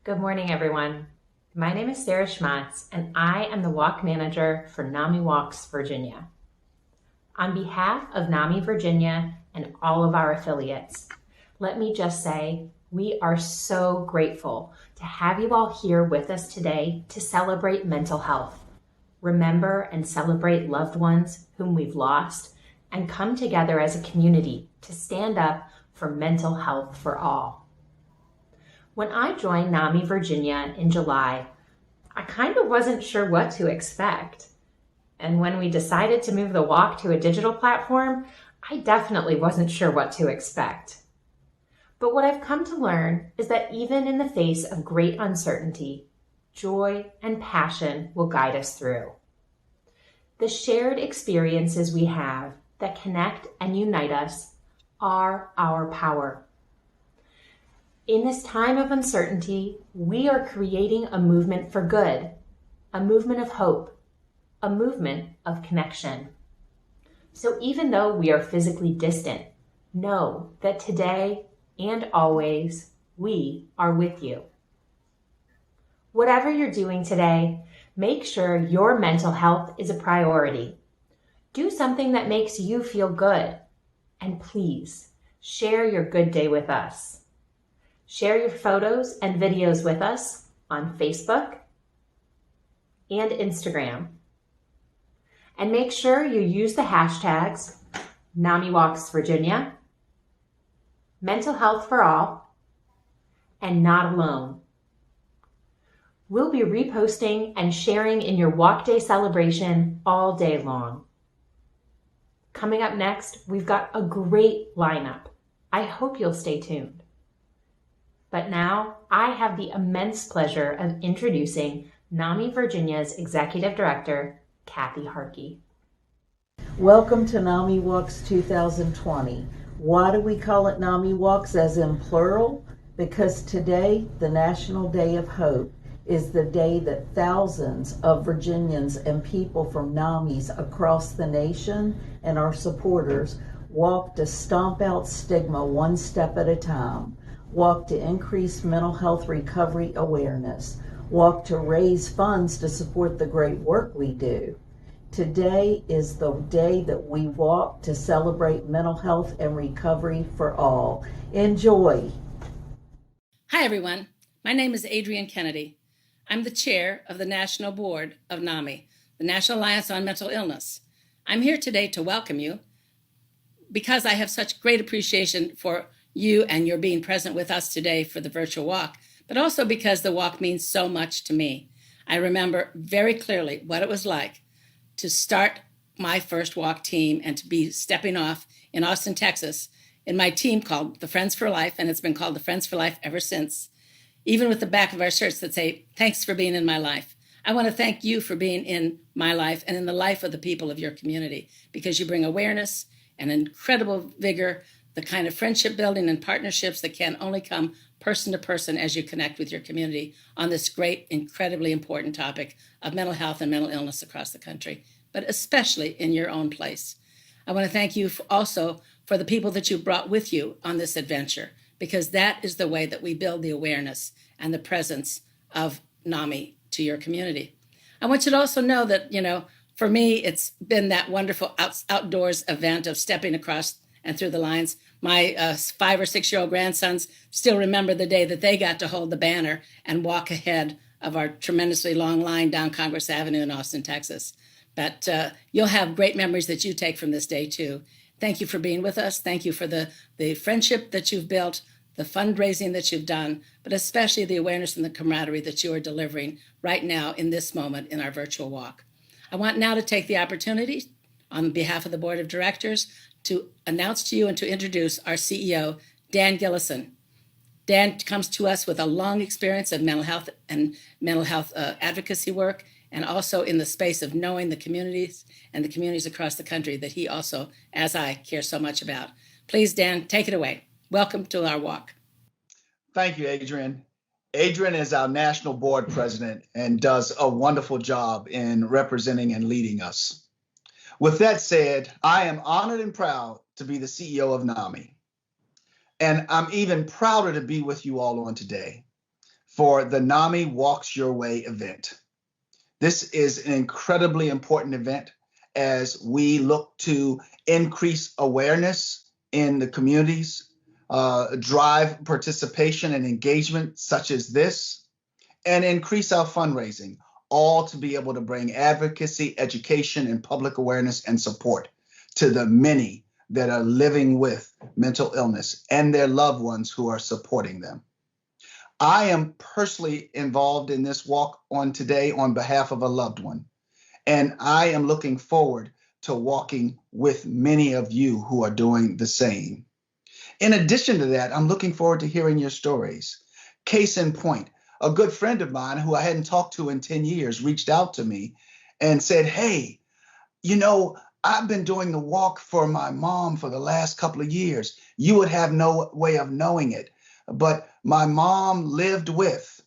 Good morning, everyone. My name is Sarah Schmatz, and I am the walk manager for NAMIWalks Virginia. On behalf of NAMI Virginia and all of our affiliates, let me just say we are so grateful to have you all here with us today to celebrate mental health, remember and celebrate loved ones whom we've lost, and come together as a community to stand up for mental health for all. When I joined NAMI Virginia in July, I kind of wasn't sure what to expect. And when we decided to move the walk to a digital platform, I definitely wasn't sure what to expect. But what I've come to learn is that even in the face of great uncertainty, joy and passion will guide us through. The shared experiences we have that connect and unite us are our power. In this time of uncertainty, we are creating a movement for good, a movement of hope, a movement of connection. So even though we are physically distant, know that today and always we are with you. Whatever you're doing today, make sure your mental health is a priority. Do something that makes you feel good. And please, share your good day with us. Share your photos and videos with us on Facebook and Instagram. And make sure you use the hashtags NAMIWalks Virginia, Mental Health for All, and Not Alone. We'll be reposting and sharing in your Walk Day celebration all day long. Coming up next, we've got a great lineup. I hope you'll stay tuned. But now I have the immense pleasure of introducing NAMI Virginia's Executive Director, Kathy Harkey. Welcome to NAMI Walks 2020. Why do we call it NAMI Walks as in plural? Because today, the National Day of Hope, is the day that thousands of Virginians and people from NAMIs across the nation and our supporters walk to stomp out stigma one step at a time. Walk to increase mental health recovery awareness, walk to raise funds to support the great work we do. Today is the day that we walk to celebrate mental health and recovery for all. Enjoy. Hi, everyone. My name is Adrienne Kennedy. I'm the chair of the National Board of NAMI, the National Alliance on Mental Illness. I'm here today to welcome you because I have such great appreciation for you and your being present with us today for the virtual walk, but also because the walk means so much to me. I remember very clearly what it was like to start my first walk team and to be stepping off in Austin, Texas, in my team called the Friends for Life, and it's been called the Friends for Life ever since, even with the back of our shirts that say, "Thanks for being in my life." I want to thank you for being in my life and in the life of the people of your community, because you bring awareness and incredible vigor, the kind of friendship building and partnerships that can only come person to person as you connect with your community on this great, incredibly important topic of mental health and mental illness across the country, but especially in your own place. I want to thank you also for the people that you brought with you on this adventure, because that is the way that we build the awareness and the presence of NAMI to your community. I want you to also know that, for me, it's been that wonderful outdoors event of stepping across and through the lines. My 5 or 6 year old grandsons still remember the day that they got to hold the banner and walk ahead of our tremendously long line down Congress Avenue in Austin, Texas. But you'll have great memories that you take from this day too. Thank you for being with us. Thank you for the friendship that you've built, the fundraising that you've done, but especially the awareness and the camaraderie that you are delivering right now in this moment in our virtual walk. I want now to take the opportunity on behalf of the Board of Directors to announce to you and to introduce our CEO, Dan Gillison. Dan comes to us with a long experience of mental health and mental health advocacy work, and also in the space of knowing the communities and the communities across the country that he also, as I, care so much about. Please, Dan, take it away. Welcome to our walk. Thank you, Adrienne. Adrienne is our national board president and does a wonderful job in representing and leading us. With that said, I am honored and proud to be the CEO of NAMI. And I'm even prouder to be with you all on today. for the NAMI Walks Your Way event. This is an incredibly important event as we look to increase awareness in the communities, drive participation and engagement such as this, and increase our fundraising, all to be able to bring advocacy, education, and public awareness and support to the many that are living with mental illness and their loved ones who are supporting them. I am personally involved in this walk on today on behalf of a loved one, and I am looking forward to walking with many of you who are doing the same. In addition to that, I'm looking forward to hearing your stories. Case in point, a good friend of mine who I hadn't talked to in 10 years reached out to me and said, hey, you know, I've been doing the walk for my mom for the last couple of years. You would have no way of knowing it, but my mom lived with,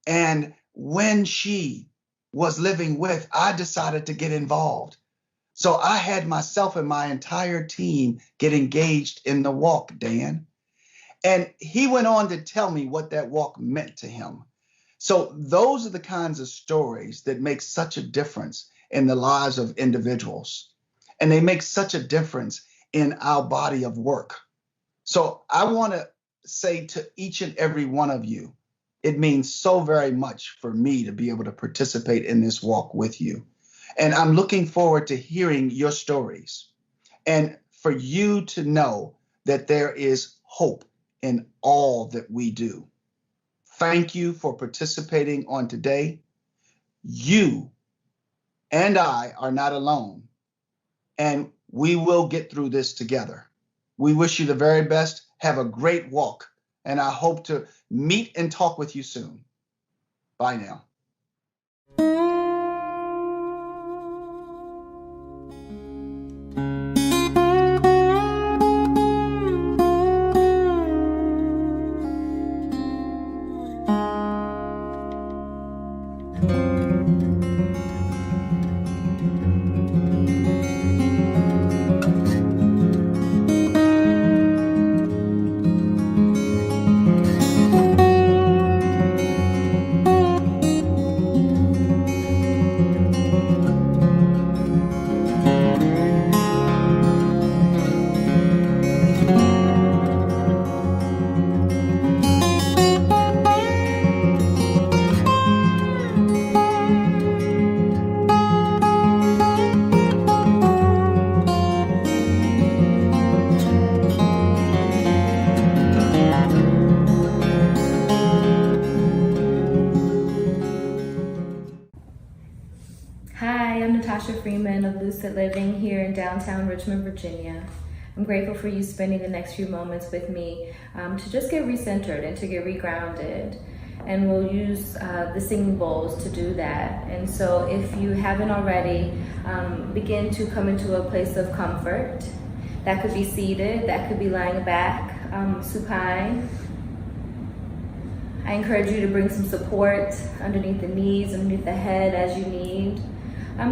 and when she was living with, I decided to get involved. So I had myself and my entire team get engaged in the walk, Dan. And he went on to tell me what that walk meant to him. So those are the kinds of stories that make such a difference in the lives of individuals. And they make such a difference in our body of work. So I want to say to each and every one of you, it means so very much for me to be able to participate in this walk with you. And I'm looking forward to hearing your stories and for you to know that there is hope in all that we do. Thank you for participating on today. You and I are not alone, and we will get through this together. We wish you the very best. Have a great walk, and I hope to meet and talk with you soon. Bye now. Hi, I'm Natasha Freeman of Lucid Living here in downtown Richmond, Virginia. I'm grateful for you spending the next few moments with me to just get recentered and to get regrounded. And we'll use the singing bowls to do that. And so if you haven't already, begin to come into a place of comfort. That could be seated, that could be lying back, supine. I encourage you to bring some support underneath the knees, underneath the head as you need.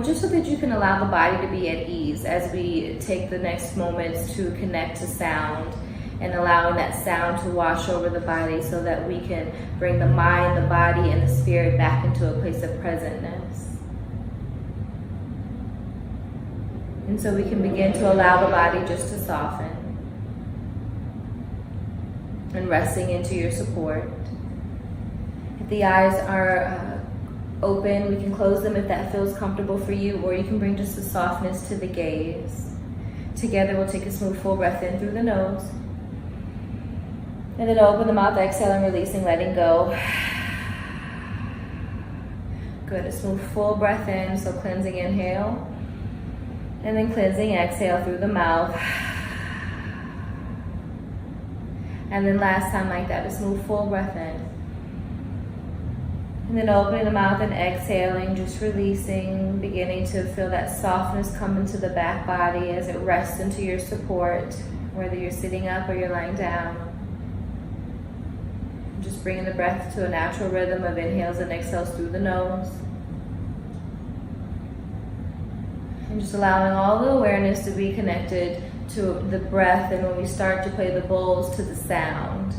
Just so that you can allow the body to be at ease as we take the next moments to connect to sound and allowing that sound to wash over the body so that we can bring the mind, the body, and the spirit back into a place of presentness. And so we can begin to allow the body just to soften and resting into your support. If the eyes are open, we can close them if that feels comfortable for you, or you can bring just a softness to the gaze. Together we'll take a smooth full breath in through the nose. And then open the mouth, exhaling, releasing, letting go. Good, a smooth full breath in, so cleansing inhale. And then cleansing exhale through the mouth. And then last time like that, a smooth full breath in. And then opening the mouth and exhaling, just releasing, beginning to feel that softness come into the back body as it rests into your support, whether you're sitting up or you're lying down. Just bringing the breath to a natural rhythm of inhales and exhales through the nose. And just allowing all the awareness to be connected to the breath, and when we start to play the bowls, to the sound.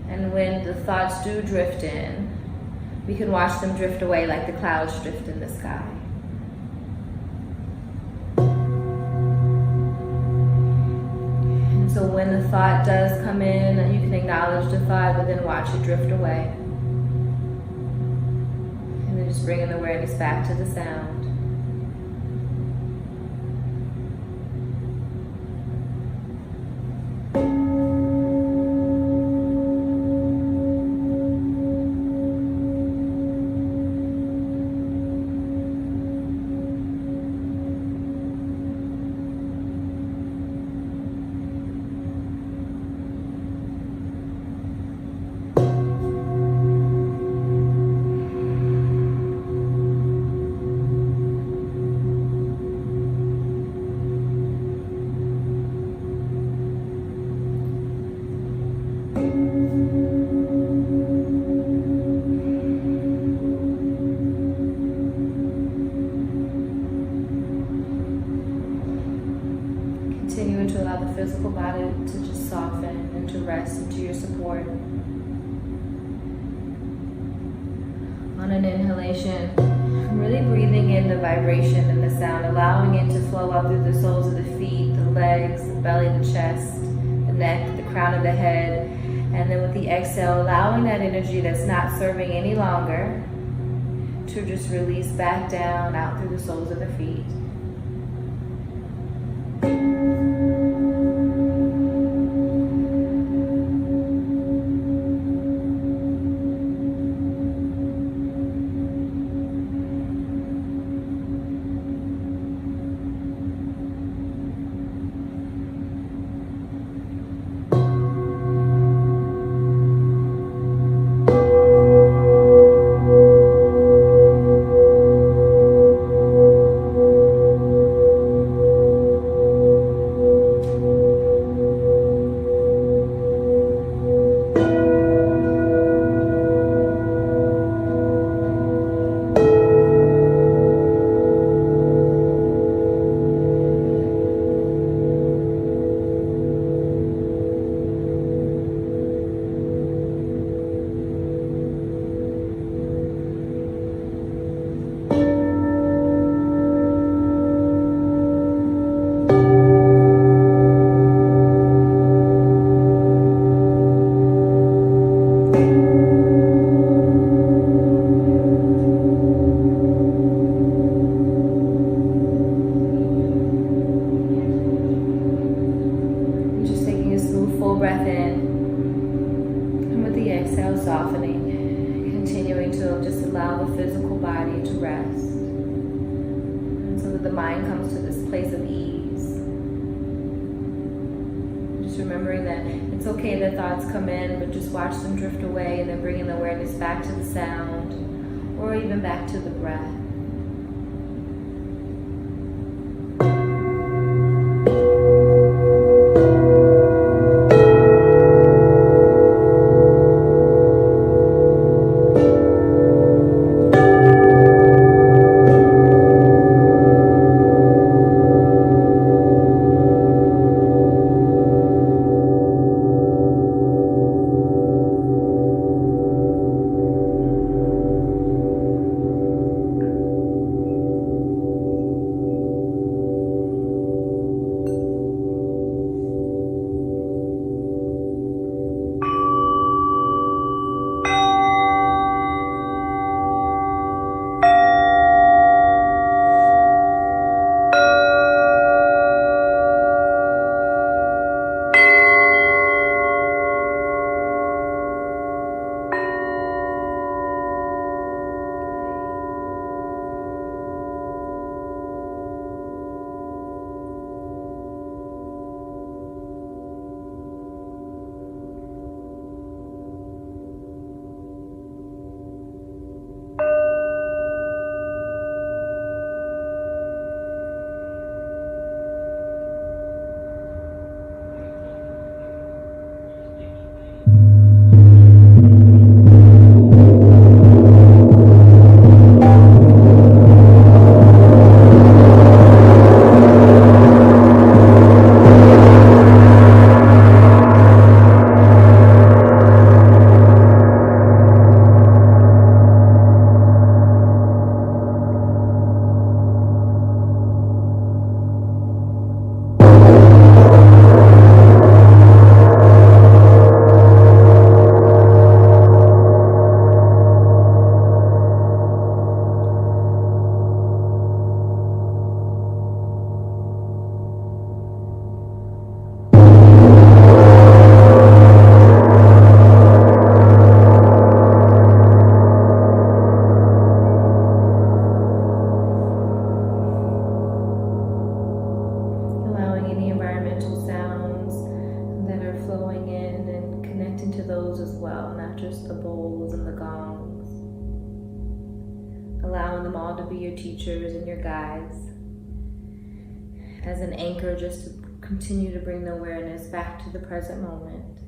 And And when the thoughts do drift in, we can watch them drift away like the clouds drift in the sky. And so when the thought does come in, you can acknowledge the thought, but then watch it drift away. And then just bringing the awareness back to the sound. Continuing to allow the physical body to just soften and to rest into your support. On an inhalation, really breathing in the vibration and the sound, allowing it to flow up through the soles of the feet, the legs, the belly, the chest, the neck, the crown of the head. And then with the exhale, allowing that energy that's not serving any longer to just release back down out through the soles of the feet. Remembering that it's okay that thoughts come in, but just watch them drift away and then bringing the awareness back to the sound or even back to the breath. those as well, not just the bowls and the gongs. Allowing them all to be your teachers and your guides as an anchor, just to continue to bring the awareness back to the present moment.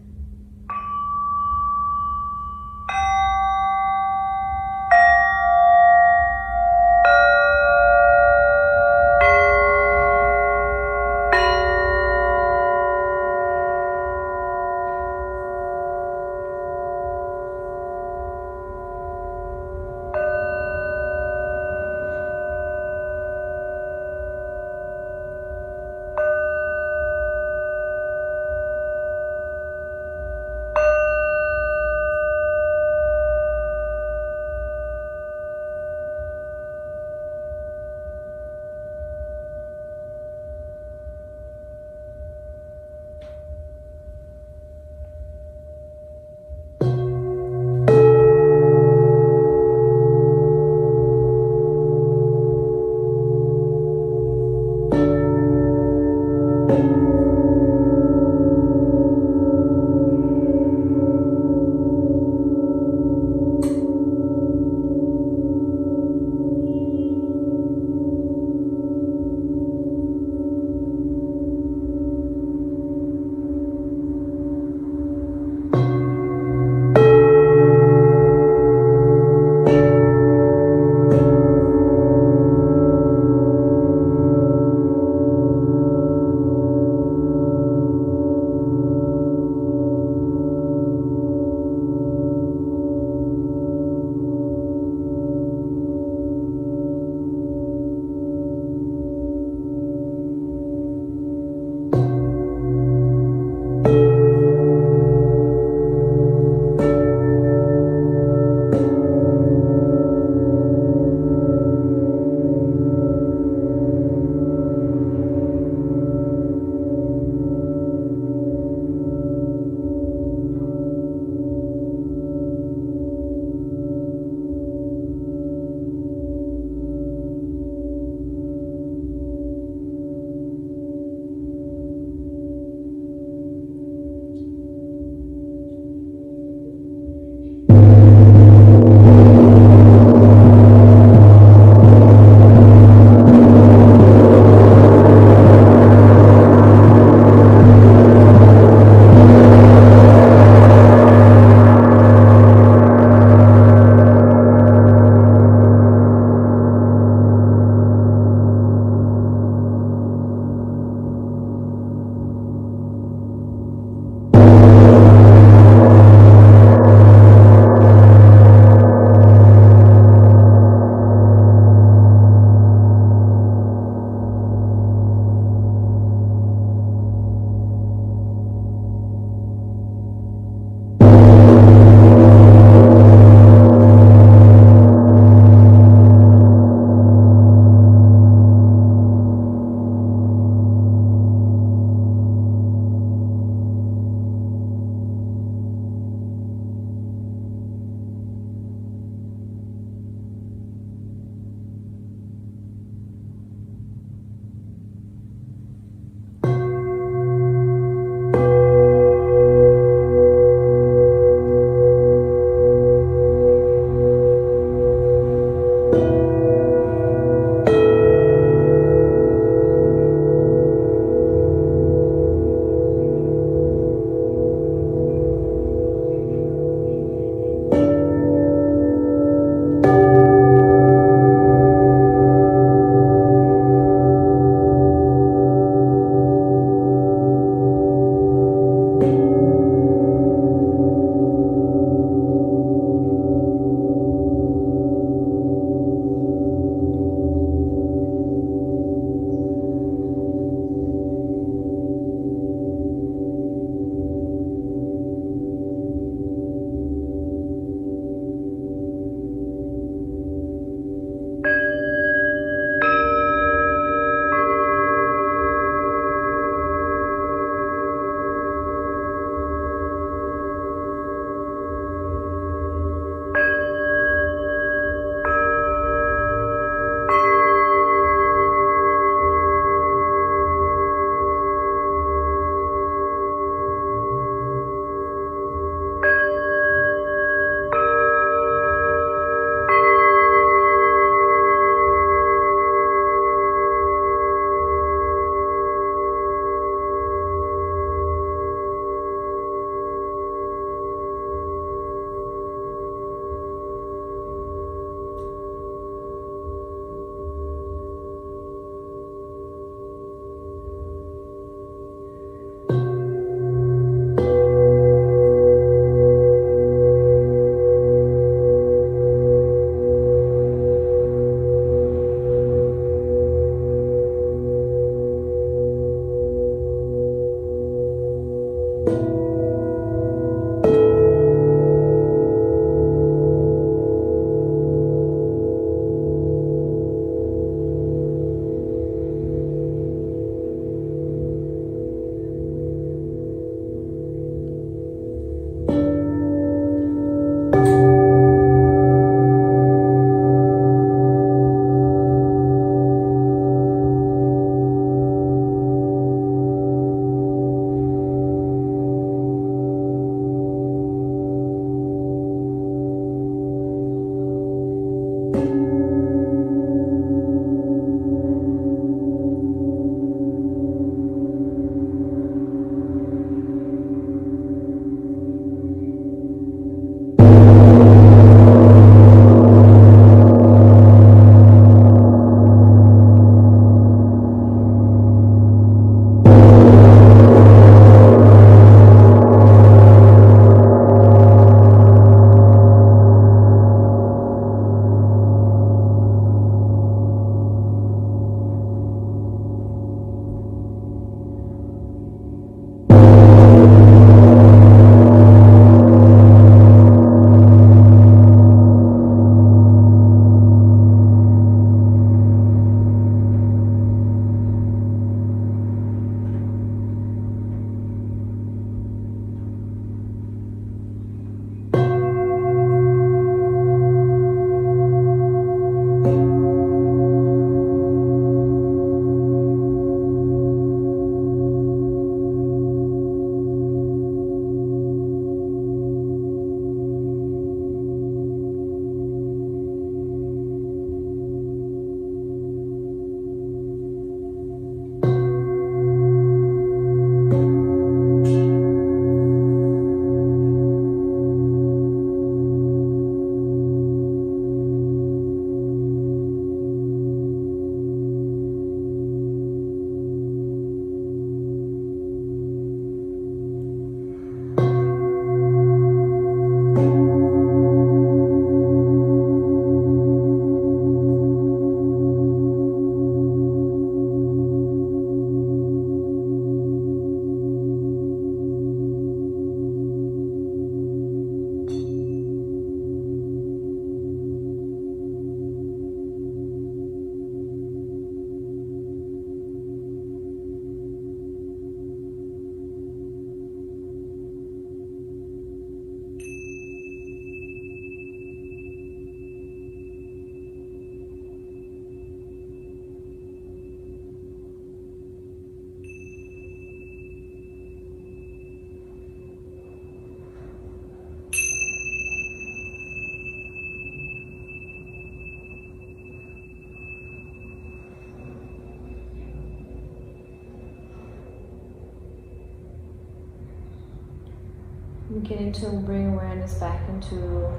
Beginning to bring awareness back into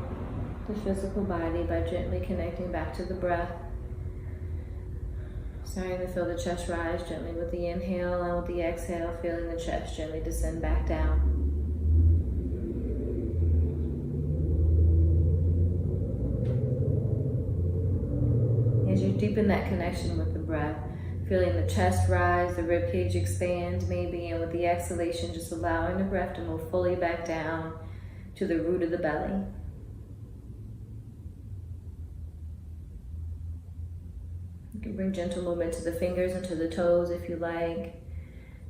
the physical body by gently connecting back to the breath. Starting to feel the chest rise gently with the inhale, and with the exhale, feeling the chest gently descend back down. As you deepen that connection with the breath, feeling the chest rise, the ribcage expand maybe, and with the exhalation, just allowing the breath to move fully back down to the root of the belly. You can bring gentle movement to the fingers and to the toes if you like,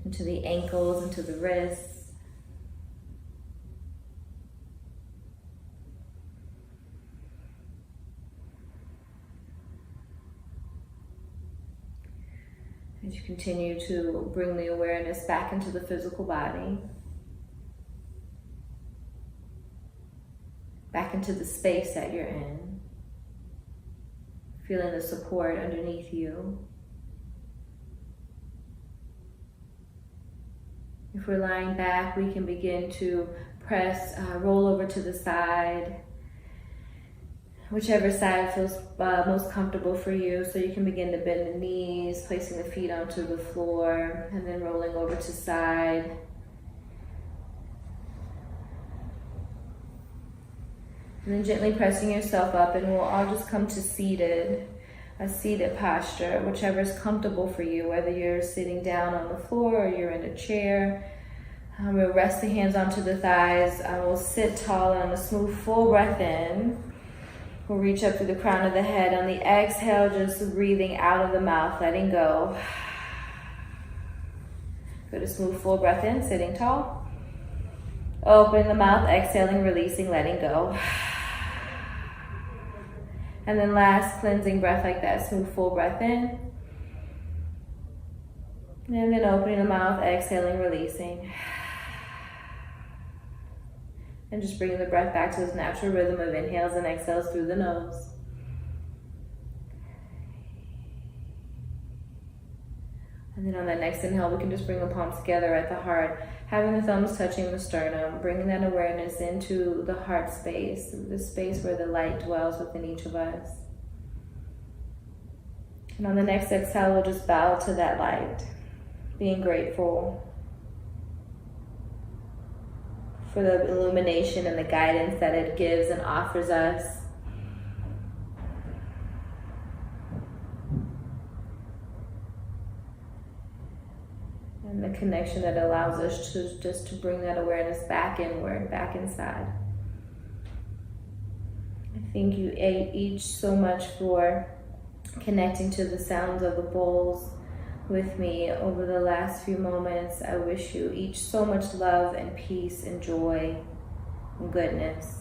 into the ankles, into the wrists. As you continue to bring the awareness back into the physical body, back into the space that you're in, feeling the support underneath you. If we're lying back, we can begin to press, roll over to the side, whichever side feels most comfortable for you. So you can begin to bend the knees, placing the feet onto the floor, and then rolling over to side. And then gently pressing yourself up, and we'll all just come to a seated posture, whichever is comfortable for you, whether you're sitting down on the floor or you're in a chair. We'll rest the hands onto the thighs. We'll sit tall on a smooth, full breath in. We'll reach up through the crown of the head. On the exhale, just breathing out of the mouth, letting go. Good, a smooth, full breath in, sitting tall. Opening the mouth, exhaling, releasing, letting go. And then last, cleansing breath like that, smooth, full breath in. And then opening the mouth, exhaling, releasing. And just bringing the breath back to this natural rhythm of inhales and exhales through the nose. And then on that next inhale, we can just bring the palms together at the heart, having the thumbs touching the sternum, bringing that awareness into the heart space, the space where the light dwells within each of us. And on the next exhale, we'll just bow to that light, being grateful for the illumination and the guidance that it gives and offers us. And the connection that allows us to just to bring that awareness back inward, back inside. I thank you each so much for connecting to the sounds of the bowls with me over the last few moments. I wish you each so much love and peace and joy and goodness.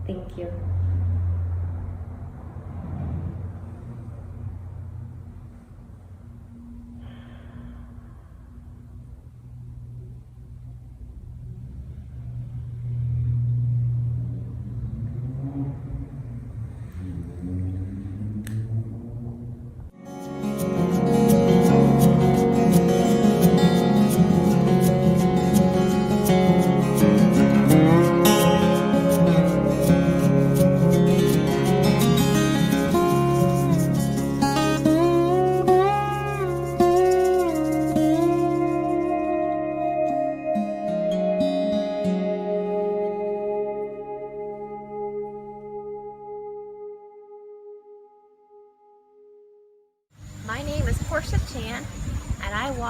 Thank you.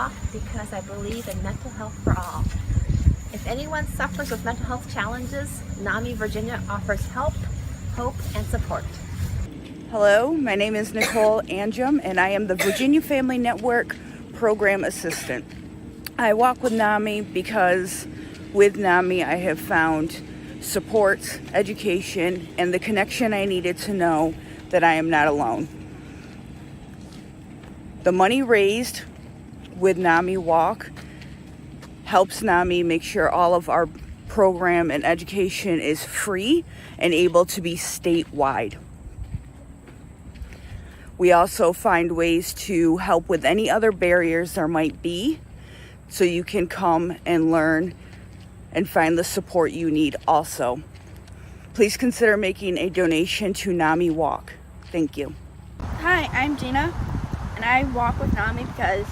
Walk because I believe in mental health for all. If anyone suffers with mental health challenges, NAMI Virginia offers help, hope, and support. Hello, my name is Nicole Anjum, and I am the Virginia Family Network Program Assistant. I walk with NAMI because with NAMI I have found support, education, and the connection I needed to know that I am not alone. The money raised with NAMI Walk helps NAMI make sure all of our program and education is free and able to be statewide. We also find ways to help with any other barriers there might be, so you can come and learn and find the support you need also. Please consider making a donation to NAMI Walk. Thank you. Hi, I'm Gina, and I walk with NAMI because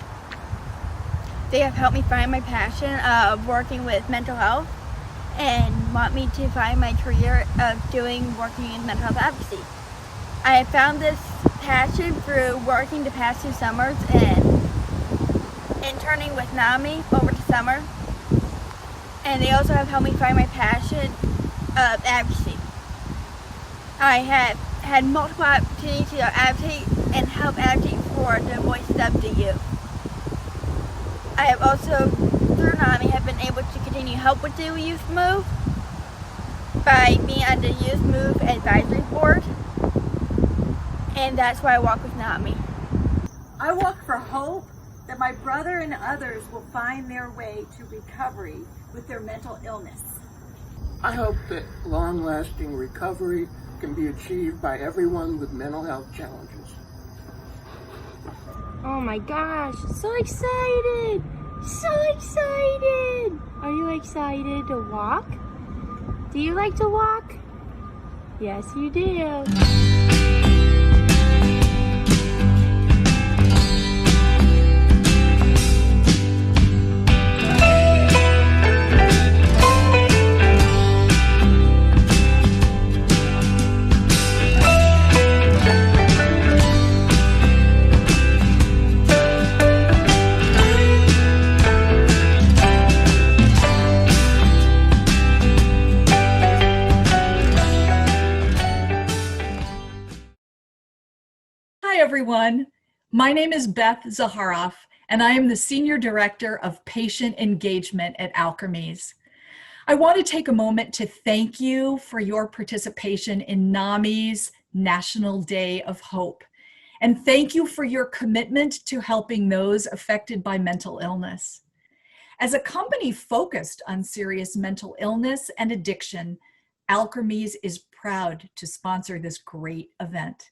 they have helped me find my passion of working with mental health and want me to find my career of working in mental health advocacy. I found this passion through working the past 2 summers and interning with NAMI over the summer, and they also have helped me find my passion of advocacy. I have had multiple opportunities to advocate and help advocate for the voices of the youth. I have also, through NAMI, have been able to continue help with the Youth Move by being on the Youth Move Advisory Board, and that's why I walk with NAMI. I walk for hope that my brother and others will find their way to recovery with their mental illness. I hope that long-lasting recovery can be achieved by everyone with mental health challenges. Oh my gosh, so excited! So excited! Are you excited to walk? Do you like to walk? Yes, you do. Hi everyone, my name is Beth Zaharoff and I am the Senior Director of Patient Engagement at Alkermes. I want to take a moment to thank you for your participation in NAMI's National Day of Hope, and thank you for your commitment to helping those affected by mental illness. As a company focused on serious mental illness and addiction, Alkermes is proud to sponsor this great event.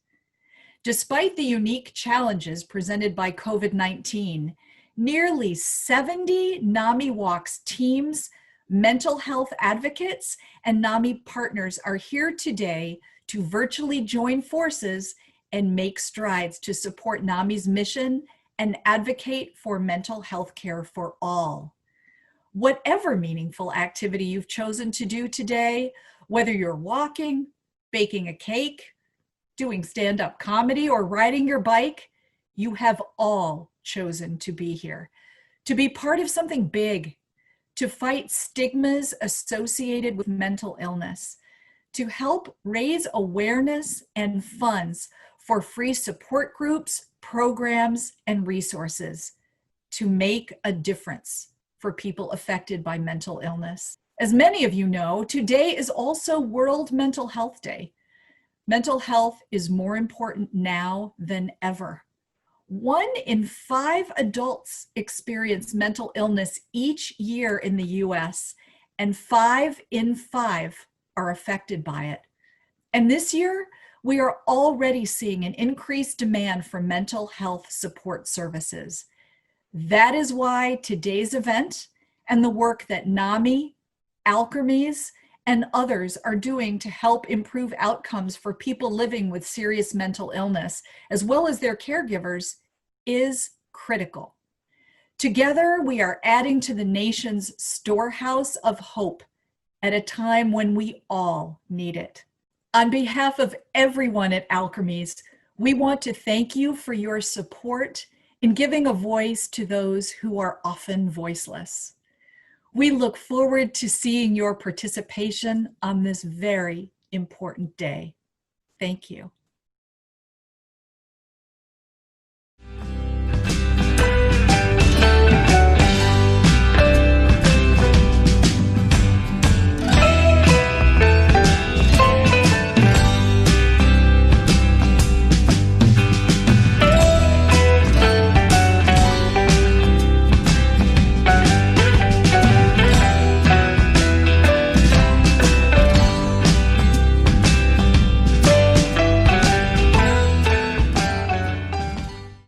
Despite the unique challenges presented by COVID-19, nearly 70 NAMI Walks teams, mental health advocates, and NAMI partners are here today to virtually join forces and make strides to support NAMI's mission and advocate for mental health care for all. Whatever meaningful activity you've chosen to do today, whether you're walking, baking a cake, doing stand-up comedy, or riding your bike, you have all chosen to be here, to be part of something big, to fight stigmas associated with mental illness, to help raise awareness and funds for free support groups, programs, and resources, to make a difference for people affected by mental illness. As many of you know, today is also World Mental Health Day. Mental health is more important now than ever. 1 in 5 adults experience mental illness each year in the US, and 5 in 5 are affected by it. And this year, we are already seeing an increased demand for mental health support services. That is why today's event and the work that NAMI, Alkermes, and others are doing to help improve outcomes for people living with serious mental illness, as well as their caregivers, is critical. Together, we are adding to the nation's storehouse of hope at a time when we all need it. On behalf of everyone at Alkermes, we want to thank you for your support, in giving a voice to those who are often voiceless. We look forward to seeing your participation on this very important day. Thank you.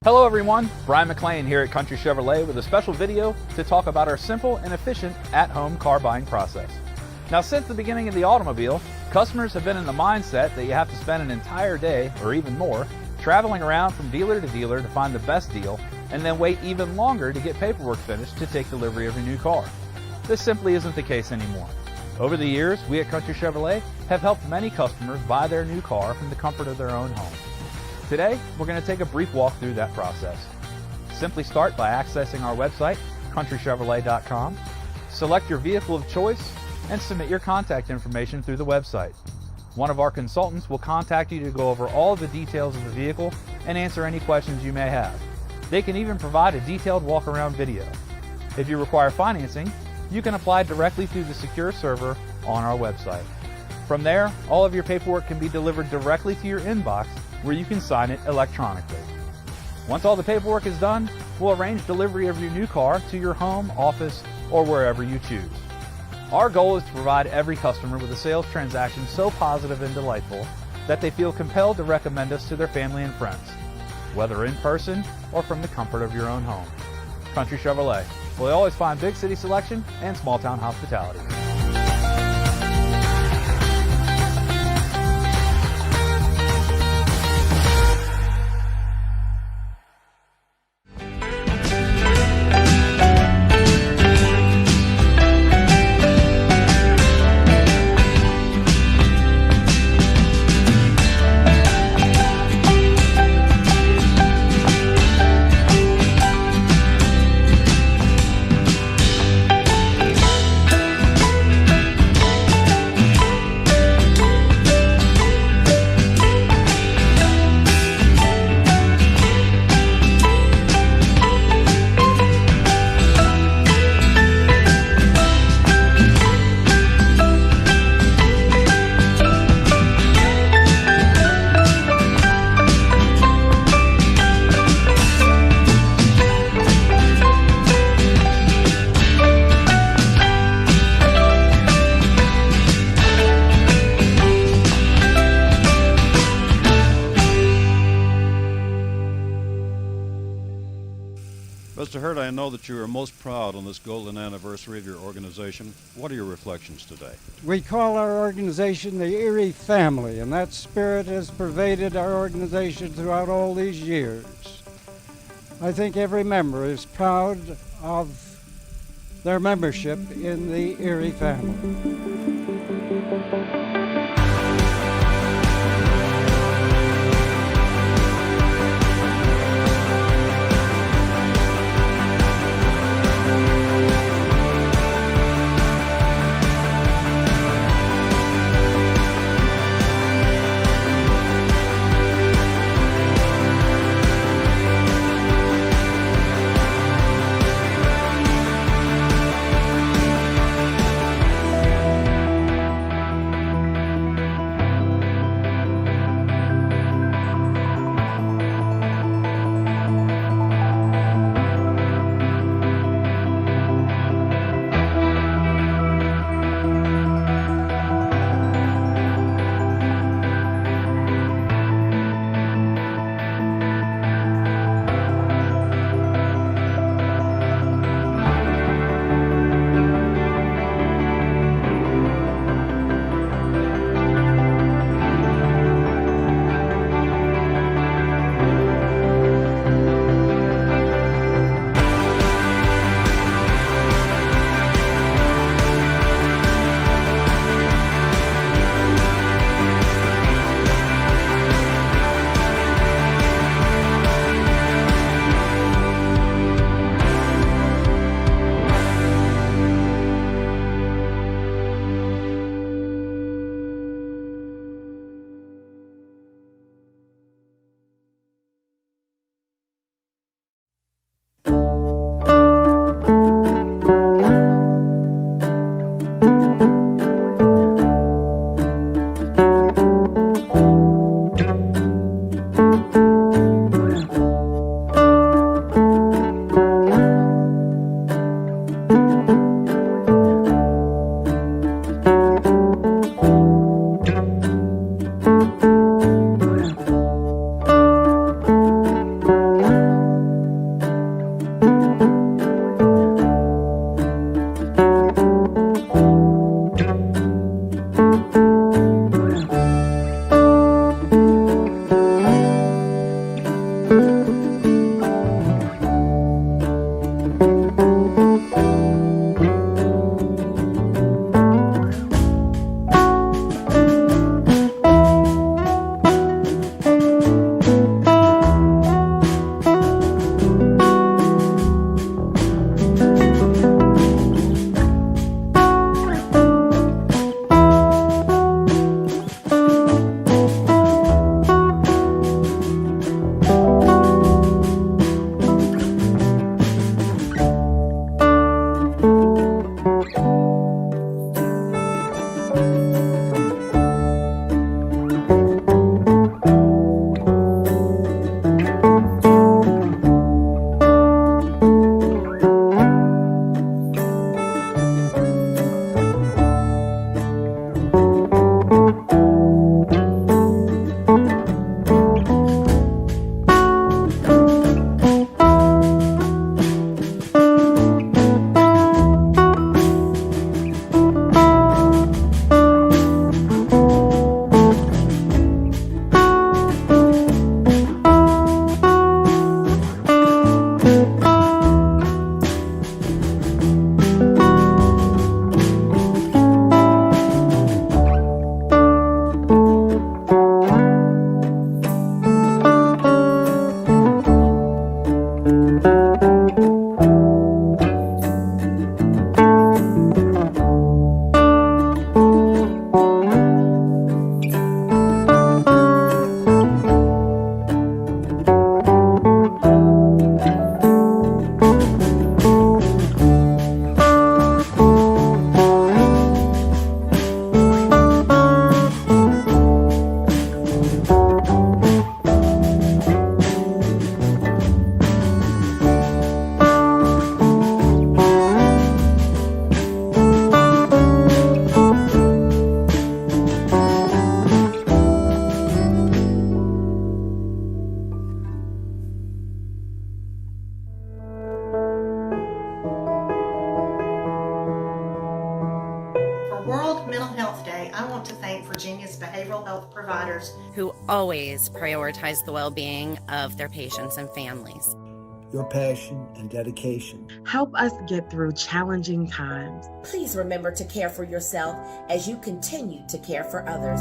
Hello everyone, Brian McLean here at Country Chevrolet with a special video to talk about our simple and efficient at-home car buying process. Now, since the beginning of the automobile, customers have been in the mindset that you have to spend an entire day, or even more, traveling around from dealer to dealer to find the best deal, and then wait even longer to get paperwork finished to take delivery of your new car. This simply isn't the case anymore. Over the years, we at Country Chevrolet have helped many customers buy their new car from the comfort of their own home. Today, we're going to take a brief walk through that process. Simply start by accessing our website, countrychevrolet.com, select your vehicle of choice, and submit your contact information through the website. One of our consultants will contact you to go over all of the details of the vehicle and answer any questions you may have. They can even provide a detailed walk-around video. If you require financing, you can apply directly through the secure server on our website. From there, all of your paperwork can be delivered directly to your inbox, where you can sign it electronically. Once all the paperwork is done, we'll arrange delivery of your new car to your home, office, or wherever you choose. Our goal is to provide every customer with a sales transaction so positive and delightful that they feel compelled to recommend us to their family and friends, whether in person or from the comfort of your own home. Country Chevrolet, where they always find big city selection and small town hospitality. Mr. Hurd, I know that you are most proud on this golden anniversary of your organization. What are your reflections today? We call our organization the Erie family, and that spirit has pervaded our organization throughout all these years. I think every member is proud of their membership in the Erie family. Mental Health Day, I want to thank Virginia's behavioral health providers who always prioritize the well-being of their patients and families. Your passion and dedication help us get through challenging times. Please remember to care for yourself as you continue to care for others.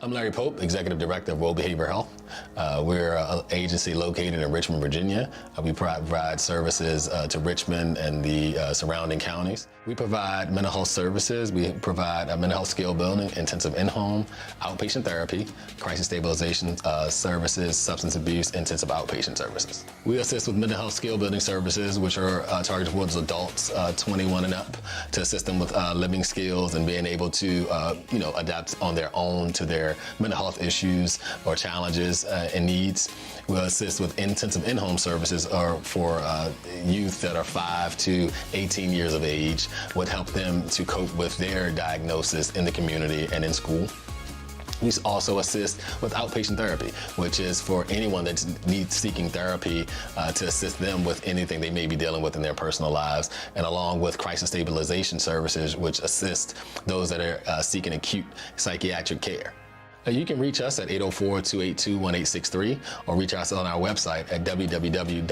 I'm Larry Pope, Executive Director of World Behavioral Health. We're an agency located in Richmond, Virginia. We provide services to Richmond and the surrounding counties. We provide mental health services. We provide mental health skill building, intensive in-home, outpatient therapy, crisis stabilization services, substance abuse, intensive outpatient services. We assist with mental health skill building services, which are targeted towards adults 21 and up, to assist them with living skills and being able to adapt on their own to their mental health issues or challenges and needs. We'll assist with intensive in-home services for youth that are 5 to 18 years of age, would help them to cope with their diagnosis in the community and in school. We also assist with outpatient therapy, which is for anyone that needs seeking therapy to assist them with anything they may be dealing with in their personal lives, and along with crisis stabilization services, which assist those that are seeking acute psychiatric care. You can reach us at 804-282-1863 or reach us on our website at www.worva.com.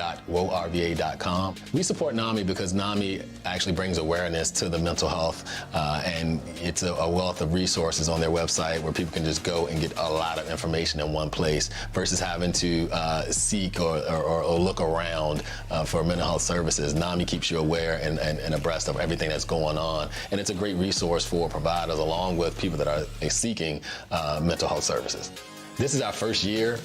We support NAMI because NAMI actually brings awareness to the mental health and it's a wealth of resources on their website where people can just go and get a lot of information in one place versus having to seek or look around for mental health services. NAMI keeps you aware and abreast of everything that's going on, and it's a great resource for providers along with people that are seeking mental health services. This is our first year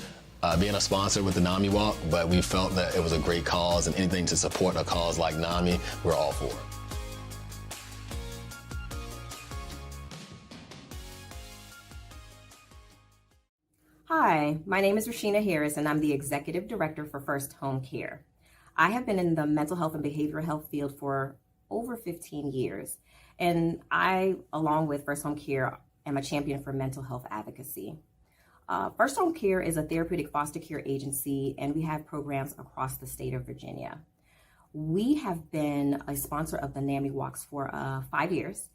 being a sponsor with the NAMI Walk, but we felt that it was a great cause, and anything to support a cause like NAMI, we're all for it. Hi, my name is Rashina Harris, and I'm the Executive Director for First Home Care. I have been in the mental health and behavioral health field for over 15 years, and I, along with First Home Care, am a champion for mental health advocacy. First Home Care is a therapeutic foster care agency, and we have programs across the state of Virginia. We have been a sponsor of the NAMI Walks for 5 years,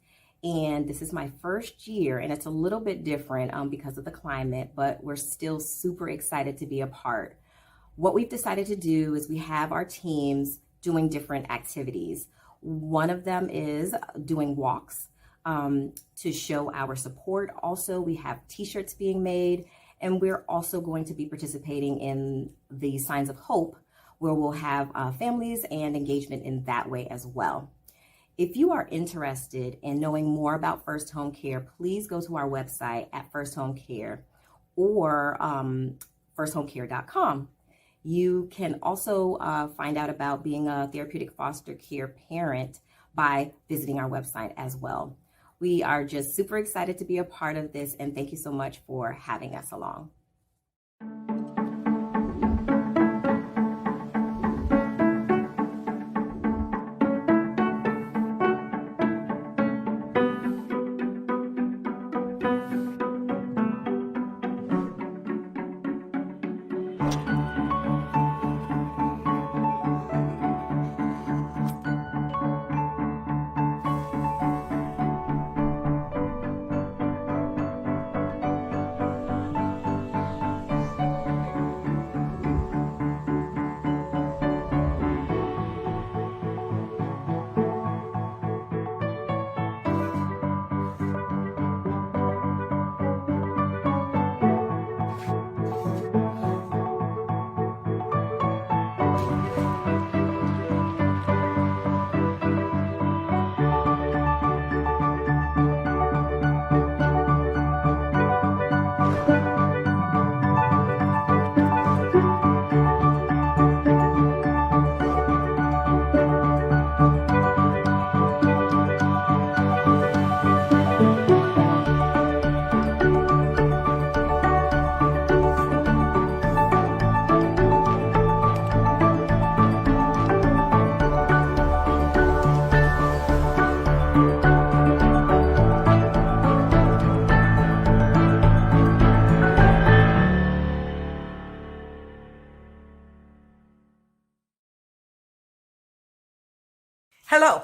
and this is my first year, and it's a little bit different because of the climate, but we're still super excited to be a part. What we've decided to do is we have our teams doing different activities. One of them is doing walks to show our support. Also, we have t-shirts being made, and we're also going to be participating in the Signs of Hope, where we'll have families and engagement in that way as well. If you are interested in knowing more about First Home Care, please go to our website at First Home Care or firsthomecare.com. You can also find out about being a therapeutic foster care parent by visiting our website as well. We are just super excited to be a part of this, and thank you so much for having us along. Hello,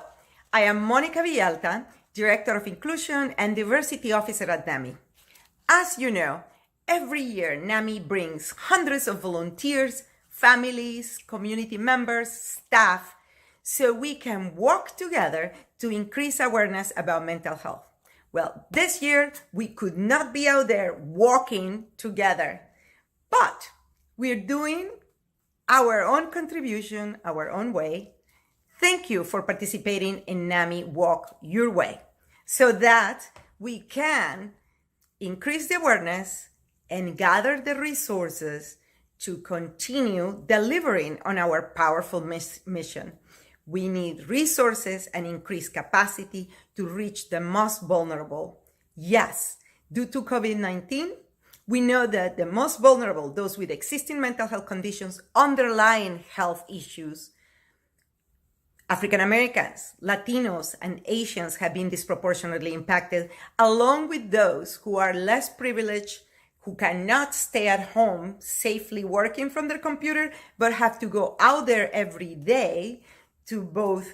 I am Monica Villalta, Director of Inclusion and Diversity Officer at NAMI. As you know, every year NAMI brings hundreds of volunteers, families, community members, staff, so we can work together to increase awareness about mental health. Well, this year we could not be out there walking together, but we're doing our own contribution, our own way. Thank you for participating in NAMI Walk Your Way so that we can increase the awareness and gather the resources to continue delivering on our powerful mission. We need resources and increased capacity to reach the most vulnerable. Yes, due to COVID-19, we know that the most vulnerable, those with existing mental health conditions, underlying health issues, African Americans, Latinos, and Asians have been disproportionately impacted, along with those who are less privileged, who cannot stay at home safely working from their computer, but have to go out there every day to both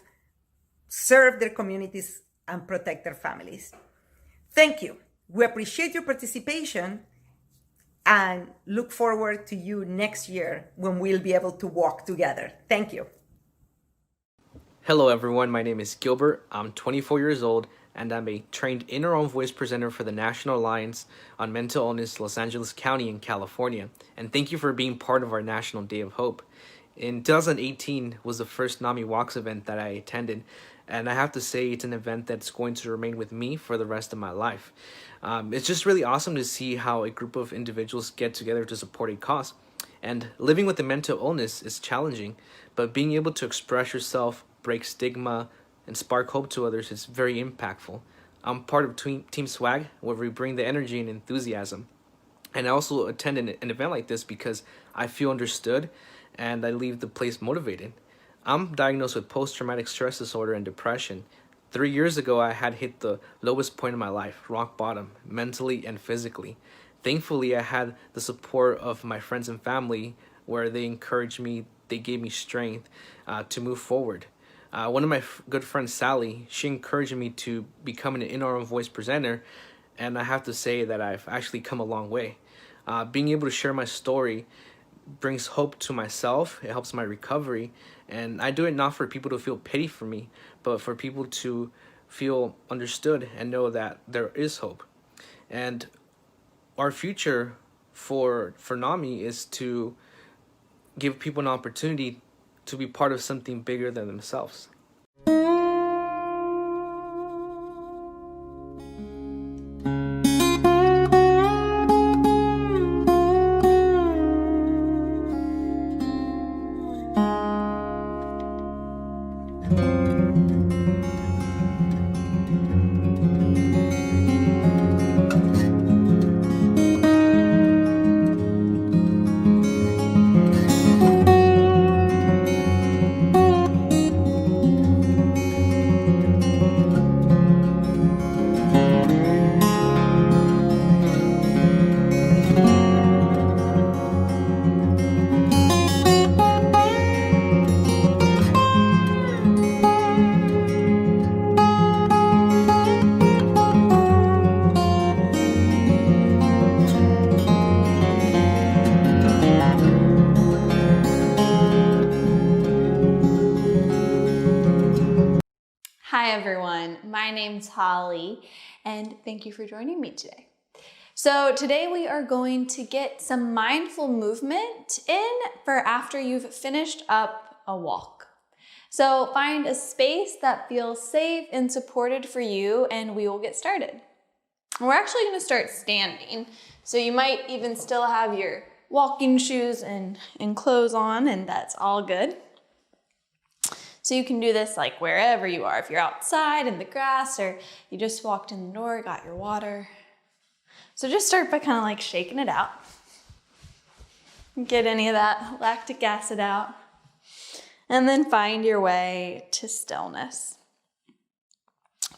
serve their communities and protect their families. Thank you. We appreciate your participation and look forward to you next year when we'll be able to walk together. Thank you. Hello everyone, my name is Gilbert. I'm 24 years old and I'm a trained inner own voice presenter for the National Alliance on Mental Illness Los Angeles County in California. And thank you for being part of our National Day of Hope. In 2018 was the first NAMI Walks event that I attended, and I have to say it's an event that's going to remain with me for the rest of my life. It's just really awesome to see how a group of individuals get together to support a cause. And living with a mental illness is challenging, but being able to express yourself, break stigma, and spark hope to others is very impactful. I'm part of Team Swag, where we bring the energy and enthusiasm. And I also attend an event like this because I feel understood and I leave the place motivated. I'm diagnosed with post-traumatic stress disorder and depression. 3 years ago, I had hit the lowest point in my life, rock bottom, mentally and physically. Thankfully, I had the support of my friends and family where they encouraged me, they gave me strength to move forward. One of my good friends, Sally, she encouraged me to become an inner own voice presenter, and I have to say that I've actually come a long way. Being able to share my story brings hope to myself, it helps my recovery, and I do it not for people to feel pity for me, but for people to feel understood and know that there is hope. And our future for NAMI is to give people an opportunity to be part of something bigger than themselves. Hi everyone, my name's Holly and thank you for joining me today. So today we are going to get some mindful movement in for after you've finished up a walk. So find a space that feels safe and supported for you and we will get started. We're actually going to start standing, so you might even still have your walking shoes and clothes on, and that's all good. So you can do this like wherever you are. If you're outside in the grass or you just walked in the door, got your water. So just start by kind of like shaking it out. Get any of that lactic acid out. And then find your way to stillness.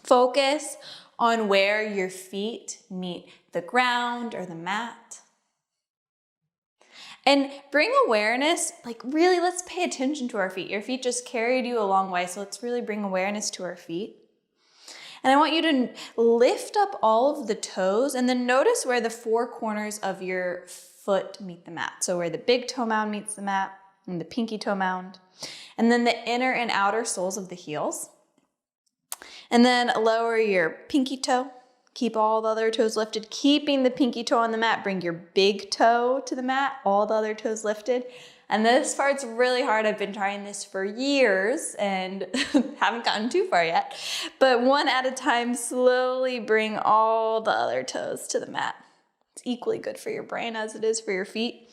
Focus on where your feet meet the ground or the mat. And bring awareness, like really let's pay attention to our feet. Your feet just carried you a long way, so let's really bring awareness to our feet. And I want you to lift up all of the toes and then notice where the four corners of your foot meet the mat. So where the big toe mound meets the mat and the pinky toe mound. And then the inner and outer soles of the heels. And then lower your pinky toe. Keep all the other toes lifted, keeping the pinky toe on the mat. Bring your big toe to the mat, all the other toes lifted. And this part's really hard. I've been trying this for years and haven't gotten too far yet. But one at a time, slowly bring all the other toes to the mat. It's equally good for your brain as it is for your feet.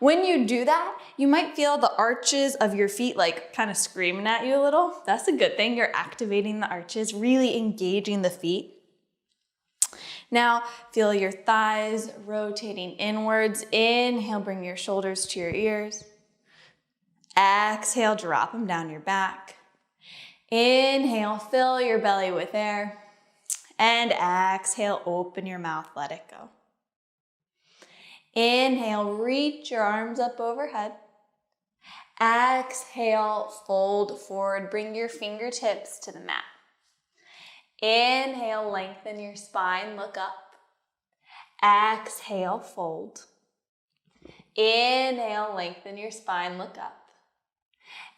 When you do that, you might feel the arches of your feet like kind of screaming at you a little. That's a good thing. You're activating the arches, really engaging the feet. Now, feel your thighs rotating inwards. Inhale, bring your shoulders to your ears. Exhale, drop them down your back. Inhale, fill your belly with air. And exhale, open your mouth, let it go. Inhale, reach your arms up overhead. Exhale, fold forward. Bring your fingertips to the mat. Inhale, lengthen your spine, look up. Exhale, fold. Inhale, lengthen your spine, look up.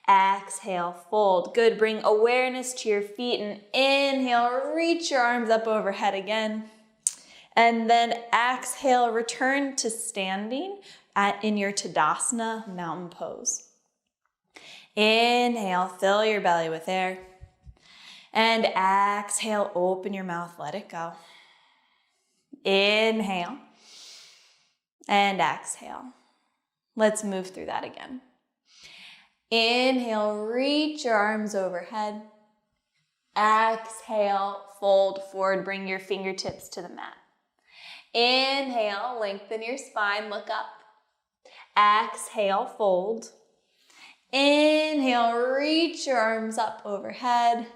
Exhale, fold. Good, bring awareness to your feet and inhale, reach your arms up overhead again. And then exhale, return to standing in your Tadasana mountain pose. Inhale, fill your belly with air. And exhale, open your mouth, let it go. Inhale and exhale. Let's move through that again. Inhale, reach your arms overhead. Exhale, fold forward, bring your fingertips to the mat. Inhale, lengthen your spine, look up. Exhale, fold. Inhale, reach your arms up overhead.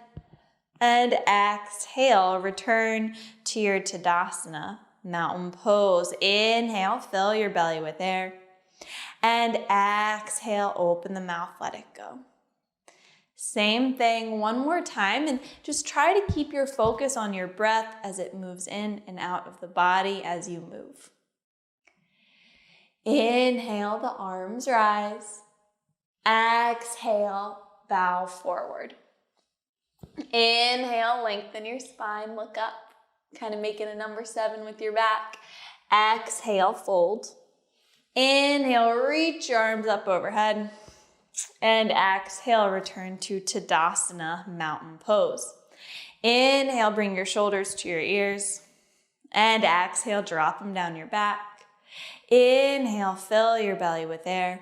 And exhale, return to your Tadasana mountain pose. Inhale, fill your belly with air. And exhale, open the mouth, let it go. Same thing one more time, and just try to keep your focus on your breath as it moves in and out of the body as you move. Inhale, the arms rise. Exhale, bow forward. Inhale, lengthen your spine, look up, kind of making a number 7 with your back. Exhale, fold. Inhale, reach your arms up overhead. And exhale, return to Tadasana mountain pose. Inhale, bring your shoulders to your ears. And exhale, drop them down your back. Inhale, fill your belly with air.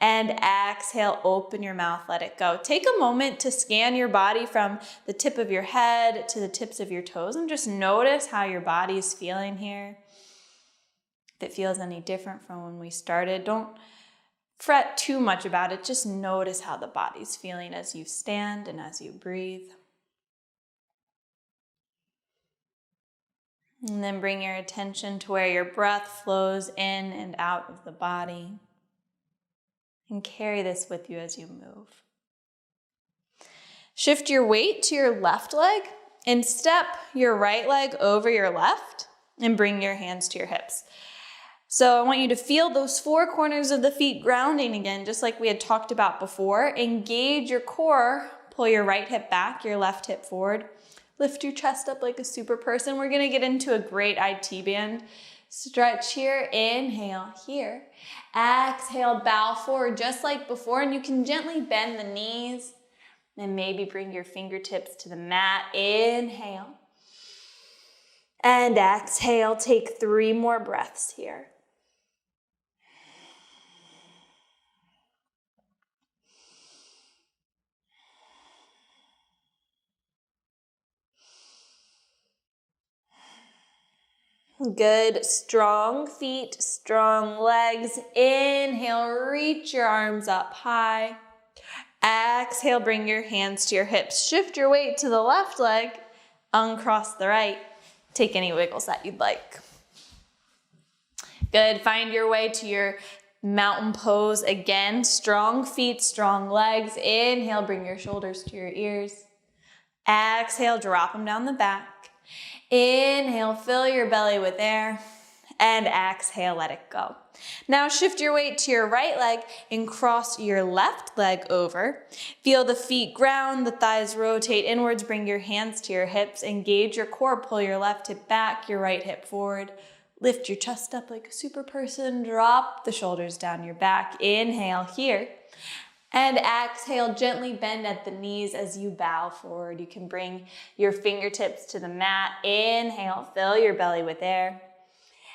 And exhale, open your mouth, let it go. Take a moment to scan your body from the tip of your head to the tips of your toes and just notice how your body is feeling here. If it feels any different from when we started, don't fret too much about it. Just notice how the body's feeling as you stand and as you breathe. And then bring your attention to where your breath flows in and out of the body. And carry this with you as you move. Shift your weight to your left leg and step your right leg over your left and bring your hands to your hips. So I want you to feel those four corners of the feet grounding again, just like we had talked about before. Engage your core, pull your right hip back, your left hip forward. Lift your chest up like a super person. We're gonna get into a great IT band. Stretch here, inhale here. Exhale, bow forward just like before, and you can gently bend the knees and maybe bring your fingertips to the mat. Inhale. And exhale, take 3 more breaths here. Good, strong feet, strong legs. Inhale, reach your arms up high. Exhale, bring your hands to your hips. Shift your weight to the left leg, uncross the right. Take any wiggles that you'd like. Good, find your way to your Mountain pose again, strong feet, strong legs. Inhale, bring your shoulders to your ears. Exhale, drop them down the back. Inhale, fill your belly with air. And exhale, let it go. Now shift your weight to your right leg and cross your left leg over. Feel the feet ground, the thighs rotate inwards. Bring your hands to your hips. Engage your core. Pull your left hip back, your right hip forward. Lift your chest up like a super person. Drop the shoulders down your back. Inhale here. And exhale, gently bend at the knees as you bow forward. You can bring your fingertips to the mat. Inhale, fill your belly with air.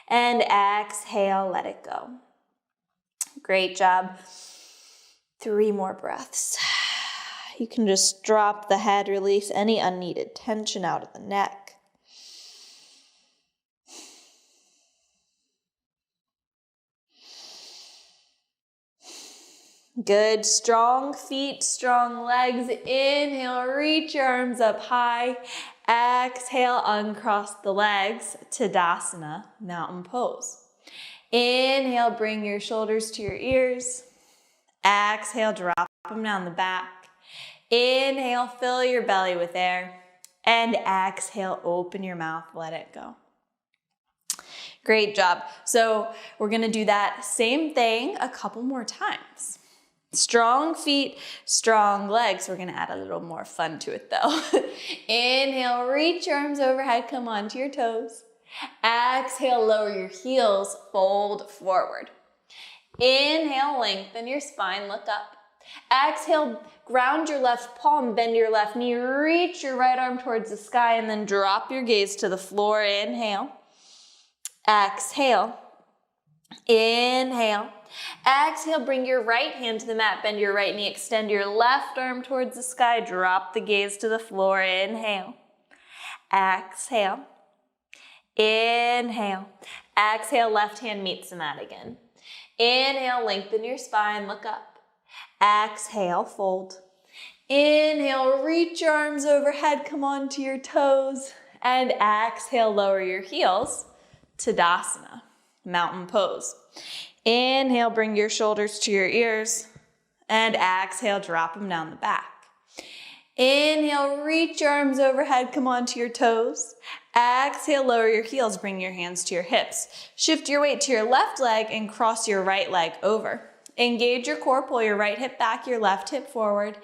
And exhale, let it go. Great job. 3 more breaths. You can just drop the head, release any unneeded tension out of the neck. Good, strong feet, strong legs. Inhale, reach your arms up high. Exhale, uncross the legs, Tadasana, mountain pose. Inhale, bring your shoulders to your ears. Exhale, drop them down the back. Inhale, fill your belly with air. And exhale, open your mouth, let it go. Great job. So we're gonna do that same thing a couple more times. Strong feet, strong legs. We're gonna add a little more fun to it though. Inhale, reach your arms overhead, come onto your toes. Exhale, lower your heels, fold forward. Inhale, lengthen your spine, look up. Exhale, ground your left palm, bend your left knee, reach your right arm towards the sky, and then drop your gaze to the floor. Inhale. Exhale. Inhale. Exhale, bring your right hand to the mat, bend your right knee, extend your left arm towards the sky, drop the gaze to the floor. Inhale. Exhale. Inhale. Exhale, left hand meets the mat again. Inhale, lengthen your spine, look up. Exhale, fold. Inhale, reach your arms overhead, come onto your toes. And exhale, lower your heels, Tadasana, mountain pose. Inhale, bring your shoulders to your ears. And exhale, drop them down the back. Inhale, reach your arms overhead, come onto your toes. Exhale, lower your heels, bring your hands to your hips. Shift your weight to your left leg and cross your right leg over. Engage your core, pull your right hip back, your left hip forward,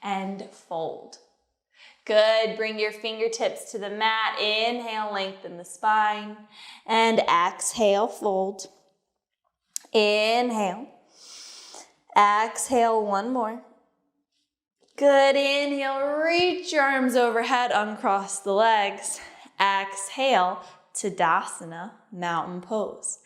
and fold. Good, bring your fingertips to the mat. Inhale, lengthen the spine. And exhale, fold. Inhale. Exhale, one more. Good, inhale, reach your arms overhead, uncross the legs. Exhale, Tadasana, mountain pose.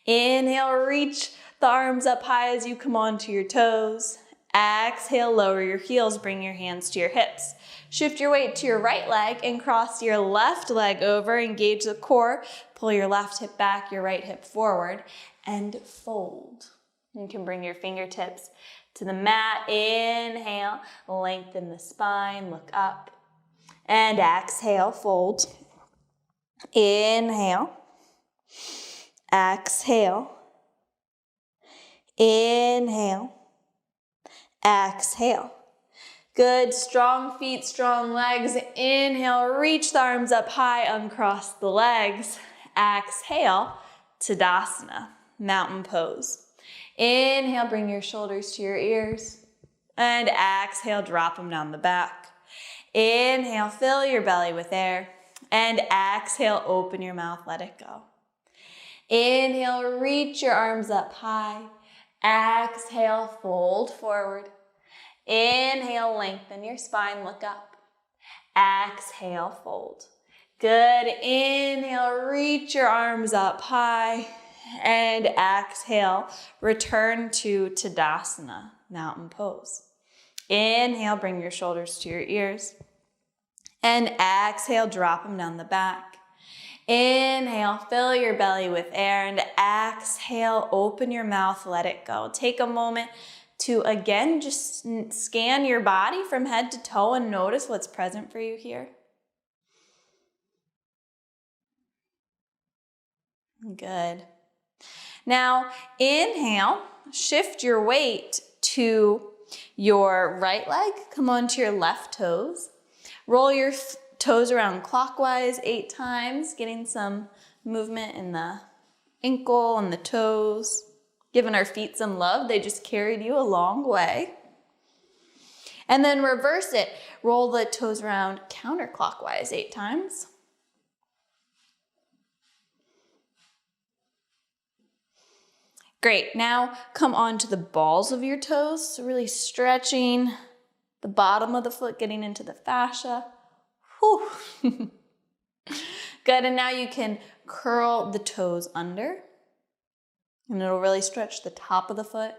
Inhale, reach the arms up high as you come onto your toes. Exhale, lower your heels, bring your hands to your hips. Shift your weight to your right leg and cross your left leg over. Engage the core, pull your left hip back, your right hip forward, and fold. You can bring your fingertips to the mat. Inhale, lengthen the spine, look up. And exhale, fold. Inhale. Exhale. Inhale. Exhale. Good, strong feet, strong legs. Inhale, reach the arms up high, uncross the legs. Exhale, Tadasana, mountain pose. Inhale, bring your shoulders to your ears. And exhale, drop them down the back. Inhale, fill your belly with air. And exhale, open your mouth, let it go. Inhale, reach your arms up high. Exhale, fold forward. Inhale, lengthen your spine, look up. Exhale, fold. Good, inhale, reach your arms up high. And exhale, return to Tadasana, mountain pose. Inhale, bring your shoulders to your ears. And exhale, drop them down the back. Inhale, fill your belly with air. And exhale, open your mouth, let it go. Take a moment to, again, just scan your body from head to toe and notice what's present for you here. Good. Now, inhale, shift your weight to your right leg. Come onto your left toes. Roll your toes around clockwise 8 times, getting some movement in the ankle and the toes. Giving our feet some love. They just carried you a long way. And then reverse it. Roll the toes around counterclockwise 8 times. Great. Now come onto the balls of your toes. So really stretching the bottom of the foot, getting into the fascia. Whew. Good. And now you can curl the toes under. And it'll really stretch the top of the foot.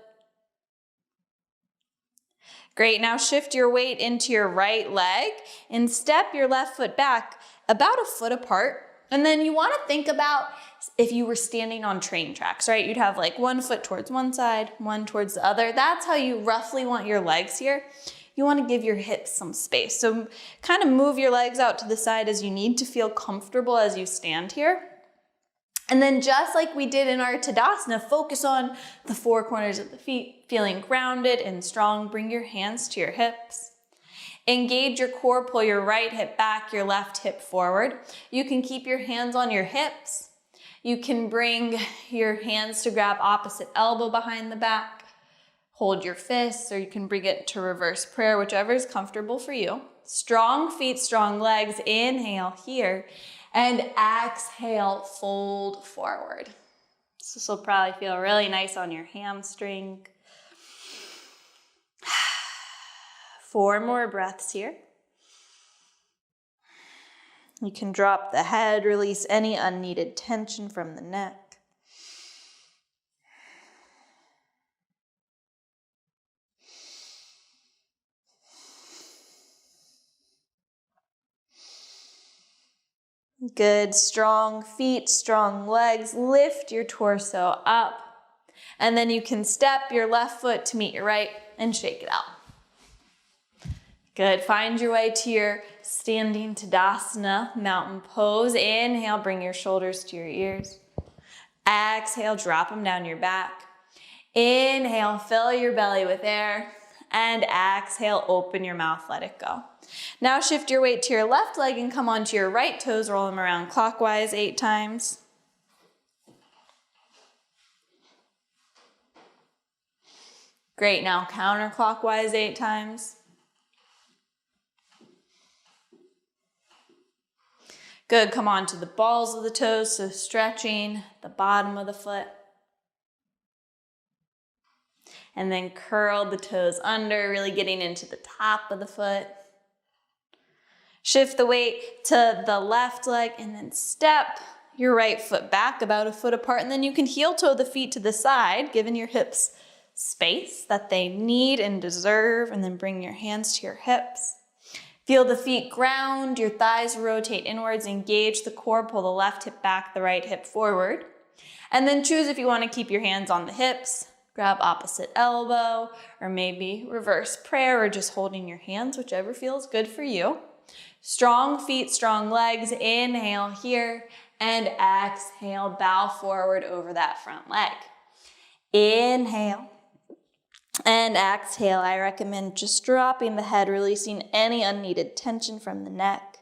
Great, now shift your weight into your right leg and step your left foot back about a foot apart. And then you want to think about if you were standing on train tracks, right? You'd have like one foot towards one side, one towards the other. That's how you roughly want your legs here. You want to give your hips some space. So kind of move your legs out to the side as you need to feel comfortable as you stand here. And then just like we did in our Tadasana, focus on the 4 corners of the feet, feeling grounded and strong. Bring your hands to your hips. Engage your core, pull your right hip back, your left hip forward. You can keep your hands on your hips. You can bring your hands to grab opposite elbow behind the back. Hold your fists, or you can bring it to reverse prayer, whichever is comfortable for you. Strong feet, strong legs. Inhale here. And exhale, fold forward. So this will probably feel really nice on your hamstring. 4 more breaths here. You can drop the head, release any unneeded tension from the neck. Good, strong feet, strong legs. Lift your torso up. And then you can step your left foot to meet your right and shake it out. Good, find your way to your standing Tadasana, mountain pose. Inhale, bring your shoulders to your ears. Exhale, drop them down your back. Inhale, fill your belly with air. And exhale, open your mouth, let it go. Now shift your weight to your left leg and come onto your right toes, roll them around clockwise 8 times. Great, now counterclockwise 8 times. Good, come onto the balls of the toes, so stretching the bottom of the foot. And then curl the toes under, really getting into the top of the foot. Shift the weight to the left leg and then step your right foot back about a foot apart. And then you can heel toe the feet to the side, giving your hips space that they need and deserve. And then bring your hands to your hips. Feel the feet ground, your thighs rotate inwards, engage the core, pull the left hip back, the right hip forward. And then choose if you want to keep your hands on the hips. Grab opposite elbow, or maybe reverse prayer, or just holding your hands, whichever feels good for you. Strong feet, strong legs. Inhale here, and exhale, bow forward over that front leg. Inhale, and exhale. I recommend just dropping the head, releasing any unneeded tension from the neck.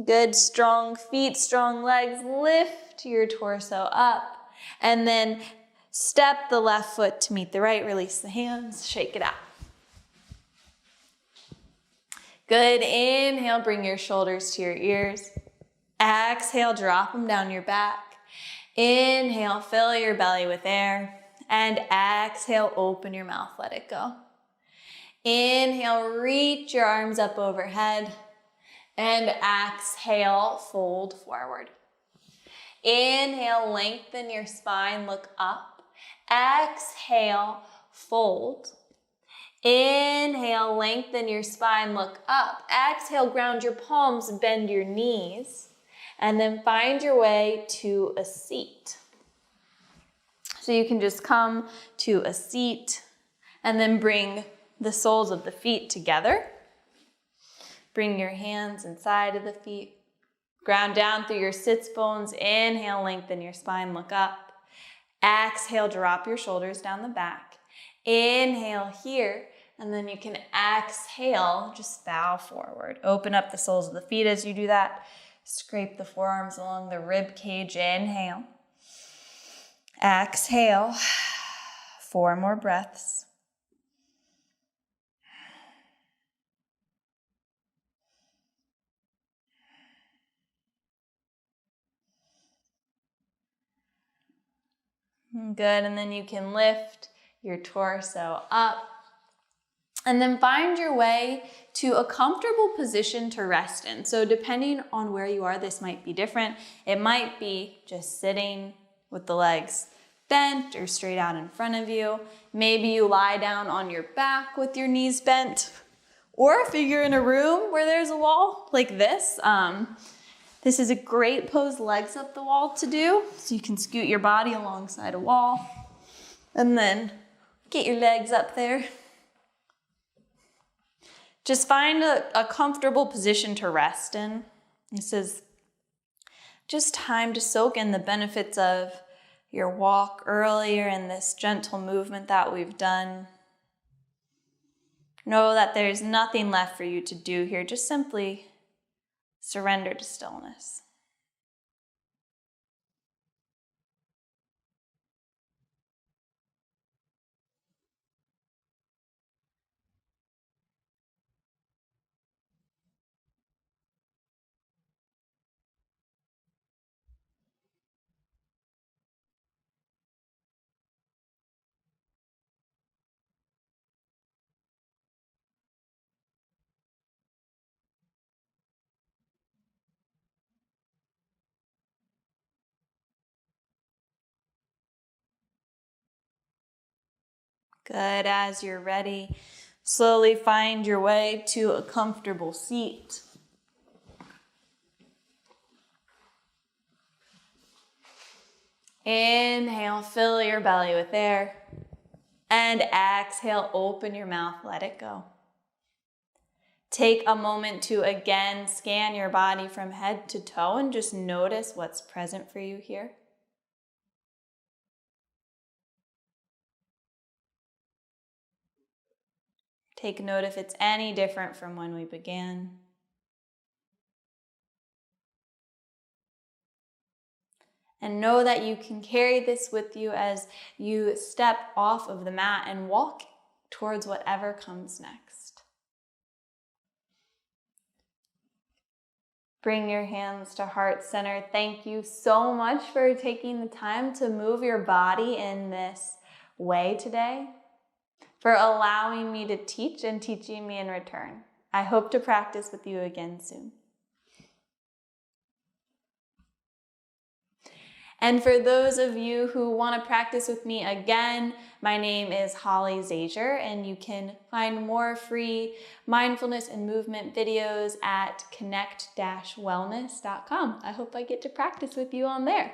Good, strong feet, strong legs. Lift your torso up. And then step the left foot to meet the right. Release the hands. Shake it out. Good. Inhale, bring your shoulders to your ears. Exhale, drop them down your back. Inhale, fill your belly with air. And exhale, open your mouth. Let it go. Inhale, reach your arms up overhead. And exhale, fold forward. Inhale, lengthen your spine, look up. Exhale, fold. Inhale, lengthen your spine, look up. Exhale, ground your palms, bend your knees. And then find your way to a seat. So you can just come to a seat and then bring the soles of the feet together. Bring your hands inside of the feet. Ground down through your sits bones. Inhale, lengthen your spine, look up. Exhale, drop your shoulders down the back. Inhale here, and then you can exhale, just bow forward. Open up the soles of the feet as you do that. Scrape the forearms along the rib cage. Inhale. Exhale. 4 more breaths. Good, and then you can lift your torso up. And then find your way to a comfortable position to rest in. So depending on where you are, this might be different. It might be just sitting with the legs bent or straight out in front of you. Maybe you lie down on your back with your knees bent. Or if you're in a room where there's a wall like this, this is a great pose, legs up the wall to do. So you can scoot your body alongside a wall and then get your legs up there. Just find a comfortable position to rest in. This is just time to soak in the benefits of your walk earlier and this gentle movement that we've done. Know that there's nothing left for you to do here. Just simply surrender to stillness. Good, as you're ready, slowly find your way to a comfortable seat. Inhale, fill your belly with air. And exhale, open your mouth, let it go. Take a moment to again scan your body from head to toe and just notice what's present for you here. Take note if it's any different from when we began. And know that you can carry this with you as you step off of the mat and walk towards whatever comes next. Bring your hands to heart center. Thank you so much for taking the time to move your body in this way today, for allowing me to teach and teaching me in return. I hope to practice with you again soon. And for those of you who want to practice with me again, my name is Holly Zajur, and you can find more free mindfulness and movement videos at connect-wellness.com. I hope I get to practice with you on there.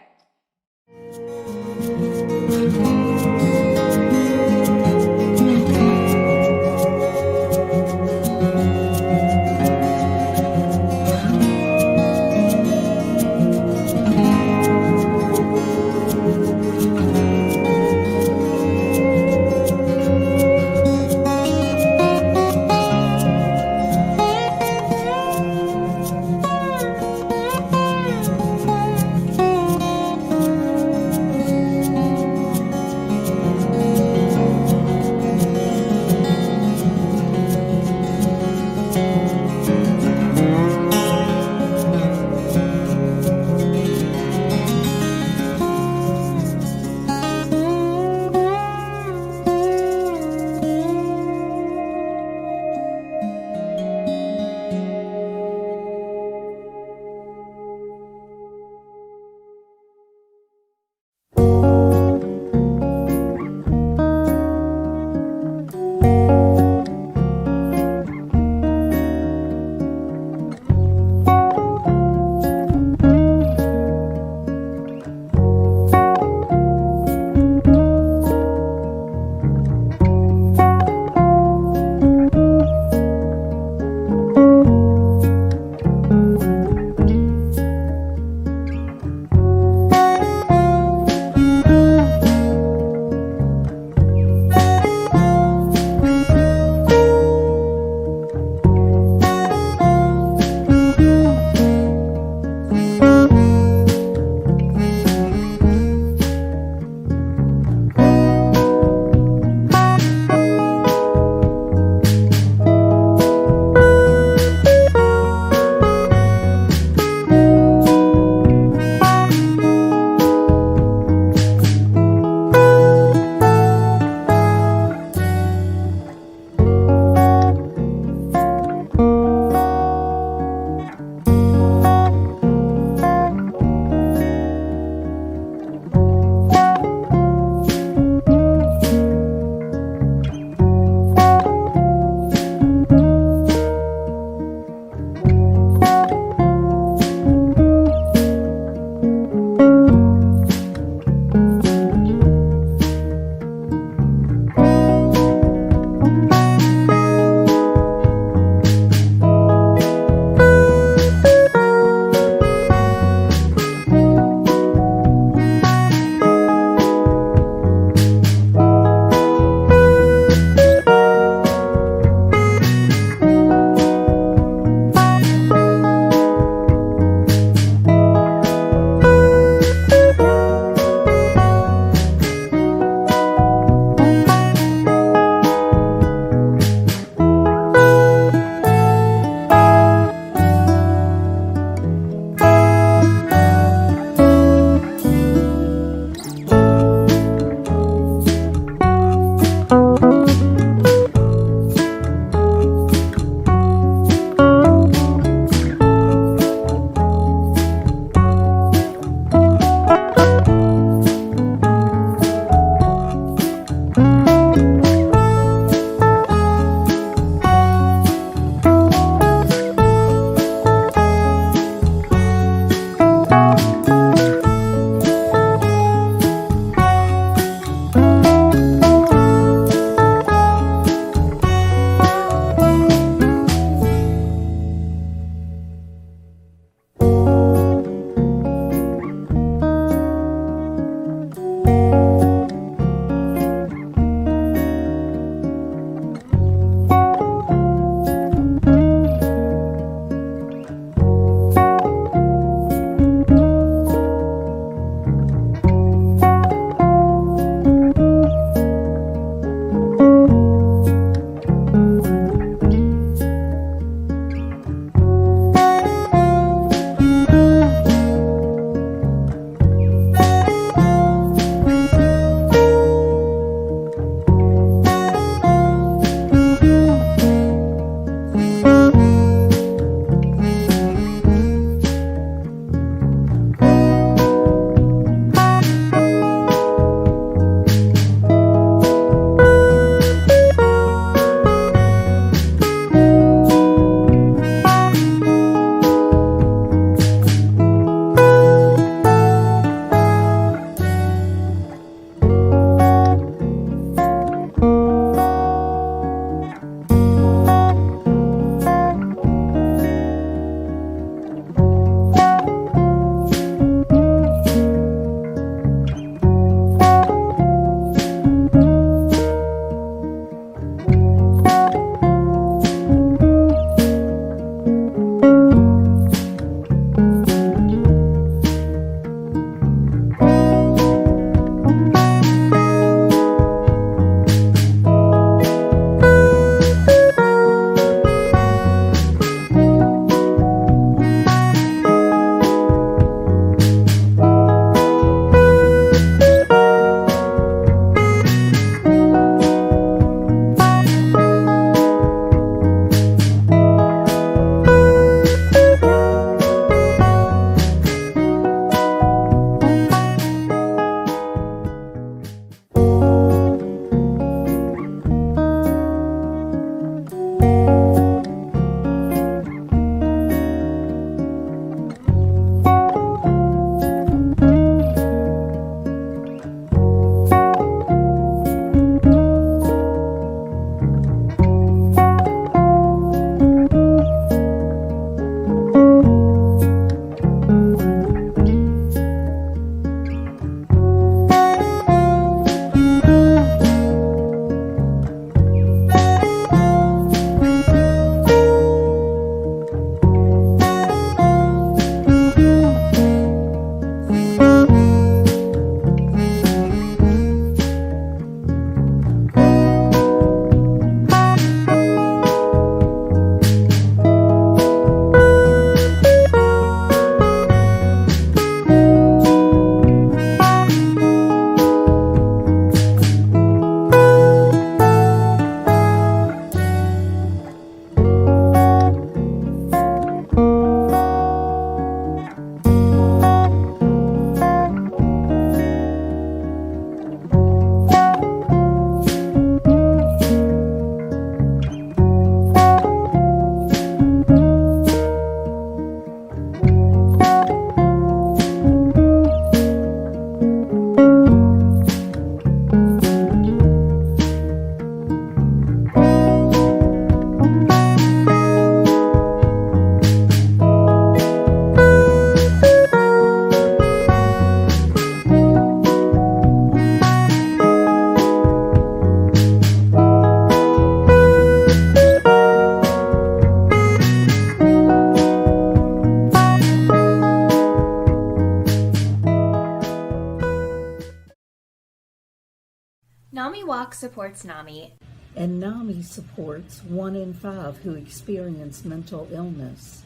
NAMIWalks supports NAMI. And NAMI supports 1 in 5 who experience mental illness.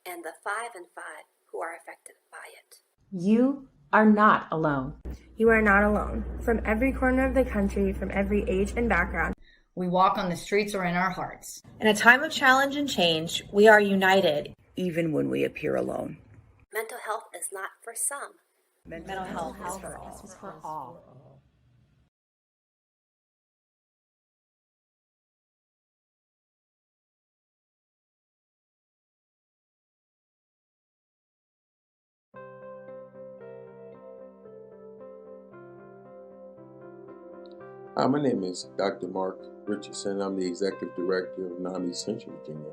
And the 5 in 5 who are affected by it. You are not alone. You are not alone. From every corner of the country, from every age and background, we walk on the streets or in our hearts. In a time of challenge and change, we are united. Even when we appear alone. Mental health is not for some. Mental health is for all. Hi, my name is Dr. Mark Richardson. I'm the Executive Director of NAMI Central Virginia.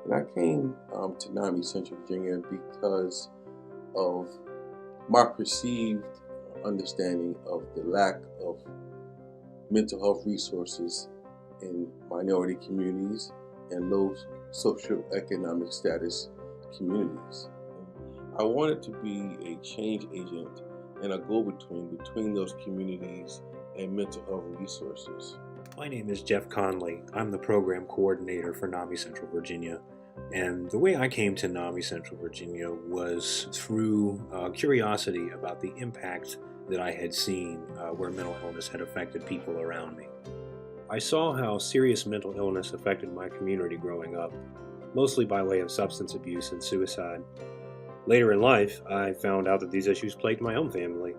And I came to NAMI Central Virginia because of my perceived understanding of the lack of mental health resources in minority communities and low socioeconomic status communities. I wanted to be a change agent and a go-between between those communities and mental health resources. My name is Jeff Conley. I'm the program coordinator for NAMI Central Virginia. And the way I came to NAMI Central Virginia was through curiosity about the impact that I had seen where mental illness had affected people around me. I saw how serious mental illness affected my community growing up, mostly by way of substance abuse and suicide. Later in life, I found out that these issues plagued my own family,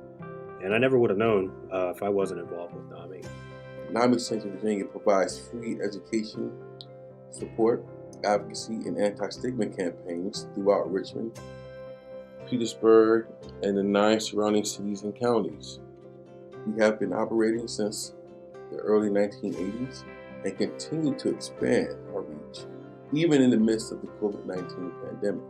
and I never would have known if I wasn't involved with NAMI. NAMI Central Virginia provides free education, support, advocacy, and anti-stigma campaigns throughout Richmond, Petersburg, and the 9 surrounding cities and counties. We have been operating since the early 1980s and continue to expand our reach, even in the midst of the COVID-19 pandemic.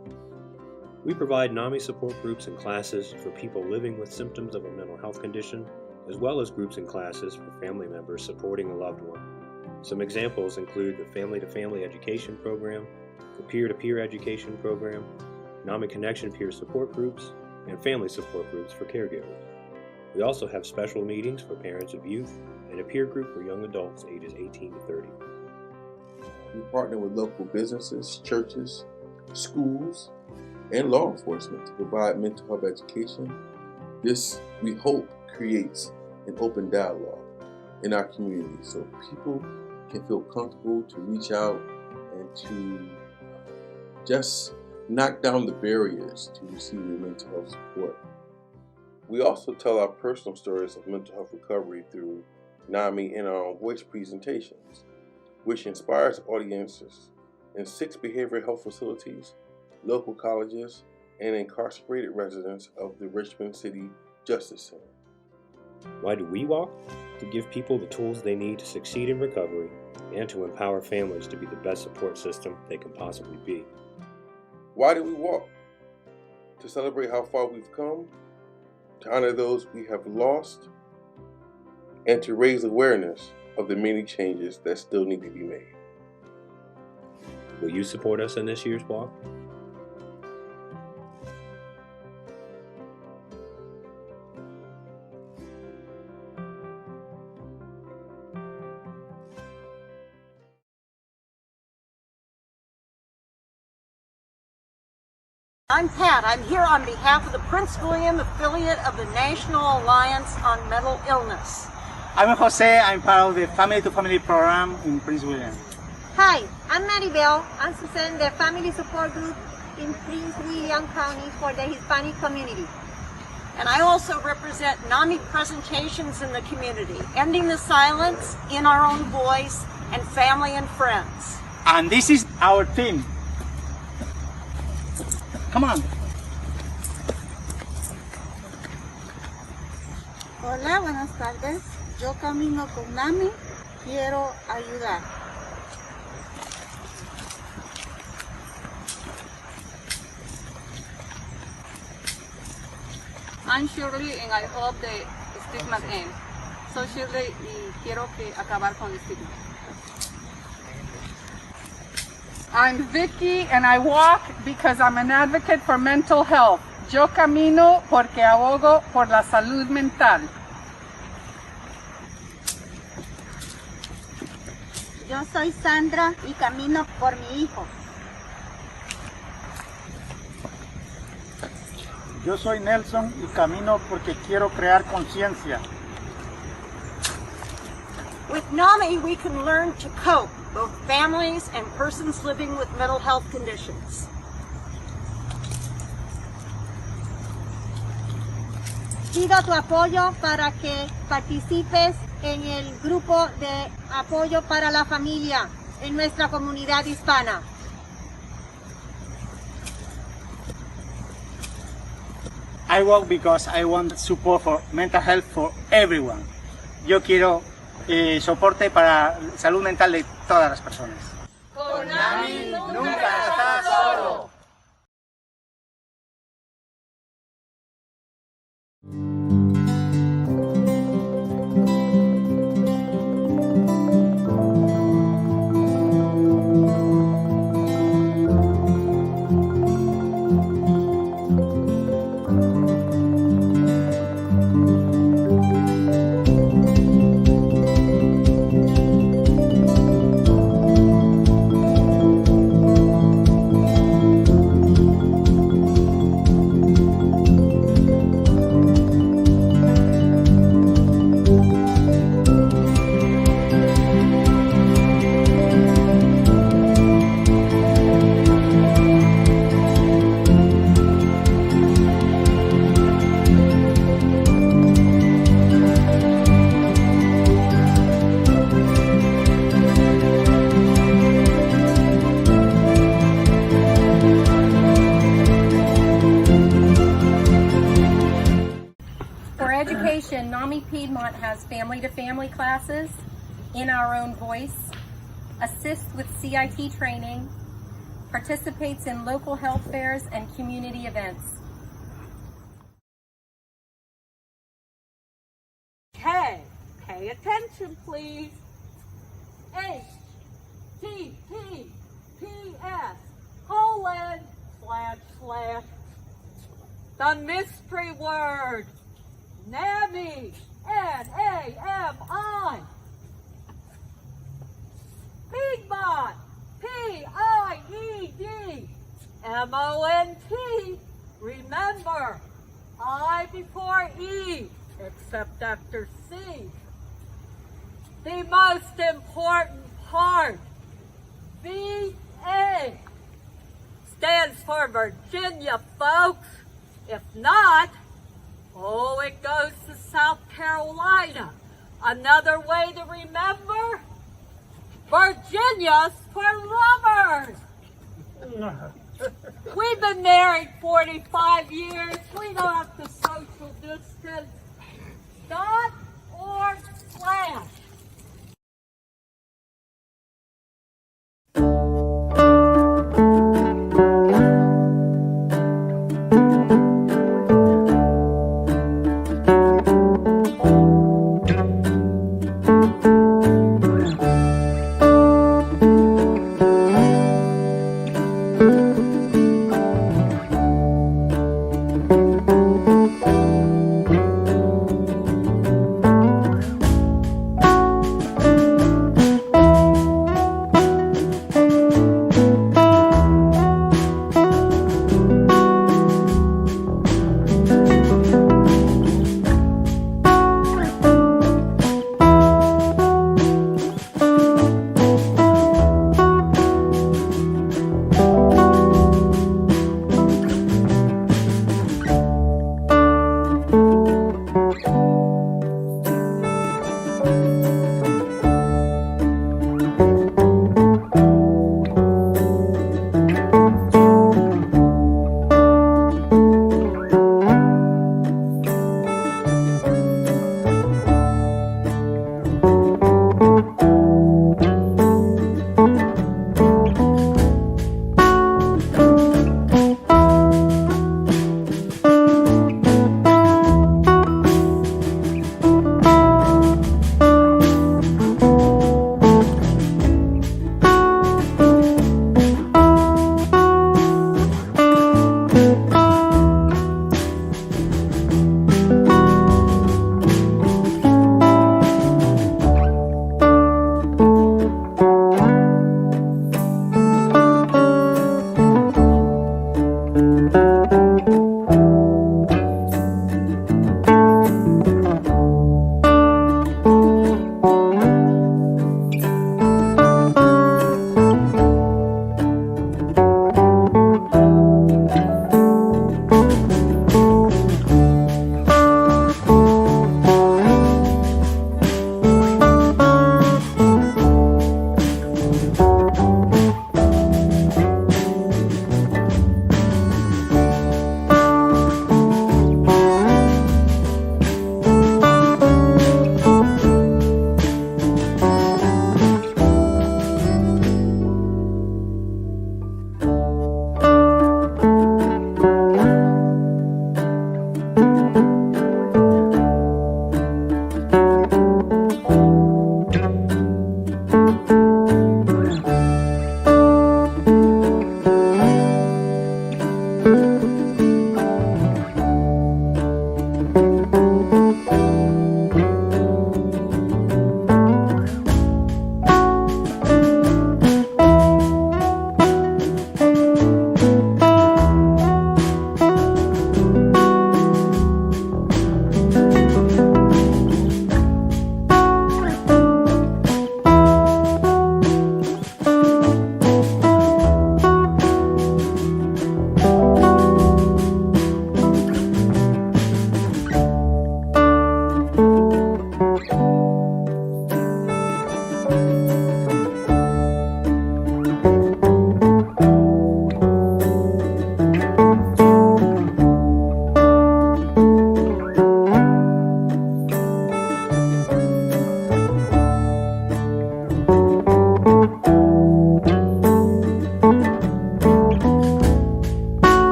We provide NAMI support groups and classes for people living with symptoms of a mental health condition, as well as groups and classes for family members supporting a loved one. Some examples include the Family-to-Family Education Program, the Peer-to-Peer Education Program, NAMI Connection Peer Support Groups, and Family Support Groups for caregivers. We also have special meetings for parents of youth and a peer group for young adults ages 18 to 30. We partner with local businesses, churches, schools, and law enforcement to provide mental health education. This, we hope, creates an open dialogue in our community so people can feel comfortable to reach out and to just knock down the barriers to receiving mental health support. We also tell our personal stories of mental health recovery through NAMI in our own voice presentations, which inspires audiences in 6 behavioral health facilities, local colleges, and incarcerated residents of the Richmond City Justice Center. Why do we walk? To give people the tools they need to succeed in recovery and to empower families to be the best support system they can possibly be. Why do we walk? To celebrate how far we've come, to honor those we have lost, and to raise awareness of the many changes that still need to be made. Will you support us in this year's walk? I'm Pat. I'm here on behalf of the Prince William affiliate of the National Alliance on Mental Illness. I'm Jose. I'm part of the Family to Family program in Prince William. Hi, I'm Maribel. I'm Susan, the Family Support Group in Prince William County for the Hispanic community. And I also represent NAMI presentations in the community, ending the silence, in our own voice, and family and friends. And this is our team. Come on. Hola, buenas tardes. Yo camino con NAMI. Quiero ayudar. I'm Shirley and I hope the stigma ends. Soy Shirley y quiero que acabar con el stigma. I'm Vicky and I walk because I'm an advocate for mental health. Yo camino porque abogo por la salud mental. Yo soy Sandra y camino por mi hijo. Yo soy Nelson y camino porque quiero crear conciencia. With NAMI, we can learn to cope, both families and persons living with mental health conditions. Pido tu apoyo para que participes en el grupo de apoyo para la familia en nuestra comunidad hispana. I walk because I want support for mental health for everyone. Yo quiero soporte para salud mental de todas las personas. Con NAMI nunca estás solo. NAMI Piedmont has family-to-family classes in our own voice, assists with CIT training, participates in local health fairs and community events. K, pay attention please. HTTPS : the mystery word, NAMI, NAMI. Piedmont, PIED, MONT. Remember, I before E, except after C. The most important part, VA, stands for Virginia, folks. If not, oh, it goes to South Carolina. Another way to remember, Virginia's for lovers. We've been married 45 years. We don't have to social distance. .org/.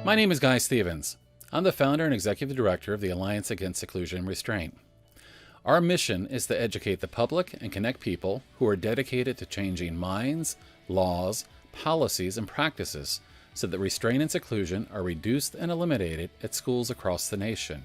My name is Guy Stevens. I'm the founder and executive director of the Alliance Against Seclusion and Restraint. Our mission is to educate the public and connect people who are dedicated to changing minds, laws, policies, and practices so that restraint and seclusion are reduced and eliminated at schools across the nation.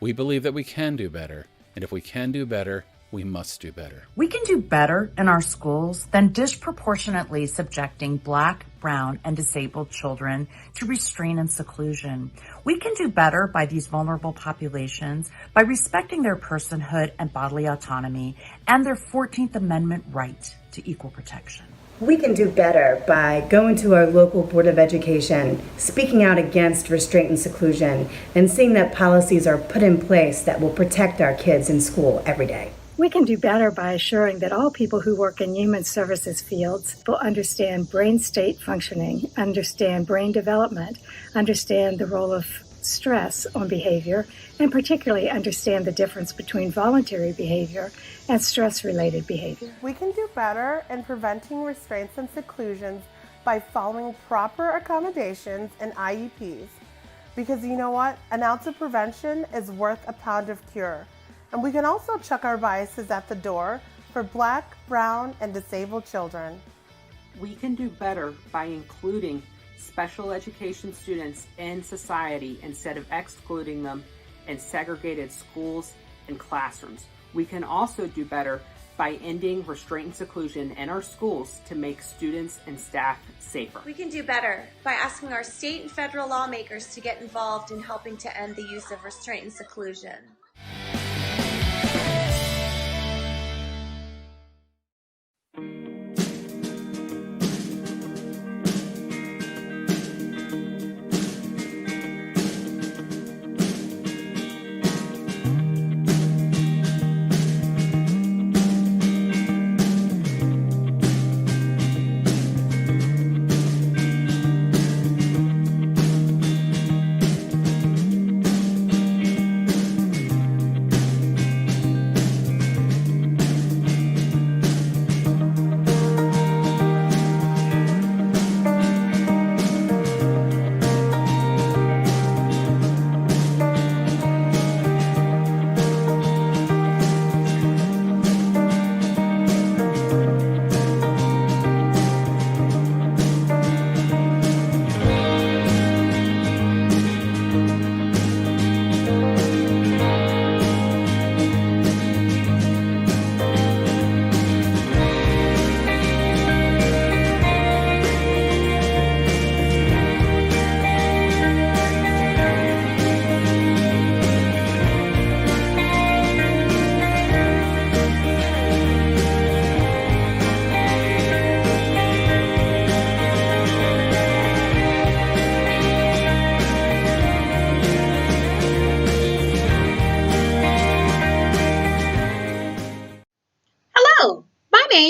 We believe that we can do better, and if we can do better, we must do better. We can do better in our schools than disproportionately subjecting Black, brown, and disabled children to restraint and seclusion. We can do better by these vulnerable populations by respecting their personhood and bodily autonomy and their 14th Amendment right to equal protection. We can do better by going to our local Board of Education, speaking out against restraint and seclusion, and seeing that policies are put in place that will protect our kids in school every day. We can do better by assuring that all people who work in human services fields will understand brain state functioning, understand brain development, understand the role of stress on behavior, and particularly understand the difference between voluntary behavior and stress-related behavior. We can do better in preventing restraints and seclusions by following proper accommodations and IEPs. Because you know what? An ounce of prevention is worth a pound of cure. And we can also check our biases at the door for Black, brown, and disabled children. We can do better by including special education students in society instead of excluding them in segregated schools and classrooms. We can also do better by ending restraint and seclusion in our schools to make students and staff safer. We can do better by asking our state and federal lawmakers to get involved in helping to end the use of restraint and seclusion.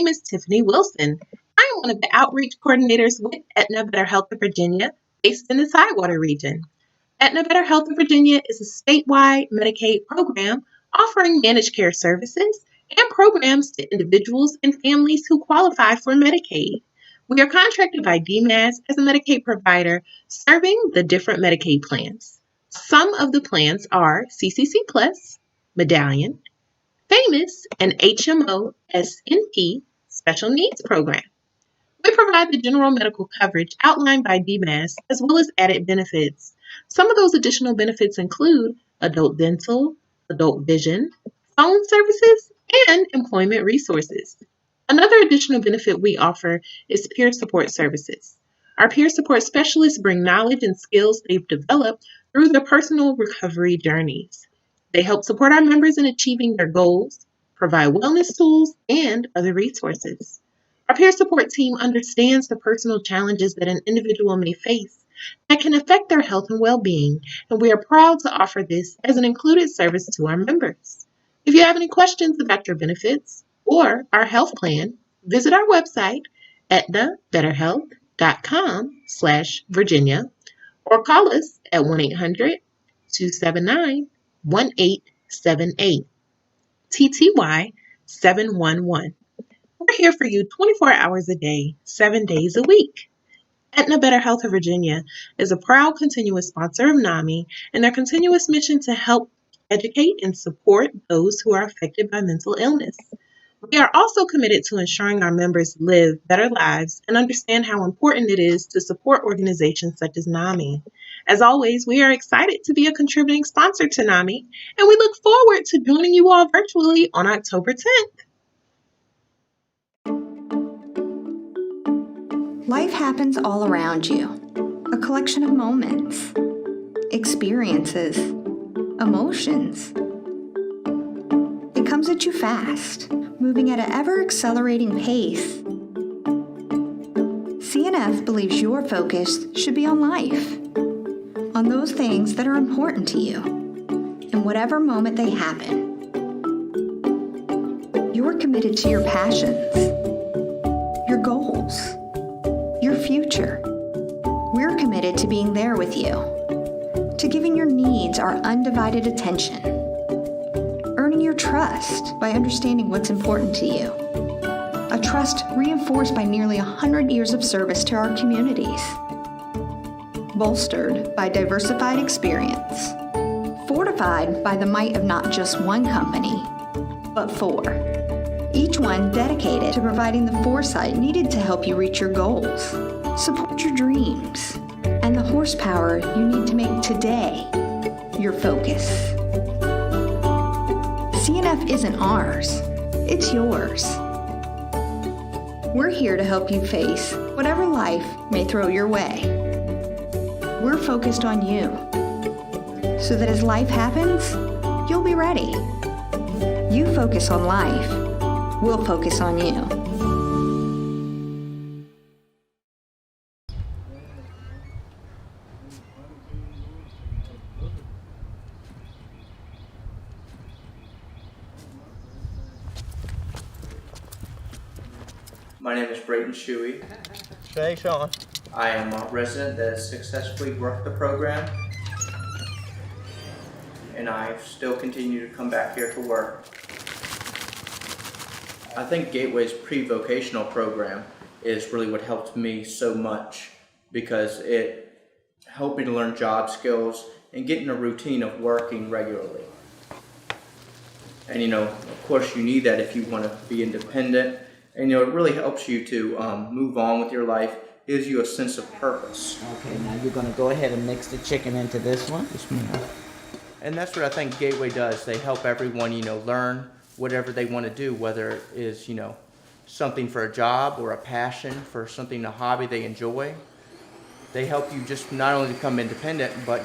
name is Tiffany Wilson. I am one of the outreach coordinators with Aetna Better Health of Virginia, based in the Tidewater region. Aetna Better Health of Virginia is a statewide Medicaid program offering managed care services and programs to individuals and families who qualify for Medicaid. We are contracted by DMAS as a Medicaid provider serving the different Medicaid plans. Some of the plans are CCC Plus, Medallion, Famous, and HMO SNP Special Needs Program. We provide the general medical coverage outlined by DMAS as well as added benefits. Some of those additional benefits include adult dental, adult vision, phone services, and employment resources. Another additional benefit we offer is peer support services. Our peer support specialists bring knowledge and skills they've developed through their personal recovery journeys. They help support our members in achieving their goals, provide wellness tools, and other resources. Our peer support team understands the personal challenges that an individual may face that can affect their health and well-being, and we are proud to offer this as an included service to our members. If you have any questions about your benefits or our health plan, visit our website at aetnabetterhealth.com/Virginia or call us at 1-800-279-1878, TTY 711. We're here for you 24 hours a day, 7 days a week. Aetna Better Health of Virginia is a proud continuous sponsor of NAMI and their continuous mission to help educate and support those who are affected by mental illness. We are also committed to ensuring our members live better lives and understand how important it is to support organizations such as NAMI. As always, we are excited to be a contributing sponsor to NAMI, and we look forward to joining you all virtually on October 10th. Life happens all around you. A collection of moments, experiences, emotions. It comes at you fast, moving at an ever-accelerating pace. CNF believes your focus should be on life, on those things that are important to you, in whatever moment they happen. You're committed to your passions, your goals, your future. We're committed to being there with you, to giving your needs our undivided attention, earning your trust by understanding what's important to you, a trust reinforced by nearly 100 years of service to our communities, bolstered by diversified experience, fortified by the might of not just one company, but 4. Each one dedicated to providing the foresight needed to help you reach your goals, support your dreams, and the horsepower you need to make today your focus. CNF isn't ours, it's yours. We're here to help you face whatever life may throw your way. We're focused on you, so that as life happens, you'll be ready. You focus on life, we'll focus on you. My name is Brayton Shuey. Hey, Sean. I am a resident that has successfully worked the program, and I still continue to come back here to work. I think Gateway's pre-vocational program is really what helped me so much, because it helped me to learn job skills and get in a routine of working regularly. And of course you need that if you want to be independent. And it really helps you to move on with your life, gives you a sense of purpose. Okay, now you're going to go ahead and mix the chicken into this one. And that's what I think Gateway does. They help everyone, learn whatever they want to do, whether it is, something for a job or a passion for something, a hobby they enjoy. They help you just not only become independent, but,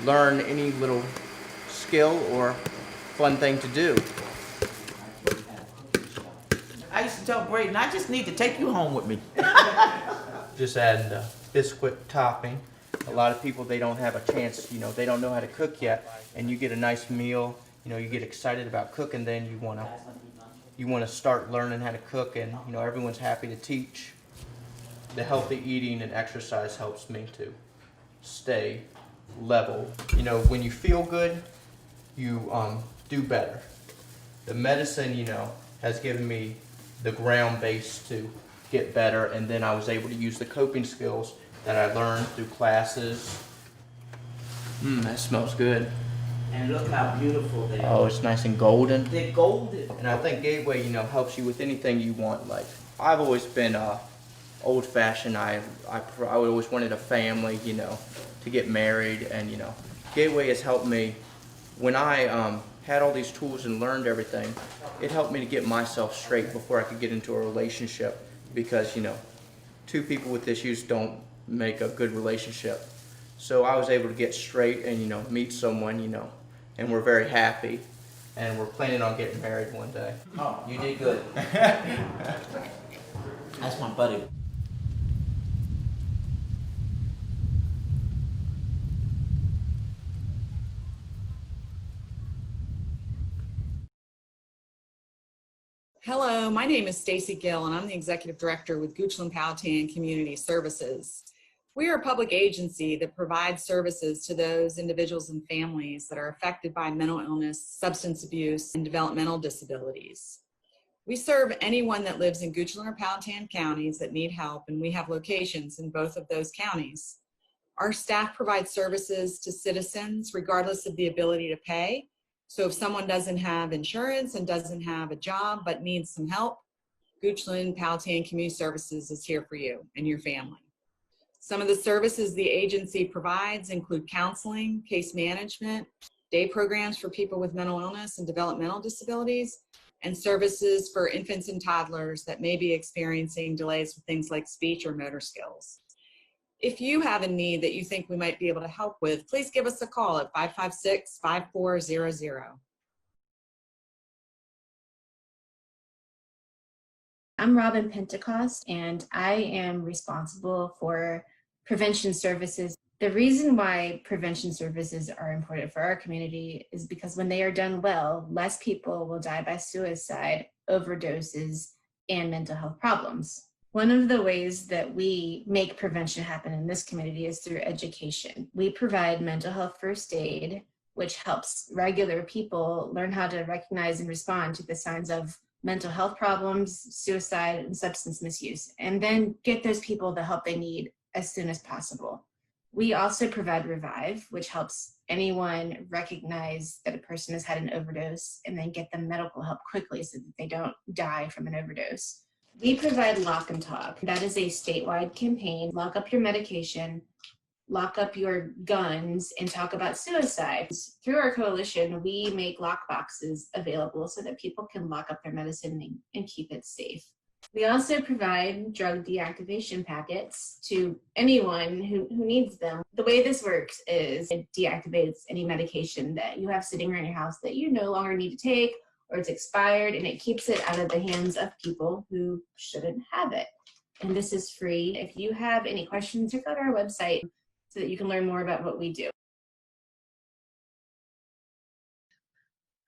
learn any little skill or fun thing to do. I used to tell Brayden, I just need to take you home with me. Just add the biscuit topping. A lot of people, they don't have a chance, they don't know how to cook yet, and you get a nice meal, you get excited about cooking, then you want to start learning how to cook, and everyone's happy to teach. The healthy eating and exercise helps me to stay level. When you feel good, you do better. The medicine, has given me the ground base to get better, and then I was able to use the coping skills that I learned through classes. That smells good. And look how beautiful they are. Oh, it's nice and golden. They're golden. And I think Gateway, helps you with anything you want. Like, I've always been old-fashioned. I always wanted a family, to get married, and Gateway has helped me. When I had all these tools and learned everything, it helped me to get myself straight before I could get into a relationship, because two people with issues don't make a good relationship. So I was able to get straight and meet someone, and we're very happy, and we're planning on getting married one day. Oh, you did good. That's my buddy. Hello, my name is Stacy Gill, and I'm the Executive Director with Goochland Powhatan Community Services. We are a public agency that provides services to those individuals and families that are affected by mental illness, substance abuse, and developmental disabilities. We serve anyone that lives in Goochland or Powhatan counties that need help, and we have locations in both of those counties. Our staff provides services to citizens regardless of the ability to pay. So if someone doesn't have insurance and doesn't have a job but needs some help, Goochland Powhatan Community Services is here for you and your family. Some of the services the agency provides include counseling, case management, day programs for people with mental illness and developmental disabilities, and services for infants and toddlers that may be experiencing delays with things like speech or motor skills. If you have a need that you think we might be able to help with, please give us a call at 556-5400. I'm Robin Pentecost, and I am responsible for prevention services. The reason why prevention services are important for our community is because when they are done well, less people will die by suicide, overdoses, and mental health problems. One of the ways that we make prevention happen in this community is through education. We provide mental health first aid, which helps regular people learn how to recognize and respond to the signs of mental health problems, suicide, and substance misuse, and then get those people the help they need as soon as possible. We also provide Revive, which helps anyone recognize that a person has had an overdose and then get them medical help quickly so that they don't die from an overdose. We provide Lock and Talk. That is a statewide campaign. Lock up your medication, lock up your guns, and talk about suicide. Through our coalition, we make lock boxes available so that people can lock up their medicine and keep it safe. We also provide drug deactivation packets to anyone who needs them. The way this works is it deactivates any medication that you have sitting around your house that you no longer need to take, or it's expired, and it keeps it out of the hands of people who shouldn't have it. And this is free. If you have any questions, check out our website so that you can learn more about what we do.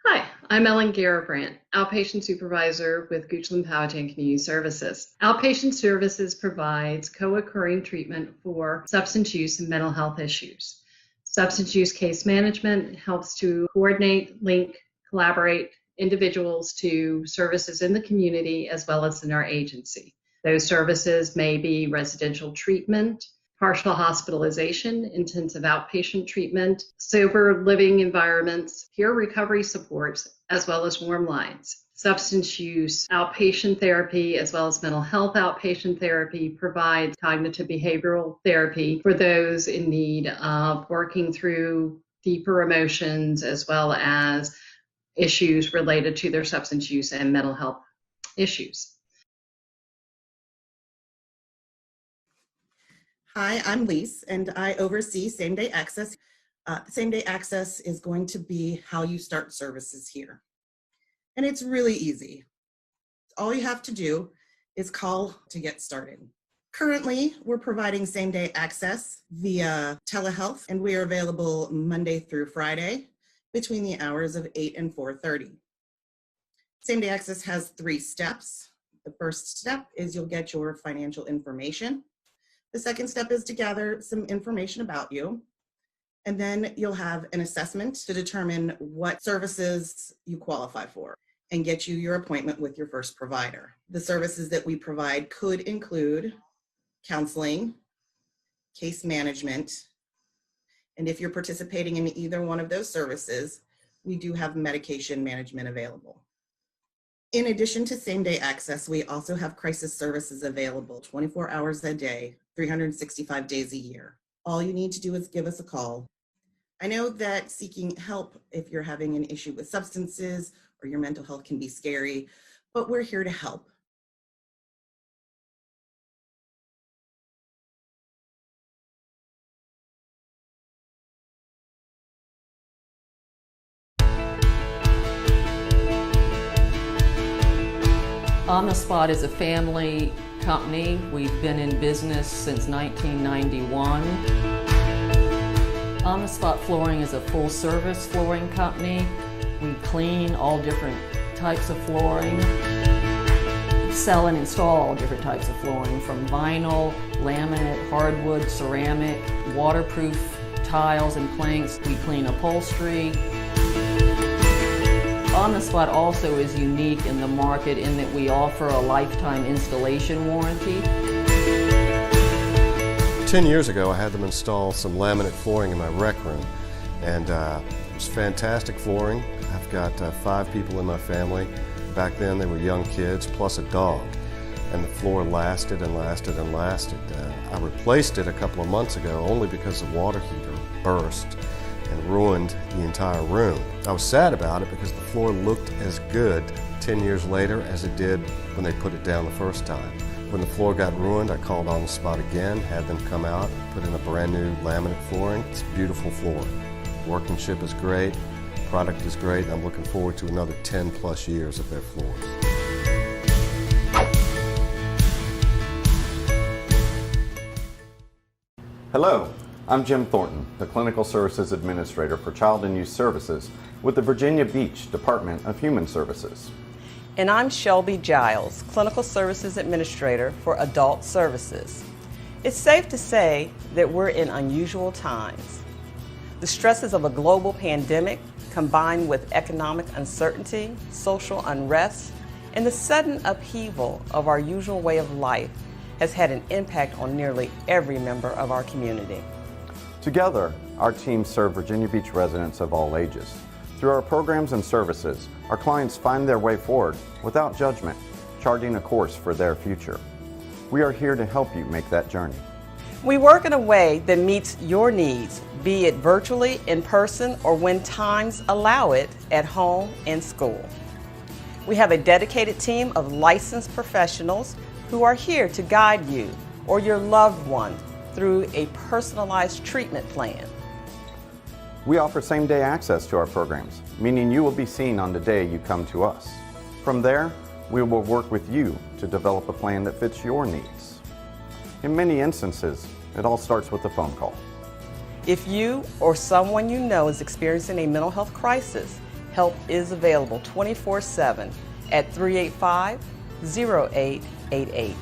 Hi, I'm Ellen Garabrandt, Outpatient Supervisor with Goochland Powhatan Community Services. Outpatient Services provides co-occurring treatment for substance use and mental health issues. Substance use case management helps to coordinate, link, collaborate individuals to services in the community as well as in our agency. Those services may be residential treatment, partial hospitalization, intensive outpatient treatment, sober living environments, peer recovery supports, as well as warm lines. Substance use outpatient therapy as well as mental health outpatient therapy provides cognitive behavioral therapy for those in need of working through deeper emotions as well as issues related to their substance use and mental health issues. Hi, I'm Lise, and I oversee same-day access. Same-day access is going to be how you start services here. And it's really easy. All you have to do is call to get started. Currently, we're providing same-day access via telehealth, and we are available Monday through Friday between the hours of 8 and 4:30. Same-day access has 3 steps. The first step is you'll get your financial information. The second step is to gather some information about you. And then you'll have an assessment to determine what services you qualify for and get you your appointment with your first provider. The services that we provide could include counseling, case management, and if you're participating in either one of those services, we do have medication management available. In addition to same-day access, we also have crisis services available 24 hours a day, 365 days a year. All you need to do is give us a call. I know that seeking help if you're having an issue with substances or your mental health can be scary, but we're here to help. On the Spot is a family company. We've been in business since 1991. On the Spot Flooring is a full-service flooring company. We clean all different types of flooring, sell and install all different types of flooring, from vinyl, laminate, hardwood, ceramic, waterproof tiles and planks. We clean upholstery. On the Spot also is unique in the market in that we offer a lifetime installation warranty. 10 years ago, I had them install some laminate flooring in my rec room, and it was fantastic flooring. I've got 5 people in my family. Back then, they were young kids plus a dog, and the floor lasted and lasted and lasted. I replaced it a couple of months ago only because the water heater burst and ruined the entire room. I was sad about it because the floor looked as good 10 years later as it did when they put it down the first time. When the floor got ruined, I called On the Spot again, had them come out, put in a brand new laminate flooring. It's a beautiful floor. Workmanship is great, product is great, and I'm looking forward to another 10 plus years of their floors. Hello, I'm Jim Thornton, the Clinical Services Administrator for Child and Youth Services with the Virginia Beach Department of Human Services. And I'm Shelby Giles, Clinical Services Administrator for Adult Services. It's safe to say that we're in unusual times. The stresses of a global pandemic, combined with economic uncertainty, social unrest, and the sudden upheaval of our usual way of life has had an impact on nearly every member of our community. Together, our teams serve Virginia Beach residents of all ages. Through our programs and services, our clients find their way forward without judgment, charting a course for their future. We are here to help you make that journey. We work in a way that meets your needs, be it virtually, in person, or when times allow it, at home and school. We have a dedicated team of licensed professionals who are here to guide you or your loved one through a personalized treatment plan. We offer same-day access to our programs, meaning you will be seen on the day you come to us. From there, we will work with you to develop a plan that fits your needs. In many instances, it all starts with a phone call. If you or someone you know is experiencing a mental health crisis, help is available 24/7 at 385-0888.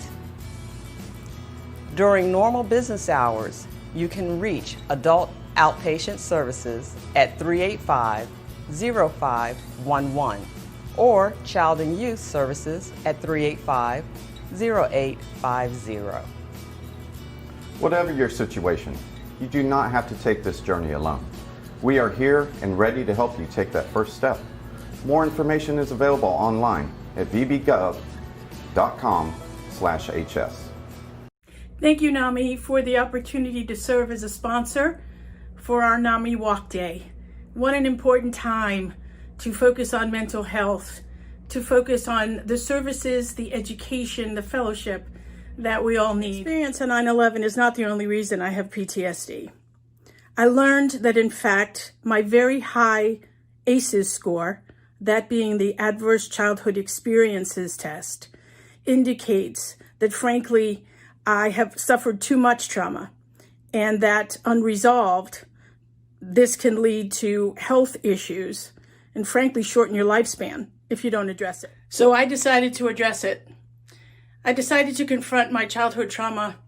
During normal business hours, you can reach Adult Outpatient Services at 385-0511 or Child and Youth Services at 385-0850. Whatever your situation, you do not have to take this journey alone. We are here and ready to help you take that first step. More information is available online at vbgov.com/hs. Thank you, NAMI, for the opportunity to serve as a sponsor for our NAMI Walk Day. What an important time to focus on mental health, to focus on the services, the education, the fellowship that we all need. Experience on 9/11 is not the only reason I have PTSD. I learned that, in fact, my very high ACEs score, that being the Adverse Childhood Experiences Test, indicates that, frankly, I have suffered too much trauma, and that unresolved, this can lead to health issues and, frankly, shorten your lifespan if you don't address it. So I decided to address it. I decided to confront my childhood trauma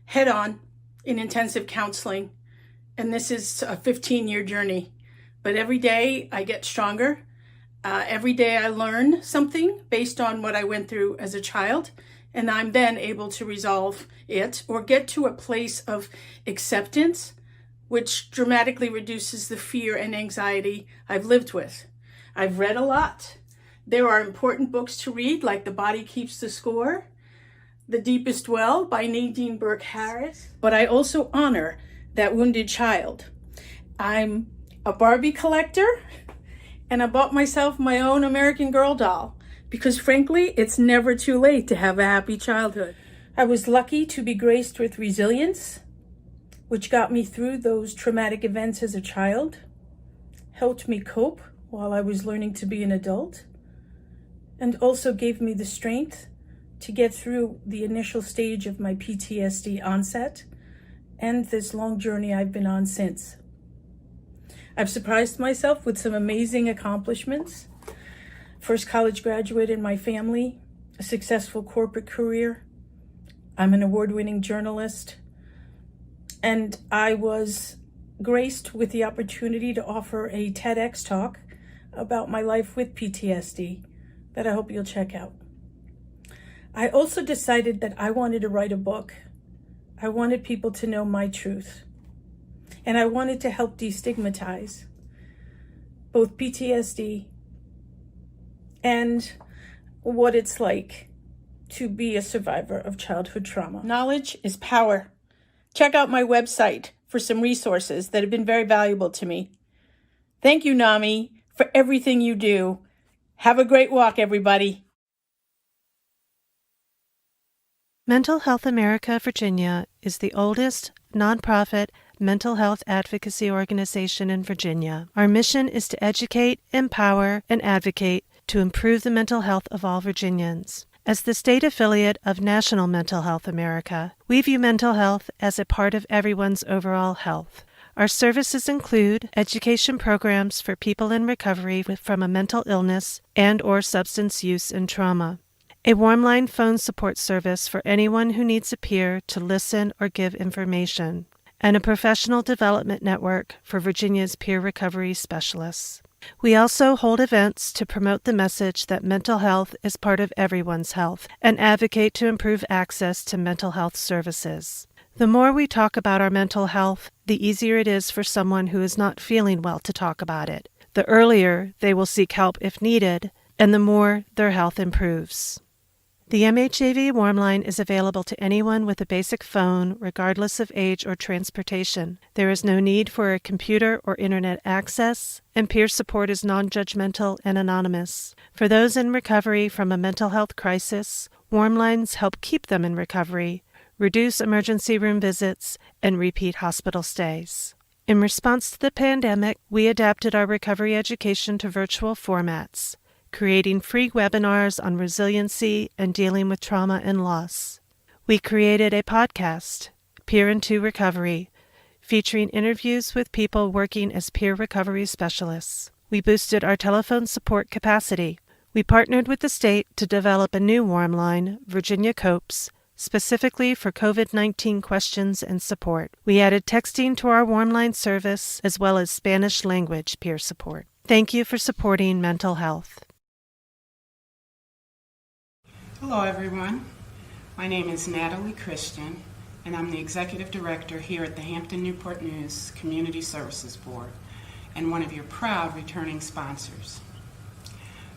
head on in intensive counseling, and this is a 15-year journey. But every day I get stronger. Every day I learn something based on what I went through as a child, and I'm then able to resolve it or get to a place of acceptance, which dramatically reduces the fear and anxiety I've lived with. I've read a lot. There are important books to read, like The Body Keeps the Score, The Deepest Well by Nadine Burke-Harris. But I also honor that wounded child. I'm a Barbie collector, and I bought myself my own American Girl doll because, frankly, it's never too late to have a happy childhood. I was lucky to be graced with resilience, which got me through those traumatic events as a child, helped me cope while I was learning to be an adult, and also gave me the strength to get through the initial stage of my PTSD onset and this long journey I've been on since. I've surprised myself with some amazing accomplishments. First college graduate in my family, a successful corporate career. I'm an award-winning journalist, and I was graced with the opportunity to offer a TEDx talk about my life with PTSD that I hope you'll check out. I also decided that I wanted to write a book. I wanted people to know my truth. And I wanted to help destigmatize both PTSD and what it's like to be a survivor of childhood trauma. Knowledge is power. Check out my website for some resources that have been very valuable to me. Thank you, NAMI, for everything you do. Have a great walk, everybody. Mental Health America Virginia is the oldest nonprofit mental health advocacy organization in Virginia. Our mission is to educate, empower, and advocate to improve the mental health of all Virginians. As the state affiliate of National Mental Health America, we view mental health as a part of everyone's overall health. Our services include education programs for people in recovery from a mental illness and/or substance use and trauma, a warm-line phone support service for anyone who needs a peer to listen or give information, and a professional development network for Virginia's peer recovery specialists. We also hold events to promote the message that mental health is part of everyone's health and advocate to improve access to mental health services. The more we talk about our mental health, the easier it is for someone who is not feeling well to talk about it. The earlier they will seek help if needed, and the more their health improves. The MHAV Warm Line is available to anyone with a basic phone, regardless of age or transportation. There is no need for a computer or internet access, and peer support is non-judgmental and anonymous. For those in recovery from a mental health crisis, Warm Lines help keep them in recovery, reduce emergency room visits, and repeat hospital stays. In response to the pandemic, we adapted our recovery education to virtual formats, creating free webinars on resiliency and dealing with trauma and loss. We created a podcast, Peer into Recovery, featuring interviews with people working as peer recovery specialists. We boosted our telephone support capacity. We partnered with the state to develop a new warm line, Virginia Copes, specifically for COVID-19 questions and support. We added texting to our warm line service as well as Spanish language peer support. Thank you for supporting mental health. Hello everyone, my name is Natalie Christian and I'm the Executive Director here at the Hampton-Newport News Community Services Board and one of your proud returning sponsors.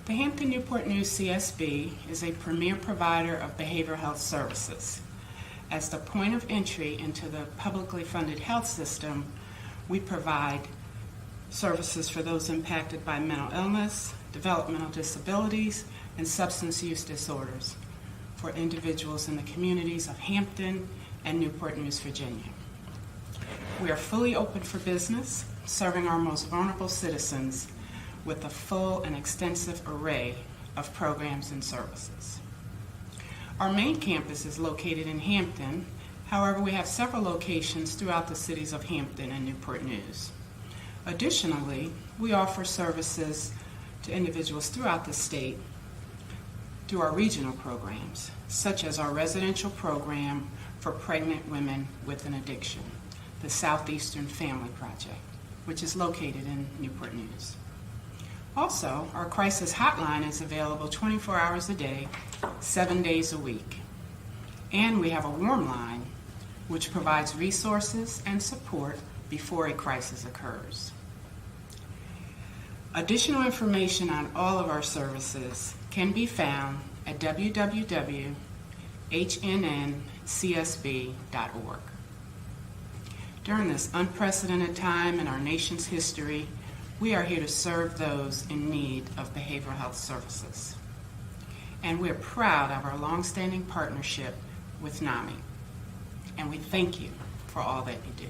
The Hampton-Newport News CSB is a premier provider of behavioral health services. As the point of entry into the publicly funded health system, we provide services for those impacted by mental illness, developmental disabilities, and substance use disorders for individuals in the communities of Hampton and Newport News, Virginia. We are fully open for business, serving our most vulnerable citizens with a full and extensive array of programs and services. Our main campus is located in Hampton. However, we have several locations throughout the cities of Hampton and Newport News. Additionally, we offer services to individuals throughout the state through our regional programs, such as our residential program for pregnant women with an addiction, the Southeastern Family Project, which is located in Newport News. Also, our crisis hotline is available 24 hours a day, 7 days a week. And we have a warm line, which provides resources and support before a crisis occurs. Additional information on all of our services can be found at www.hnncsb.org. During this unprecedented time in our nation's history, we are here to serve those in need of behavioral health services. And we're proud of our longstanding partnership with NAMI. And we thank you for all that you do.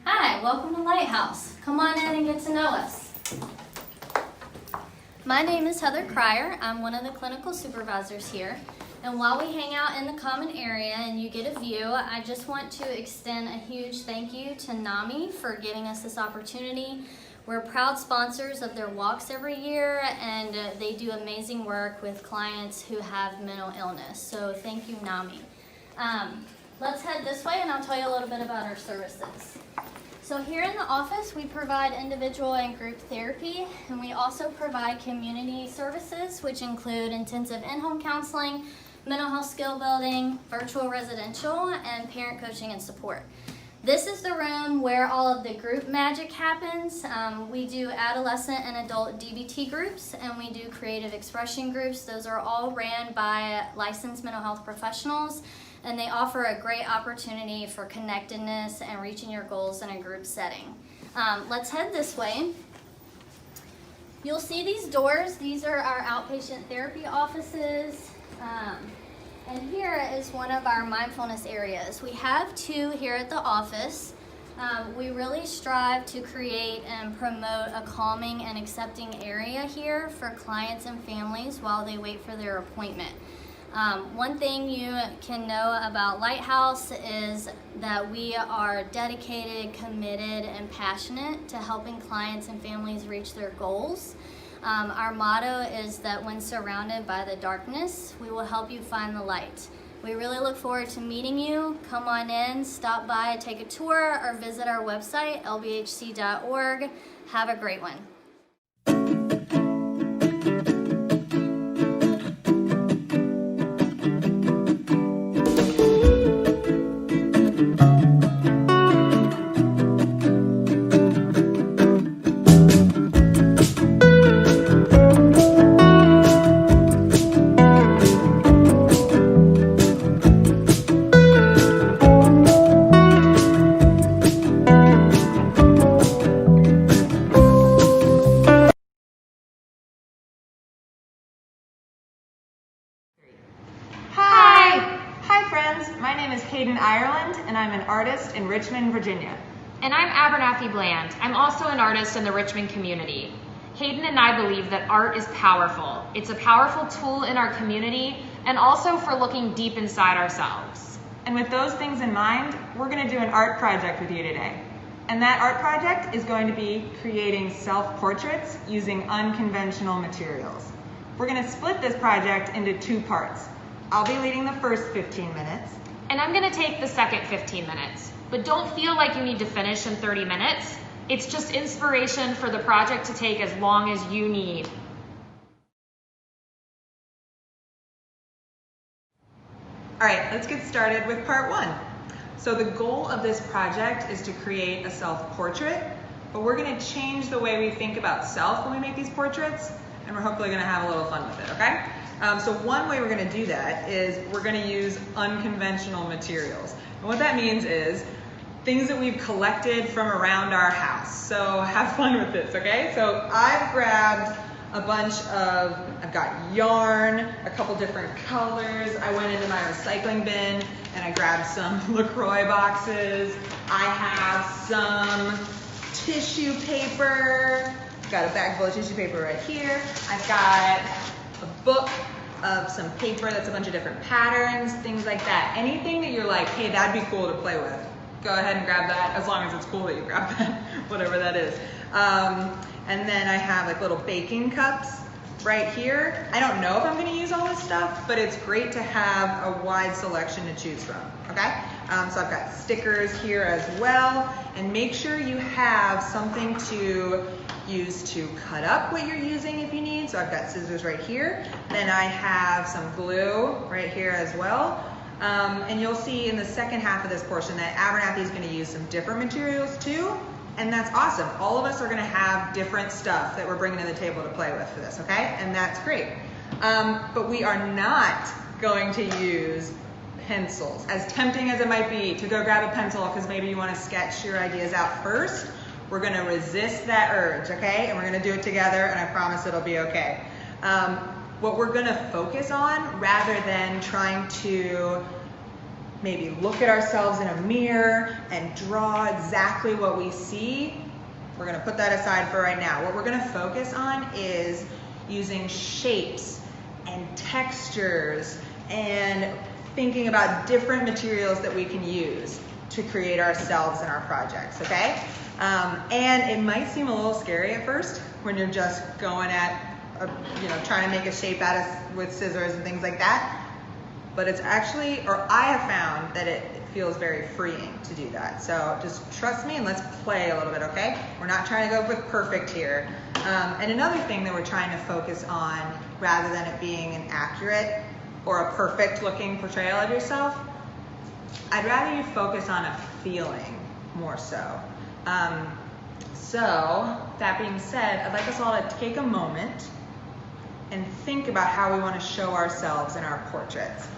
Hi, welcome to Lighthouse. Come on in and get to know us. My name is Heather Cryer. I'm one of the clinical supervisors here. And while we hang out in the common area and you get a view, I just want to extend a huge thank you to NAMI for giving us this opportunity. We're proud sponsors of their walks every year, and they do amazing work with clients who have mental illness. So thank you, NAMI. Let's head this way and I'll tell you a little bit about our services. So here in the office, we provide individual and group therapy, and we also provide community services, which include intensive in-home counseling, mental health skill building, virtual residential, and parent coaching and support. This is the room where all of the group magic happens. We do adolescent and adult DBT groups, and we do creative expression groups. Those are all ran by licensed mental health professionals, and they offer a great opportunity for connectedness and reaching your goals in a group setting. Let's head this way. You'll see these doors. These are our outpatient therapy offices. And here is one of our mindfulness areas. We have two here at the office. We really strive to create and promote a calming and accepting area here for clients and families while they wait for their appointment. One thing you can know about Lighthouse is that we are dedicated, committed, and passionate to helping clients and families reach their goals. Our motto is that when surrounded by the darkness, we will help you find the light. We really look forward to meeting you. Come on in, stop by, take a tour, or visit our website, lbhc.org. Have a great one. My name is Hayden Ireland, and I'm an artist in Richmond, Virginia. And I'm Abernathy Bland. I'm also an artist in the Richmond community. Hayden and I believe that art is powerful. It's a powerful tool in our community and also for looking deep inside ourselves. And with those things in mind, we're going to do an art project with you today. And that art project is going to be creating self-portraits using unconventional materials. We're going to split this project into two parts. I'll be leading the first 15 minutes. And I'm gonna take the second 15 minutes. But don't feel like you need to finish in 30 minutes. It's just inspiration for the project to take as long as you need. All right, let's get started with part one. So the goal of this project is to create a self-portrait, but we're gonna change the way we think about self when we make these portraits, and we're hopefully gonna have a little fun with it, okay? So one way we're going to do that is we're going to use unconventional materials. And what that means is things that we've collected from around our house. So have fun with this, okay? So I've grabbed a bunch of, I've got yarn, a couple different colors. I went into my recycling bin and I grabbed some LaCroix boxes. I have some tissue paper. I've got a bag full of tissue paper right here. I've got a book of some paper that's a bunch of different patterns, things like that. Anything that you're like, hey, that'd be cool to play with, go ahead and grab that, as long as it's cool that you grab that, whatever that is. And then I have like little baking cups right here. I don't know if I'm gonna use all this stuff, but it's great to have a wide selection to choose from, okay? So I've got stickers here as well, and make sure you have something to use to cut up what you're using if you need. So I've got scissors right here. Then I have some glue right here as well. And you'll see in the second half of this portion that Abernathy is going to use some different materials too. And that's awesome. All of us are going to have different stuff that we're bringing to the table to play with for this, okay? And that's great. But we are not going to use pencils. As tempting as it might be to go grab a pencil because maybe you want to sketch your ideas out first, we're gonna resist that urge, okay? And we're gonna do it together, and I promise it'll be okay. What we're gonna focus on, rather than trying to maybe look at ourselves in a mirror and draw exactly what we see, we're gonna put that aside for right now. What we're gonna focus on is using shapes and textures and thinking about different materials that we can use to create ourselves in our projects, okay? And it might seem a little scary at first when you're just going at, trying to make a shape out of with scissors and things like that. But it's actually, or I have found that feels very freeing to do that. So just trust me and let's play a little bit, okay? We're not trying to go with perfect here. And another thing that we're trying to focus on, rather than it being an accurate or a perfect looking portrayal of yourself, I'd rather you focus on a feeling more so. So that being said, I'd like us all to take a moment and think about how we want to show ourselves in our portraits.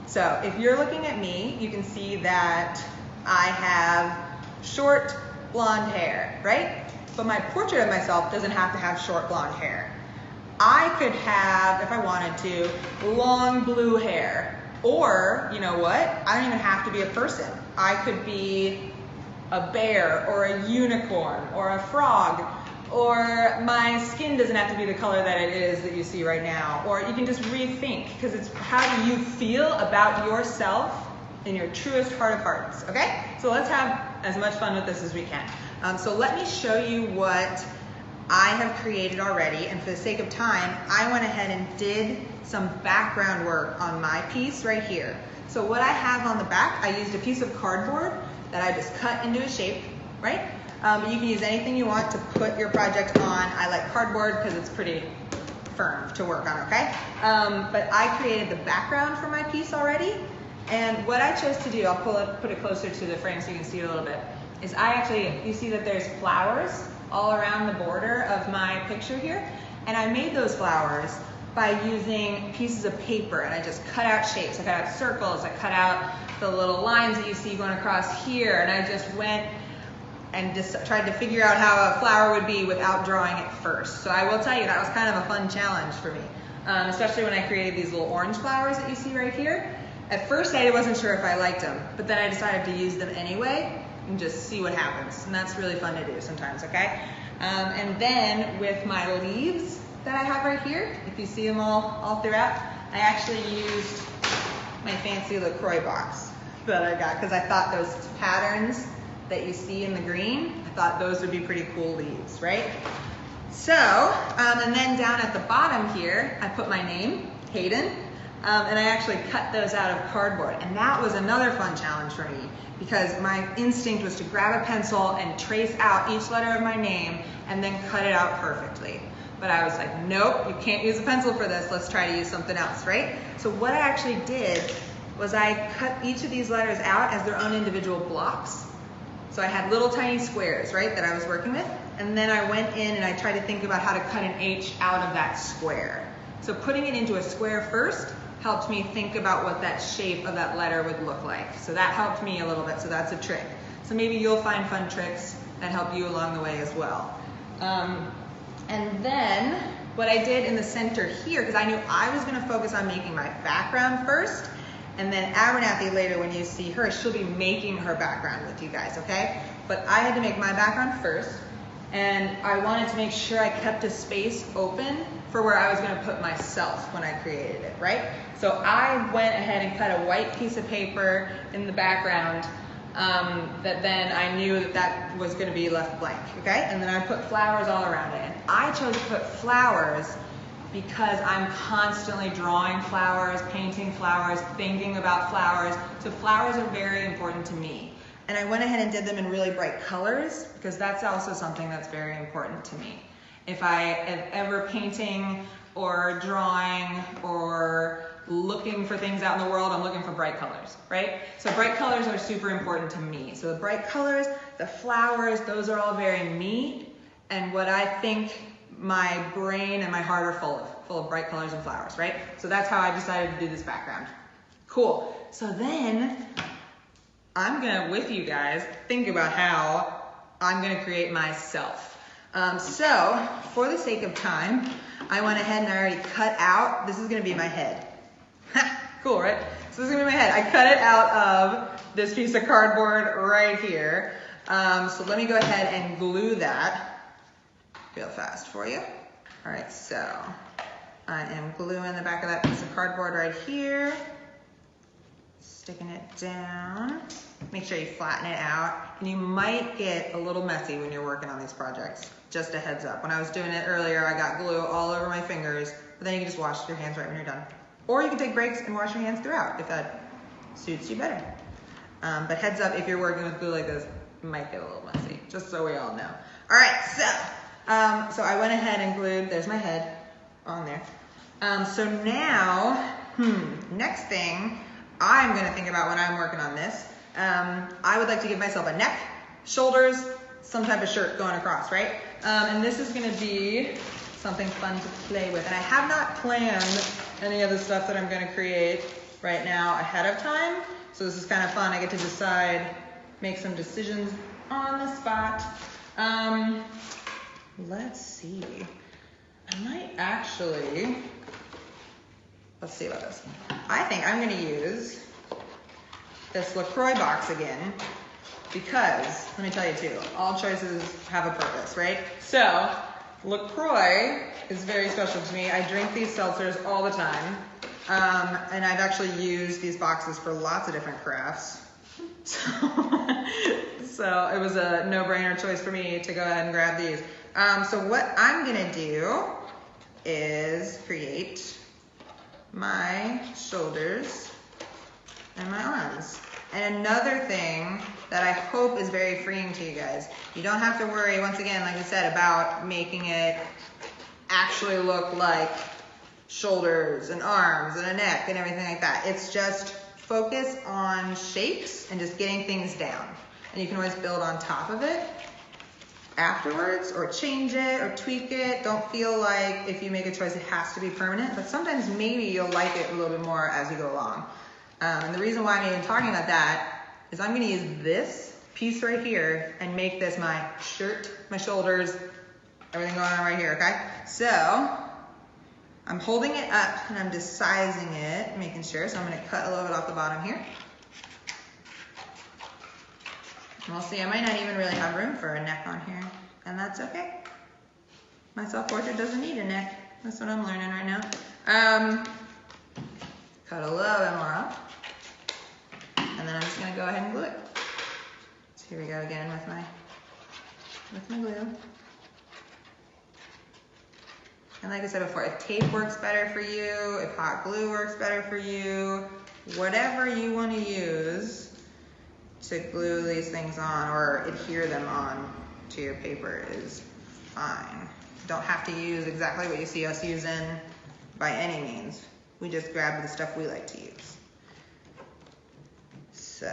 So if you're looking at me, you can see that I have short blonde hair, right? But my portrait of myself doesn't have to have short blonde hair. I could have, if I wanted to, long blue hair. Or, you know what? I don't even have to be a person. I could be a bear or a unicorn or a frog, or my skin doesn't have to be the color that it is that you see right now. Or you can just rethink, because it's how do you feel about yourself in your truest heart of hearts, okay? So let's have as much fun with this as we can. So let me show you what I have created already, and for the sake of time, I went ahead and did some background work on my piece right here. So what I have on the back, I used a piece of cardboard that I just cut into a shape, right? But you can use anything you want to put your project on. I like cardboard because it's pretty firm to work on, okay? But I created the background for my piece already, and what I chose to do, I'll put it closer to the frame so you can see it a little bit, is you see that there's flowers all around the border of my picture here, and I made those flowers by using pieces of paper, and I just cut out shapes. I cut out circles, I cut out the little lines that you see going across here, and I just went and just tried to figure out how a flower would be without drawing it first. So I will tell you, that was kind of a fun challenge for me, especially when I created these little orange flowers that you see right here. At first I wasn't sure if I liked them, but then I decided to use them anyway and just see what happens, and that's really fun to do sometimes, okay? And then with my leaves that I have right here, if you see them all throughout, I actually used my fancy LaCroix box that I got, because I thought those patterns that you see in the green, I thought those would be pretty cool leaves, right? So, and then down at the bottom here, I put my name, Hayden, and I actually cut those out of cardboard. And that was another fun challenge for me, because my instinct was to grab a pencil and trace out each letter of my name and then cut it out perfectly. But I was like, nope, you can't use a pencil for this. Let's try to use something else, right? So what I actually did was I cut each of these letters out as their own individual blocks. So I had little tiny squares, right, that I was working with. And then I went in and I tried to think about how to cut an H out of that square. So putting it into a square first helped me think about what that shape of that letter would look like. So that helped me a little bit, so that's a trick. So maybe you'll find fun tricks that help you along the way as well. And then what I did in the center here, because I knew I was going to focus on making my background first, and then Abernathy later, when you see her, she'll be making her background with you guys, okay? But I had to make my background first, and I wanted to make sure I kept a space open for where I was going to put myself when I created it, right? So I went ahead and cut a white piece of paper in the background that then I knew that that was going to be left blank, okay? And then I put flowers all around it. And I chose to put flowers because I'm constantly drawing flowers, painting flowers, thinking about flowers. So flowers are very important to me. And I went ahead and did them in really bright colors, because that's also something that's very important to me. If I am ever painting or drawing or looking for things out in the world, I'm looking for bright colors, right? So bright colors are super important to me. So the bright colors, the flowers, those are all very me, and what I think my brain and my heart are full of bright colors and flowers, right? So that's how I decided to do this background. Cool. So then I'm gonna, with you guys, think about how I'm gonna create myself. So for the sake of time, I went ahead and I already cut out, this is gonna be my head. Cool, right? So this is gonna be my head. I cut it out of this piece of cardboard right here. So let me go ahead and glue that real fast for you. All right, so I am gluing the back of that piece of cardboard right here, sticking it down. Make sure you flatten it out. And you might get a little messy when you're working on these projects. Just a heads up. When I was doing it earlier, I got glue all over my fingers, but then you can just wash your hands right when you're done. Or you can take breaks and wash your hands throughout if that suits you better. But heads up, if you're working with glue like this, it might get a little messy, just so we all know. All right, so I went ahead and glued, there's my head on there. So now, next thing I'm gonna think about when I'm working on this, I would like to give myself a neck, shoulders, some type of shirt going across, right? And this is gonna be something fun to play with. And I have not planned any of the stuff that I'm gonna create right now ahead of time. So this is kind of fun. I get to decide, make some decisions on the spot. Let's see. I might actually, let's see about this. I think I'm gonna use this LaCroix box again because, let me tell you too, all choices have a purpose, right? So LaCroix is very special to me. I drink these seltzers all the time. And I've actually used these boxes for lots of different crafts. So it was a no-brainer choice for me to go ahead and grab these. So what I'm gonna do is create my shoulders and my arms. And another thing that I hope is very freeing to you guys, you don't have to worry, once again, like I said, about making it actually look like shoulders and arms and a neck and everything like that. It's just focus on shapes and just getting things down. And you can always build on top of it afterwards or change it or tweak it. Don't feel like if you make a choice it has to be permanent, but sometimes maybe you'll like it a little bit more as you go along. And the reason why I'm even talking about that is I'm gonna use this piece right here and make this my shirt, my shoulders, everything going on right here, okay? So I'm holding it up and I'm just sizing it, making sure. So I'm gonna cut a little bit off the bottom here. And we'll see, I might not even really have room for a neck on here, and that's okay. My self-portrait doesn't need a neck. That's what I'm learning right now. Cut a little bit more off. And then I'm just gonna go ahead and glue it. So here we go again with my glue. And like I said before, if tape works better for you, if hot glue works better for you, whatever you want to use to glue these things on or adhere them on to your paper is fine. You don't have to use exactly what you see us using by any means. We just grab the stuff we like to use. So,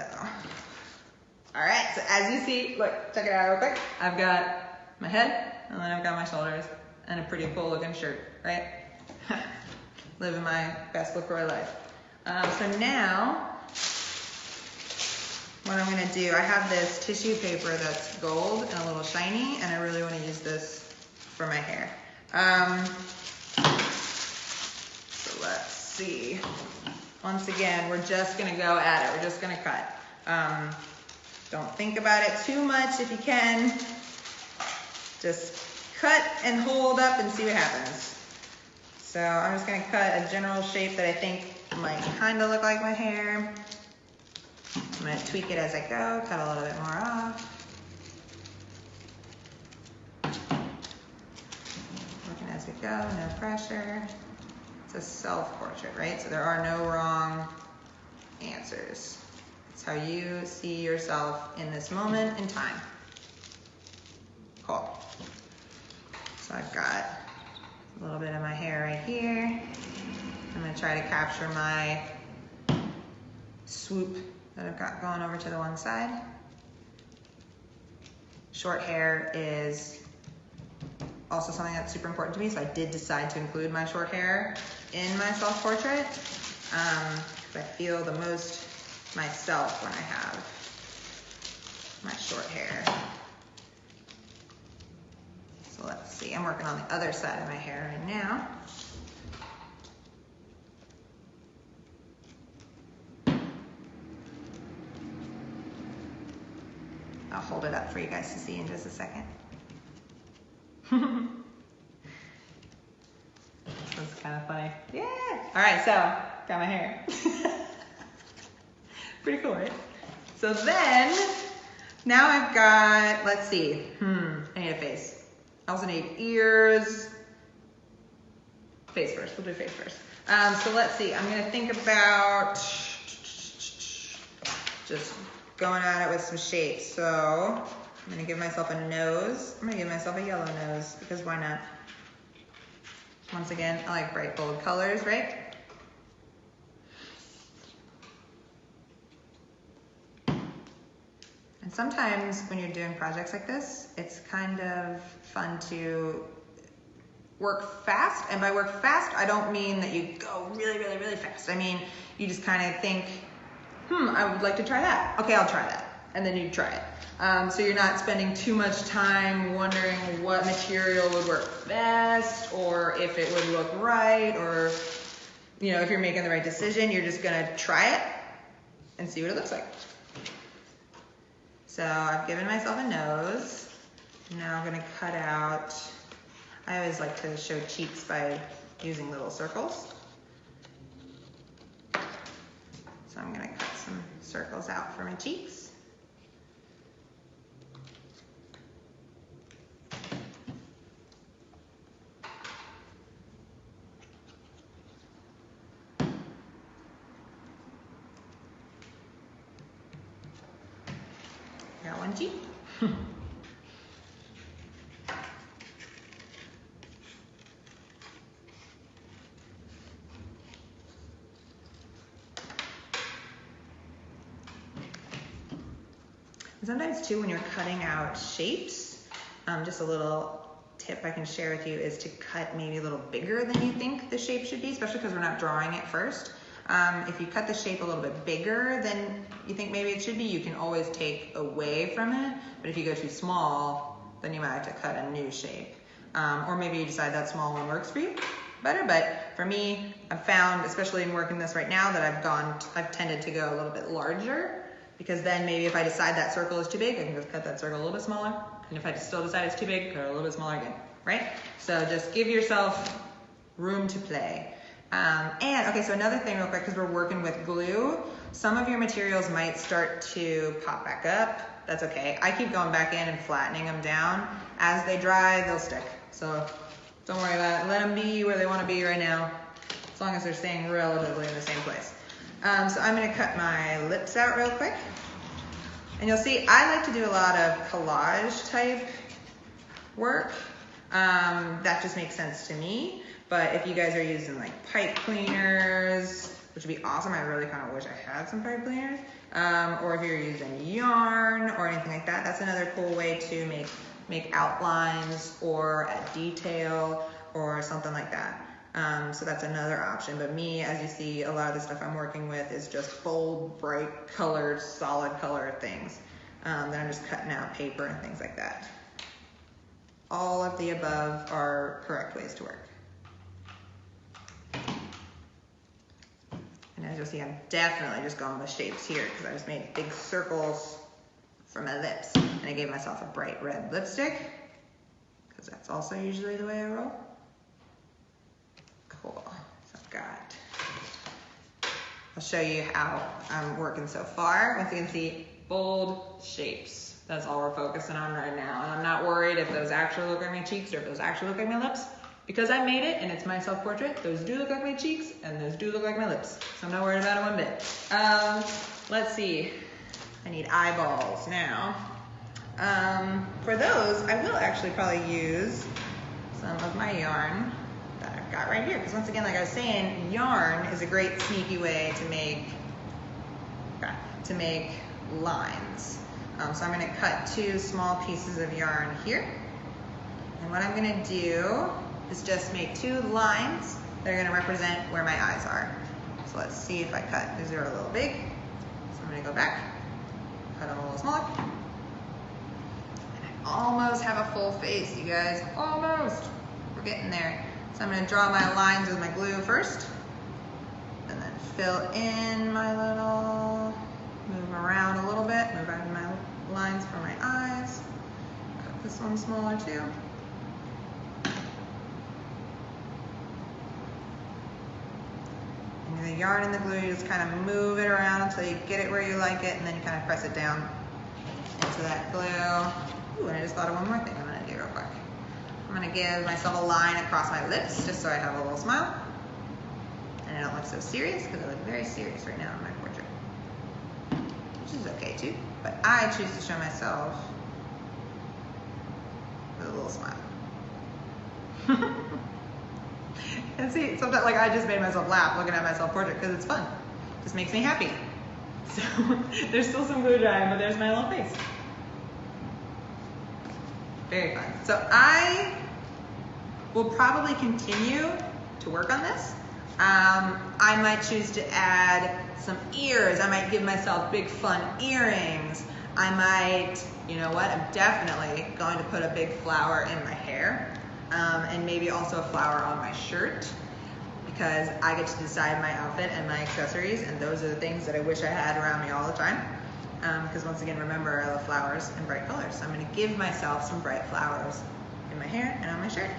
all right, so as you see, look, check it out real quick. I've got my head and then I've got my shoulders and a pretty cool looking shirt, right? Living my best LaCroix life. So now, what I'm gonna do, I have this tissue paper that's gold and a little shiny, and I really wanna use this for my hair. So let's see. Once again, we're just gonna go at it. We're just gonna cut. Don't think about it too much if you can. Just cut and hold up and see what happens. So I'm just gonna cut a general shape that I think might kind of look like my hair. I'm gonna tweak it as I go, cut a little bit more off. Working as we go, no pressure. It's a self-portrait, right? So there are no wrong answers. It's how you see yourself in this moment in time. Cool. So I've got a little bit of my hair right here. I'm gonna try to capture my swoop that I've got going over to the one side. Short hair is also something that's super important to me, so I did decide to include my short hair in my self-portrait. Because I feel the most myself when I have my short hair. So let's see, I'm working on the other side of my hair right now. I'll hold it up for you guys to see in just a second. That's kind of funny. Yeah! All right, so, got my hair. Pretty cool, right? So then, now I've got, let's see, I need a face. I also need ears. Face first, we'll do face first. So let's see, I'm gonna think about just going at it with some shapes. So I'm gonna give myself a nose. I'm gonna give myself a yellow nose because why not? Once again, I like bright, bold colors, right? And sometimes when you're doing projects like this, it's kind of fun to work fast. And by work fast, I don't mean that you go really, really, really fast. I mean, you just kind of think, I would like to try that. Okay, I'll try that. And then you try it. So you're not spending too much time wondering what material would work best, or if it would look right, or if you're making the right decision. You're just gonna try it and see what it looks like. So I've given myself a nose. Now I'm gonna cut out, I always like to show cheeks by using little circles. So I'm gonna cut some circles out for my cheeks. Got one cheek. Sometimes too, when you're cutting out shapes, just a little tip I can share with you is to cut maybe a little bigger than you think the shape should be, especially because we're not drawing it first. If you cut the shape a little bit bigger than you think maybe it should be, you can always take away from it. But if you go too small, then you might have to cut a new shape. Or maybe you decide that small one works for you better. But for me, I've found, especially in working this right now, that I've tended to go a little bit larger, because then maybe if I decide that circle is too big, I can just cut that circle a little bit smaller. And if I still decide it's too big, cut it a little bit smaller again, right? So just give yourself room to play. Okay, so another thing real quick, because we're working with glue, some of your materials might start to pop back up. That's okay. I keep going back in and flattening them down. As they dry, they'll stick. So don't worry about it. Let them be where they want to be right now, as long as they're staying relatively in the same place. So I'm gonna cut my lips out real quick. And you'll see, I like to do a lot of collage type work. That just makes sense to me. But if you guys are using like pipe cleaners, which would be awesome, I really kind of wish I had some pipe cleaners. Or if you're using yarn or anything like that, that's another cool way to make outlines or add detail or something like that. So that's another option. But me, as you see, a lot of the stuff I'm working with is just bold, bright colored, solid color things. Then I'm just cutting out paper and things like that. All of the above are correct ways to work. And as you'll see, I'm definitely just going with shapes here because I just made big circles for my lips. And I gave myself a bright red lipstick because that's also usually the way I roll. Cool. So I'll show you how I'm working so far. Once you can see, bold shapes. That's all we're focusing on right now. And I'm not worried if those actually look like my cheeks or if those actually look like my lips. Because I made it and it's my self-portrait, those do look like my cheeks and those do look like my lips. So I'm not worried about it one bit. Let's see. I need eyeballs now. For those, I will actually probably use some of my yarn that I've got right here. Because once again, like I was saying, yarn is a great sneaky way to make lines. So I'm gonna cut 2 small pieces of yarn here. And what I'm gonna do is just make 2 lines that are gonna represent where my eyes are. So let's see if I cut, these are a little big. So I'm gonna go back, cut them a little smaller. And I almost have a full face, you guys, almost. We're getting there. So I'm gonna draw my lines with my glue first, and then fill in my little, move them around a little bit, move out my lines for my eyes. Cut this one smaller too. And the yarn and the glue, you just kind of move it around until you get it where you like it, and then you kind of press it down into that glue. Ooh, and I just thought of one more thing I'm gonna do real quick. I'm gonna give myself a line across my lips just so I have a little smile. And I don't look so serious because I look very serious right now in my portrait. Which is okay too. but I choose to show myself with a little smile. And see, sometimes like I just made myself laugh looking at my self-portrait because it's fun. It just makes me happy. So there's still some glue drying, but there's my little face. Very fun. So I will probably continue to work on this. I might choose to add some ears. I might give myself big fun earrings. I might, you know what, I'm definitely going to put a big flower in my hair, and maybe also a flower on my shirt, because I get to decide my outfit and my accessories, and those are the things that I wish I had around me all the time. Because once again, remember, I love flowers and bright colors. So I'm gonna give myself some bright flowers in my hair and on my shirt.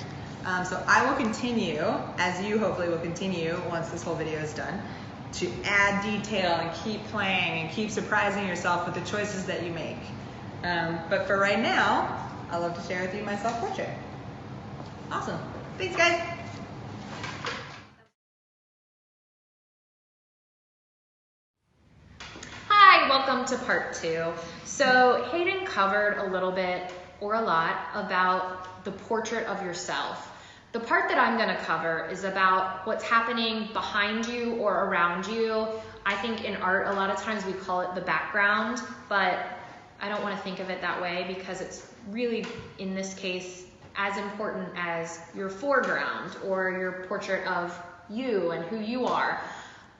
So I will continue, as you hopefully will continue once this whole video is done, to add detail and keep playing and keep surprising yourself with the choices that you make. But for right now, I'd love to share with you my self-portrait. Awesome. Thanks, guys. Hi, welcome to part 2. So Hayden covered a little bit or a lot about the portrait of yourself. The part that I'm going to cover is about what's happening behind you or around you. I think in art, a lot of times we call it the background, but I don't want to think of it that way because it's really, in this case, as important as your foreground or your portrait of you and who you are.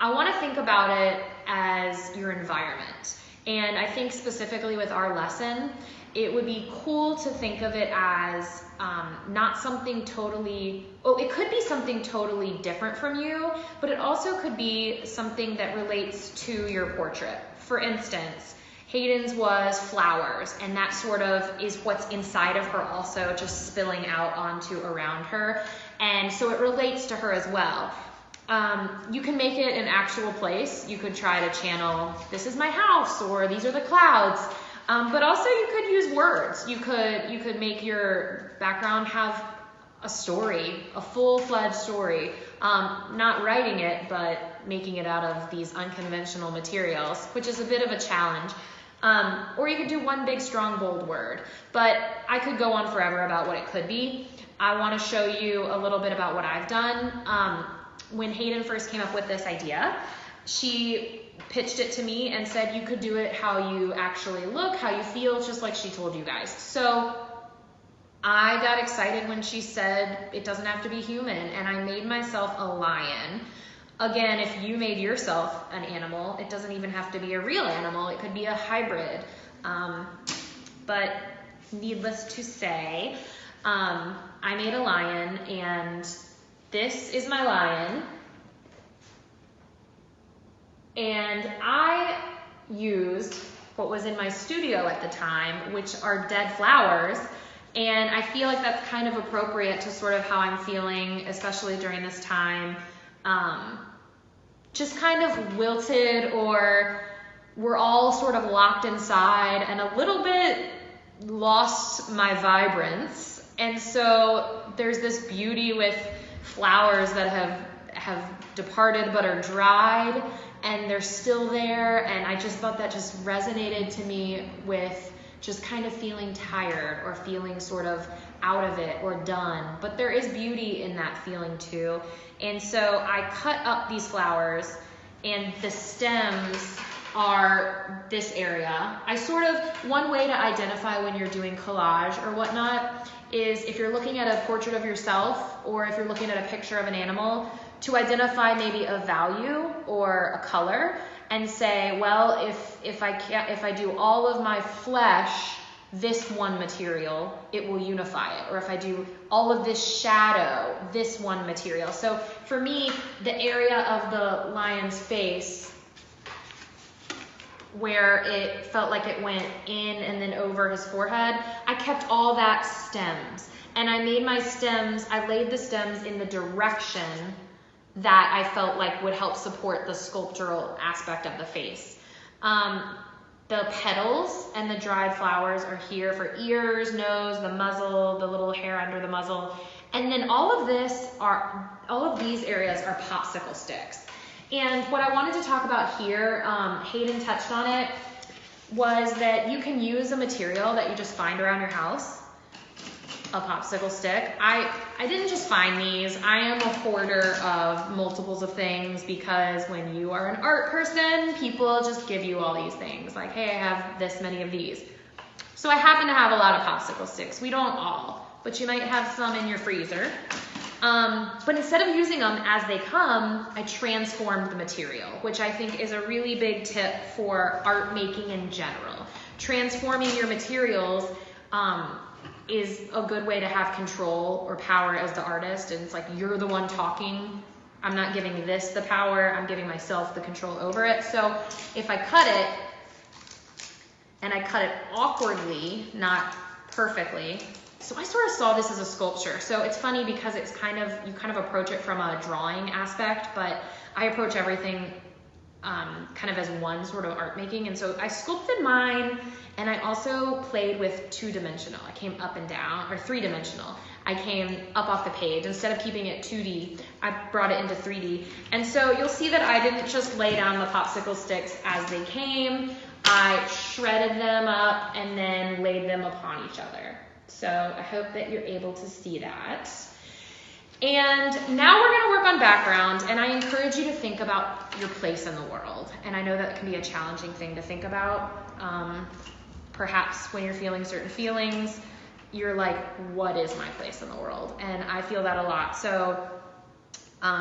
I want to think about it as your environment. And I think specifically with our lesson, it would be cool to think of it as not something totally, it could be something totally different from you, but it also could be something that relates to your portrait. For instance, Hayden's was flowers, and that sort of is what's inside of her also, just spilling out onto around her. And so it relates to her as well. You can make it an actual place. You could try to channel, this is my house, or these are the clouds. But also you could use words. You could make your background have a story, a full-fledged story. Not writing it, but making it out of these unconventional materials, which is a bit of a challenge. Or you could do one big, strong, bold word. But I could go on forever about what it could be. I want to show you a little bit about what I've done. When Hayden first came up with this idea, she pitched it to me and said you could do it how you actually look, how you feel, just like she told you guys. So I got excited when she said it doesn't have to be human, and I made myself a lion. Again, if you made yourself an animal, it doesn't even have to be a real animal, it could be a hybrid. But needless to say, I made a lion, and this is my lion. And I used what was in my studio at the time, which are dead flowers. And I feel like that's kind of appropriate to sort of how I'm feeling, especially during this time. Just kind of wilted, or we're all sort of locked inside and a little bit lost my vibrance. And so there's this beauty with flowers that have departed but are dried, and they're still there, and I just thought that just resonated to me with just kind of feeling tired or feeling sort of out of it or done. But there is beauty in that feeling too. And so I cut up these flowers, and the stems are this area. I sort of, one way to identify when you're doing collage or whatnot is if you're looking at a portrait of yourself, or if you're looking at a picture of an animal, to identify maybe a value or a color and say, well, if I do all of my flesh this one material, it will unify it. Or if I do all of this shadow, this one material. So for me, the area of the lion's face where it felt like it went in and then over his forehead, I kept all that stems. And I made my stems, I laid the stems in the direction that I felt like would help support the sculptural aspect of the face. The petals and the dried flowers are here for ears, nose, the muzzle, the little hair under the muzzle. And then all of these areas are popsicle sticks. And what I wanted to talk about here, Hayden touched on it. was that you can use a material that you just find around your house, a popsicle stick. I didn't just find these. I am a hoarder of multiples of things, because when you are an art person, people just give you all these things. Like, hey, I have this many of these. So I happen to have a lot of popsicle sticks. We don't all, but you might have some in your freezer. But instead of using them as they come, I transformed the material, which I think is a really big tip for art making in general. Transforming your materials is a good way to have control or power as the artist. And it's like, you're the one talking. I'm not giving this the power. I'm giving myself the control over it. So if I cut it, and I cut it awkwardly, not perfectly. So I sort of saw this as a sculpture. So it's funny because it's kind of, you kind of approach it from a drawing aspect, but I approach everything kind of as one sort of art making. And so I sculpted mine, and I also played with 2-dimensional. I came up and down, or 3-dimensional. I came up off the page. Instead of keeping it 2D, I brought it into 3D. And so you'll see that I didn't just lay down the popsicle sticks as they came. I shredded them up and then laid them upon each other. So I hope that you're able to see that. And now we're going to work on background, and I encourage you to think about your place in the world. And I know that can be a challenging thing to think about. Perhaps when you're feeling certain feelings, you're like, what is my place in the world? And I feel that a lot. So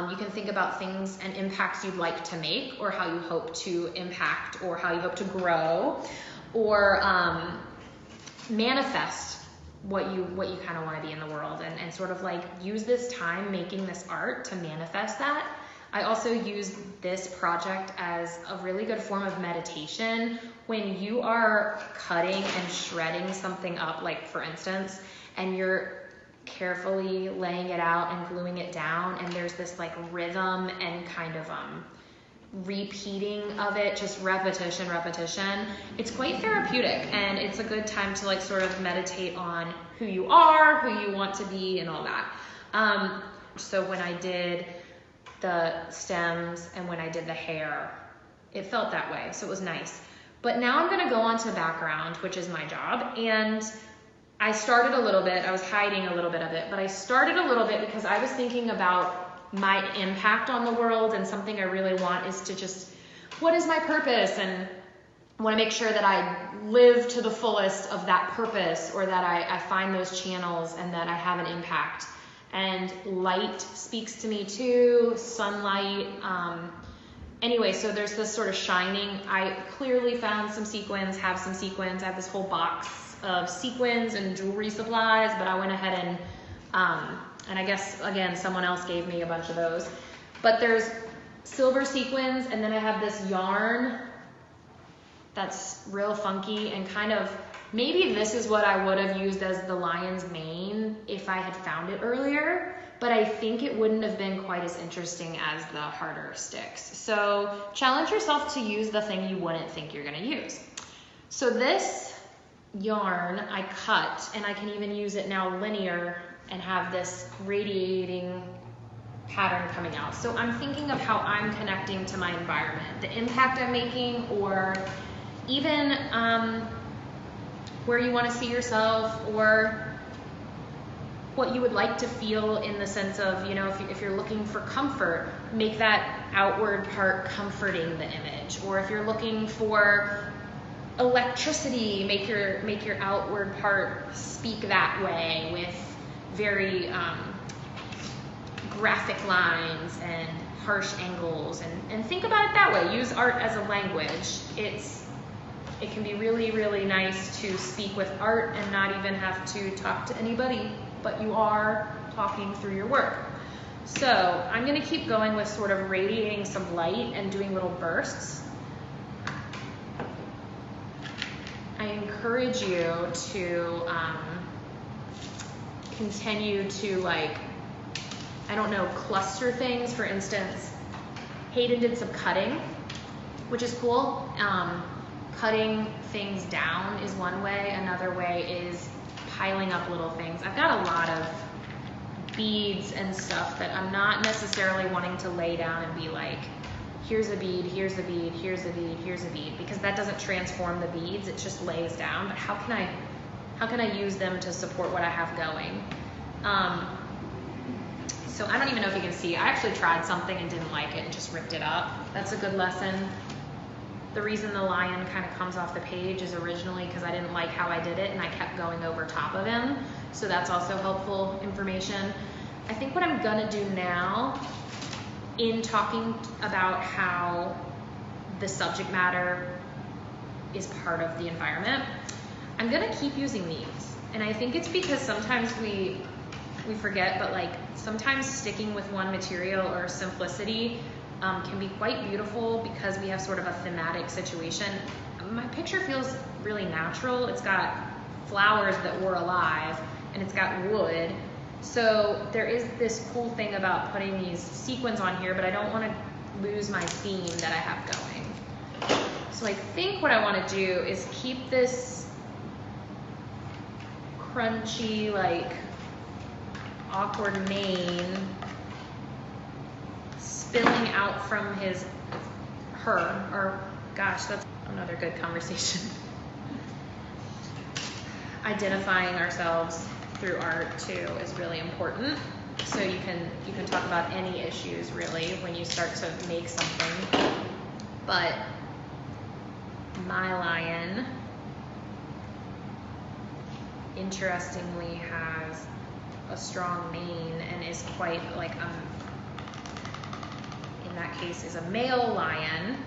you can think about things and impacts you'd like to make, or how you hope to impact, or how you hope to grow, or manifest what you kind of want to be in the world, and sort of like use this time making this art to manifest that. I also use this project as a really good form of meditation. When you are cutting and shredding something up, like for instance, and you're carefully laying it out and gluing it down, and there's this like rhythm and kind of repeating of it, just repetition, it's quite therapeutic, and it's a good time to like sort of meditate on who you are, who you want to be, and all that. So when I did the stems and when I did the hair, it felt that way, so it was nice. But now I'm going to go on to background, which is my job, and I started a little bit, I was hiding a little bit of it, but I started a little bit because I was thinking about my impact on the world, and something I really want is to just, what is my purpose? And I want to make sure that I live to the fullest of that purpose, or that I find those channels and that I have an impact. And light speaks to me too, sunlight. Anyway, so there's this sort of shining. I clearly found some sequins, have some sequins. I have this whole box of sequins and jewelry supplies, but I went ahead and I guess, again, someone else gave me a bunch of those. But there's silver sequins, and then I have this yarn that's real funky, and kind of, maybe this is what I would have used as the lion's mane if I had found it earlier, but I think it wouldn't have been quite as interesting as the harder sticks. So challenge yourself to use the thing you wouldn't think you're gonna use. So this yarn I cut, and I can even use it now linear and have this radiating pattern coming out. So I'm thinking of how I'm connecting to my environment, the impact I'm making, or even where you want to see yourself, or what you would like to feel, in the sense of, you know, if you're looking for comfort, make that outward part comforting the image. Or if you're looking for electricity, make your outward part speak that way, with very graphic lines and harsh angles, and think about it that way. Use art as a language. It can be really, really nice to speak with art and not even have to talk to anybody, but you are talking through your work. So I'm going to keep going with sort of radiating some light and doing little bursts. I encourage you to continue to, like, I don't know, cluster things. For instance, Hayden did some cutting, which is cool. Cutting things down is one way. Another way is piling up little things. I've got a lot of beads and stuff that I'm not necessarily wanting to lay down and be like, here's a bead, here's a bead, here's a bead, here's a bead, because that doesn't transform the beads, it just lays down. But how can I use them to support what I have going? So I don't even know if you can see, I actually tried something and didn't like it and just ripped it up. That's a good lesson. The reason the lion kind of comes off the page is originally because I didn't like how I did it and I kept going over top of him. So that's also helpful information. I think what I'm gonna do now, in talking about how the subject matter is part of the environment, I'm gonna keep using these. And I think it's because sometimes we forget, but like sometimes sticking with one material or simplicity can be quite beautiful because we have sort of a thematic situation. My picture feels really natural. It's got flowers that were alive and it's got wood. So there is this cool thing about putting these sequins on here, but I don't want to lose my theme that I have going. So I think what I want to do is keep this crunchy, like awkward mane spilling out from gosh, that's another good conversation. Identifying ourselves through art too is really important. So you can talk about any issues really when you start to make something. But my lion, interestingly, has a strong mane and is quite like in that case is a male lion.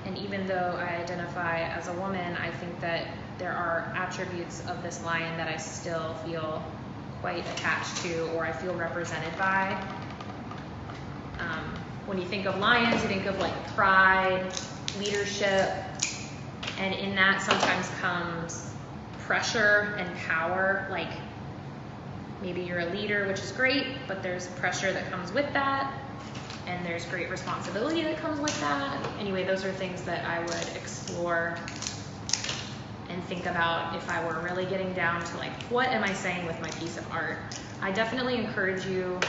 And even though I identify as a woman, I think that there are attributes of this lion that I still feel quite attached to, or I feel represented by. When you think of lions, you think of like pride, leadership, and in that sometimes comes pressure and power. Like maybe you're a leader, which is great, but there's pressure that comes with that, and there's great responsibility that comes with that. Anyway, those are things that I would explore and think about if I were really getting down to like, what am I saying with my piece of art? I definitely encourage you,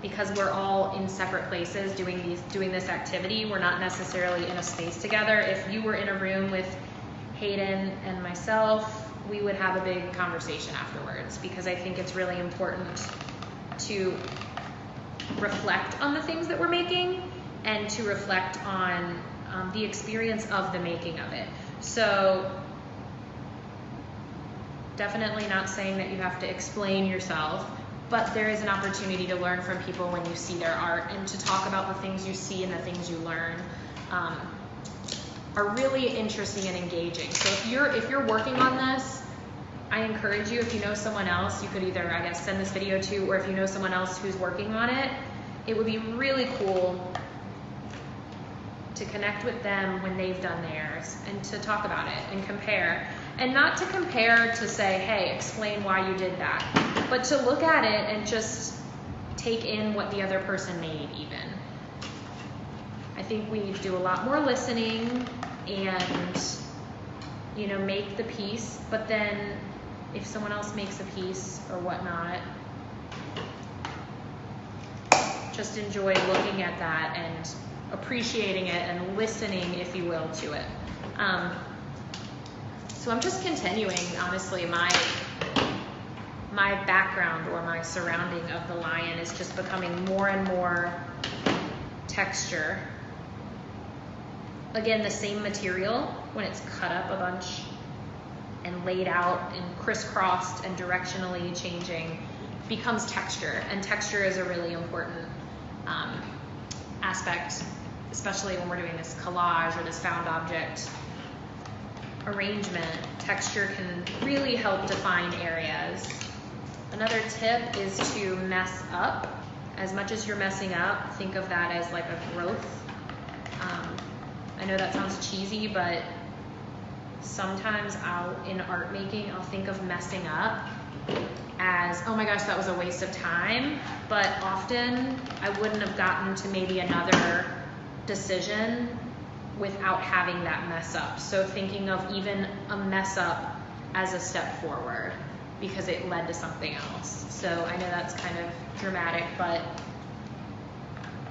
because we're all in separate places doing this activity, we're not necessarily in a space together. If you were in a room with Hayden and myself, we would have a big conversation afterwards, because I think it's really important to reflect on the things that we're making and to reflect on the experience of the making of it. So definitely not saying that you have to explain yourself, but there is an opportunity to learn from people when you see their art, and to talk about the things you see and the things you learn are really interesting and engaging. So if you're working on this, I encourage you, if you know someone else, you could either, I guess, send this video to, or if you know someone else who's working on it, it would be really cool to connect with them when they've done theirs and to talk about it and compare. And not to compare to say, hey, explain why you did that, but to look at it and just take in what the other person made even. I think we need to do a lot more listening and, you know, make the piece, but then if someone else makes a piece or whatnot, just enjoy looking at that and appreciating it and listening, if you will, to it. So I'm just continuing, honestly, my background or my surrounding of the lion is just becoming more and more texture. Again, the same material, when it's cut up a bunch and laid out and crisscrossed and directionally changing, becomes texture. And texture is a really important aspect, especially when we're doing this collage or this found object arrangement. Texture can really help define areas. Another tip is to mess up. As much as you're messing up, think of that as like a growth. I know that sounds cheesy, but sometimes in art making, I'll think of messing up as, oh my gosh, that was a waste of time. But often I wouldn't have gotten to maybe another decision without having that mess up. So thinking of even a mess up as a step forward because it led to something else. So I know that's kind of dramatic, but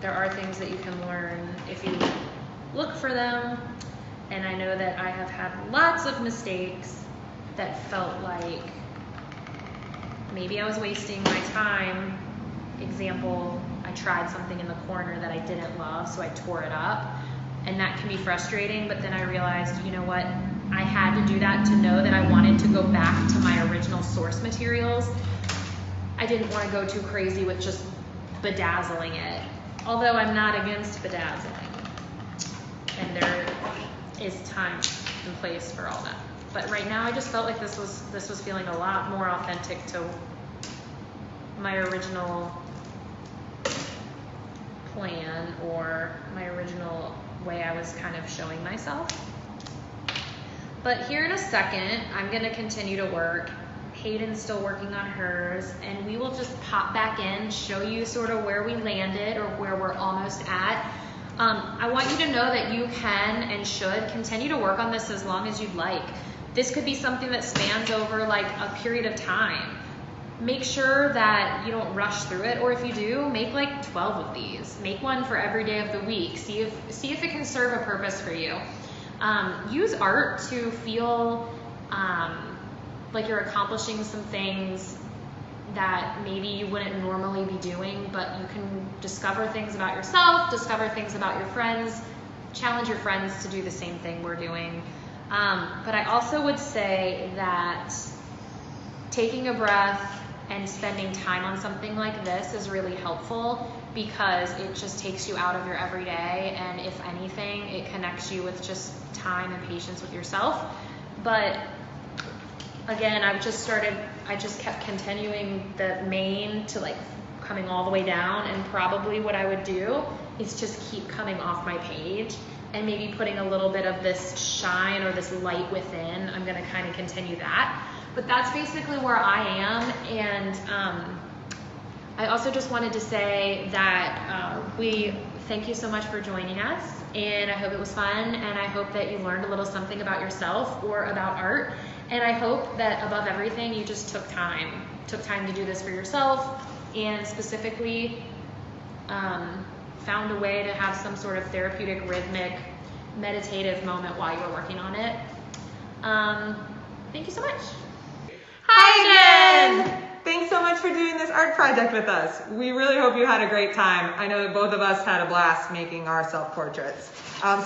there are things that you can learn if you look for them. And I know that I have had lots of mistakes that felt like maybe I was wasting my time. Example, I tried something in the corner that I didn't love, so I tore it up. And that can be frustrating, but then I realized, you know what? I had to do that to know that I wanted to go back to my original source materials. I didn't want to go too crazy with just bedazzling it, although I'm not against bedazzling. And there is time and place for all that. But right now I just felt like this was feeling a lot more authentic to my original plan or my original way I was kind of showing myself. But here in a second, I'm gonna continue to work. Hayden's still working on hers, and we will just pop back in, show you sort of where we landed or where we're almost at. I want you to know that you can and should continue to work on this as long as you'd like. This could be something that spans over like a period of time. Make sure that you don't rush through it, or if you do, make like 12 of these. Make one for every day of the week. See if it can serve a purpose for you. Use art to feel like you're accomplishing some things that maybe you wouldn't normally be doing, but you can discover things about yourself, discover things about your friends, challenge your friends to do the same thing we're doing. But I also would say that taking a breath and spending time on something like this is really helpful, because it just takes you out of your everyday, and if anything, it connects you with just time and patience with yourself. But again, I just kept continuing the main to like coming all the way down, and probably what I would do is just keep coming off my page and maybe putting a little bit of this shine or this light within. I'm gonna kind of continue that. But that's basically where I am, and I also just wanted to say that we thank you so much for joining us, and I hope it was fun, and I hope that you learned a little something about yourself or about art, and I hope that above everything you just took time to do this for yourself, and specifically found a way to have some sort of therapeutic, rhythmic, meditative moment while you were working on it. Thank you so much. Hi again! Thanks so much for doing this art project with us. We really hope you had a great time. I know that both of us had a blast making our self-portraits.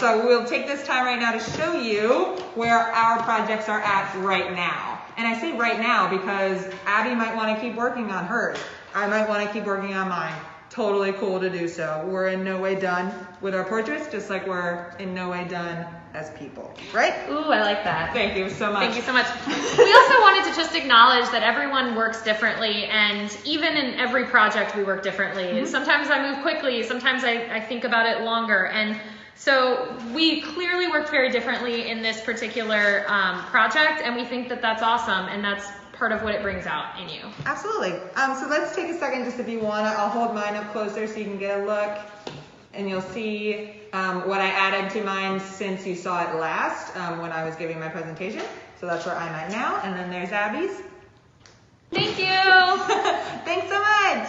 So we'll take this time right now to show you where our projects are at right now. And I say right now because Abby might want to keep working on hers. I might want to keep working on mine. Totally cool to do so. We're in no way done with our portraits, just like we're in no way done as people, right? Ooh, I like that. Thank you so much. Thank you so much. We also wanted to just acknowledge that everyone works differently, and even in every project we work differently. Mm-hmm. Sometimes I move quickly, sometimes I think about it longer, and so we clearly worked very differently in this particular project, and we think that that's awesome, and that's part of what it brings out in you. Absolutely. So let's take a second, just if you want to, I'll hold mine up closer so you can get a look, and you'll see what I added to mine since you saw it last when I was giving my presentation. So that's where I'm at now, and then there's Abby's. Thank you! Thanks so much!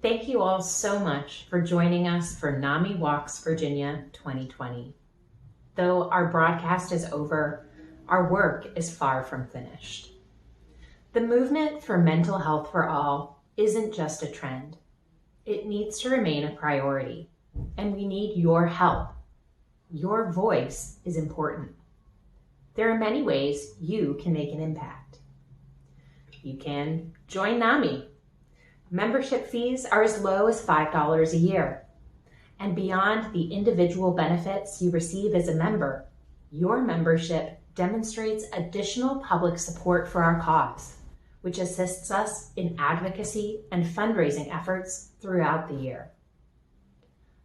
Thank you all so much for joining us for NAMI Walks Virginia 2020. Though our broadcast is over, our work is far from finished. The movement for mental health for all isn't just a trend. It needs to remain a priority, and we need your help. Your voice is important. There are many ways you can make an impact. You can join NAMI. Membership fees are as low as $5 a year. And beyond the individual benefits you receive as a member, your membership demonstrates additional public support for our cause, which assists us in advocacy and fundraising efforts throughout the year.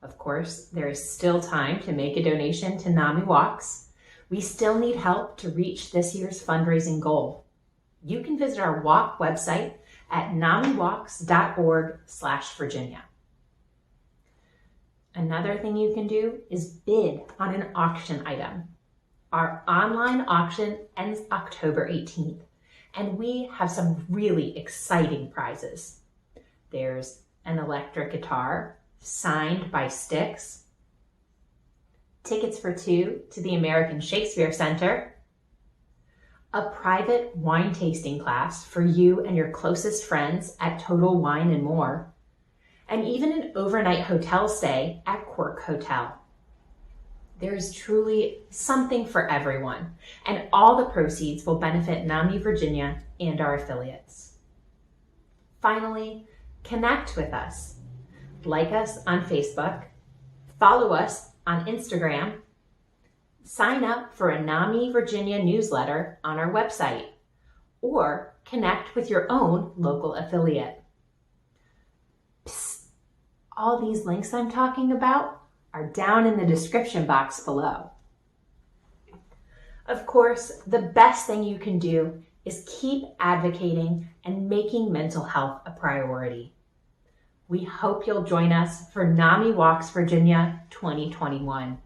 Of course, there is still time to make a donation to NAMI Walks. We still need help to reach this year's fundraising goal. You can visit our walk website at namiwalks.org/Virginia. Another thing you can do is bid on an auction item. Our online auction ends October 18th, and we have some really exciting prizes. There's an electric guitar signed by Styx, tickets for 2 to the American Shakespeare Center, a private wine tasting class for you and your closest friends at Total Wine and More, and even an overnight hotel stay at Quirk Hotel. There's truly something for everyone, and all the proceeds will benefit NAMI Virginia and our affiliates. Finally, connect with us. Like us on Facebook, follow us on Instagram, sign up for a NAMI Virginia newsletter on our website, or connect with your own local affiliate. Psst. All these links I'm talking about are down in the description box below. Of course, the best thing you can do is keep advocating and making mental health a priority. We hope you'll join us for NAMI Walks Virginia 2021.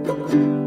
Thank you.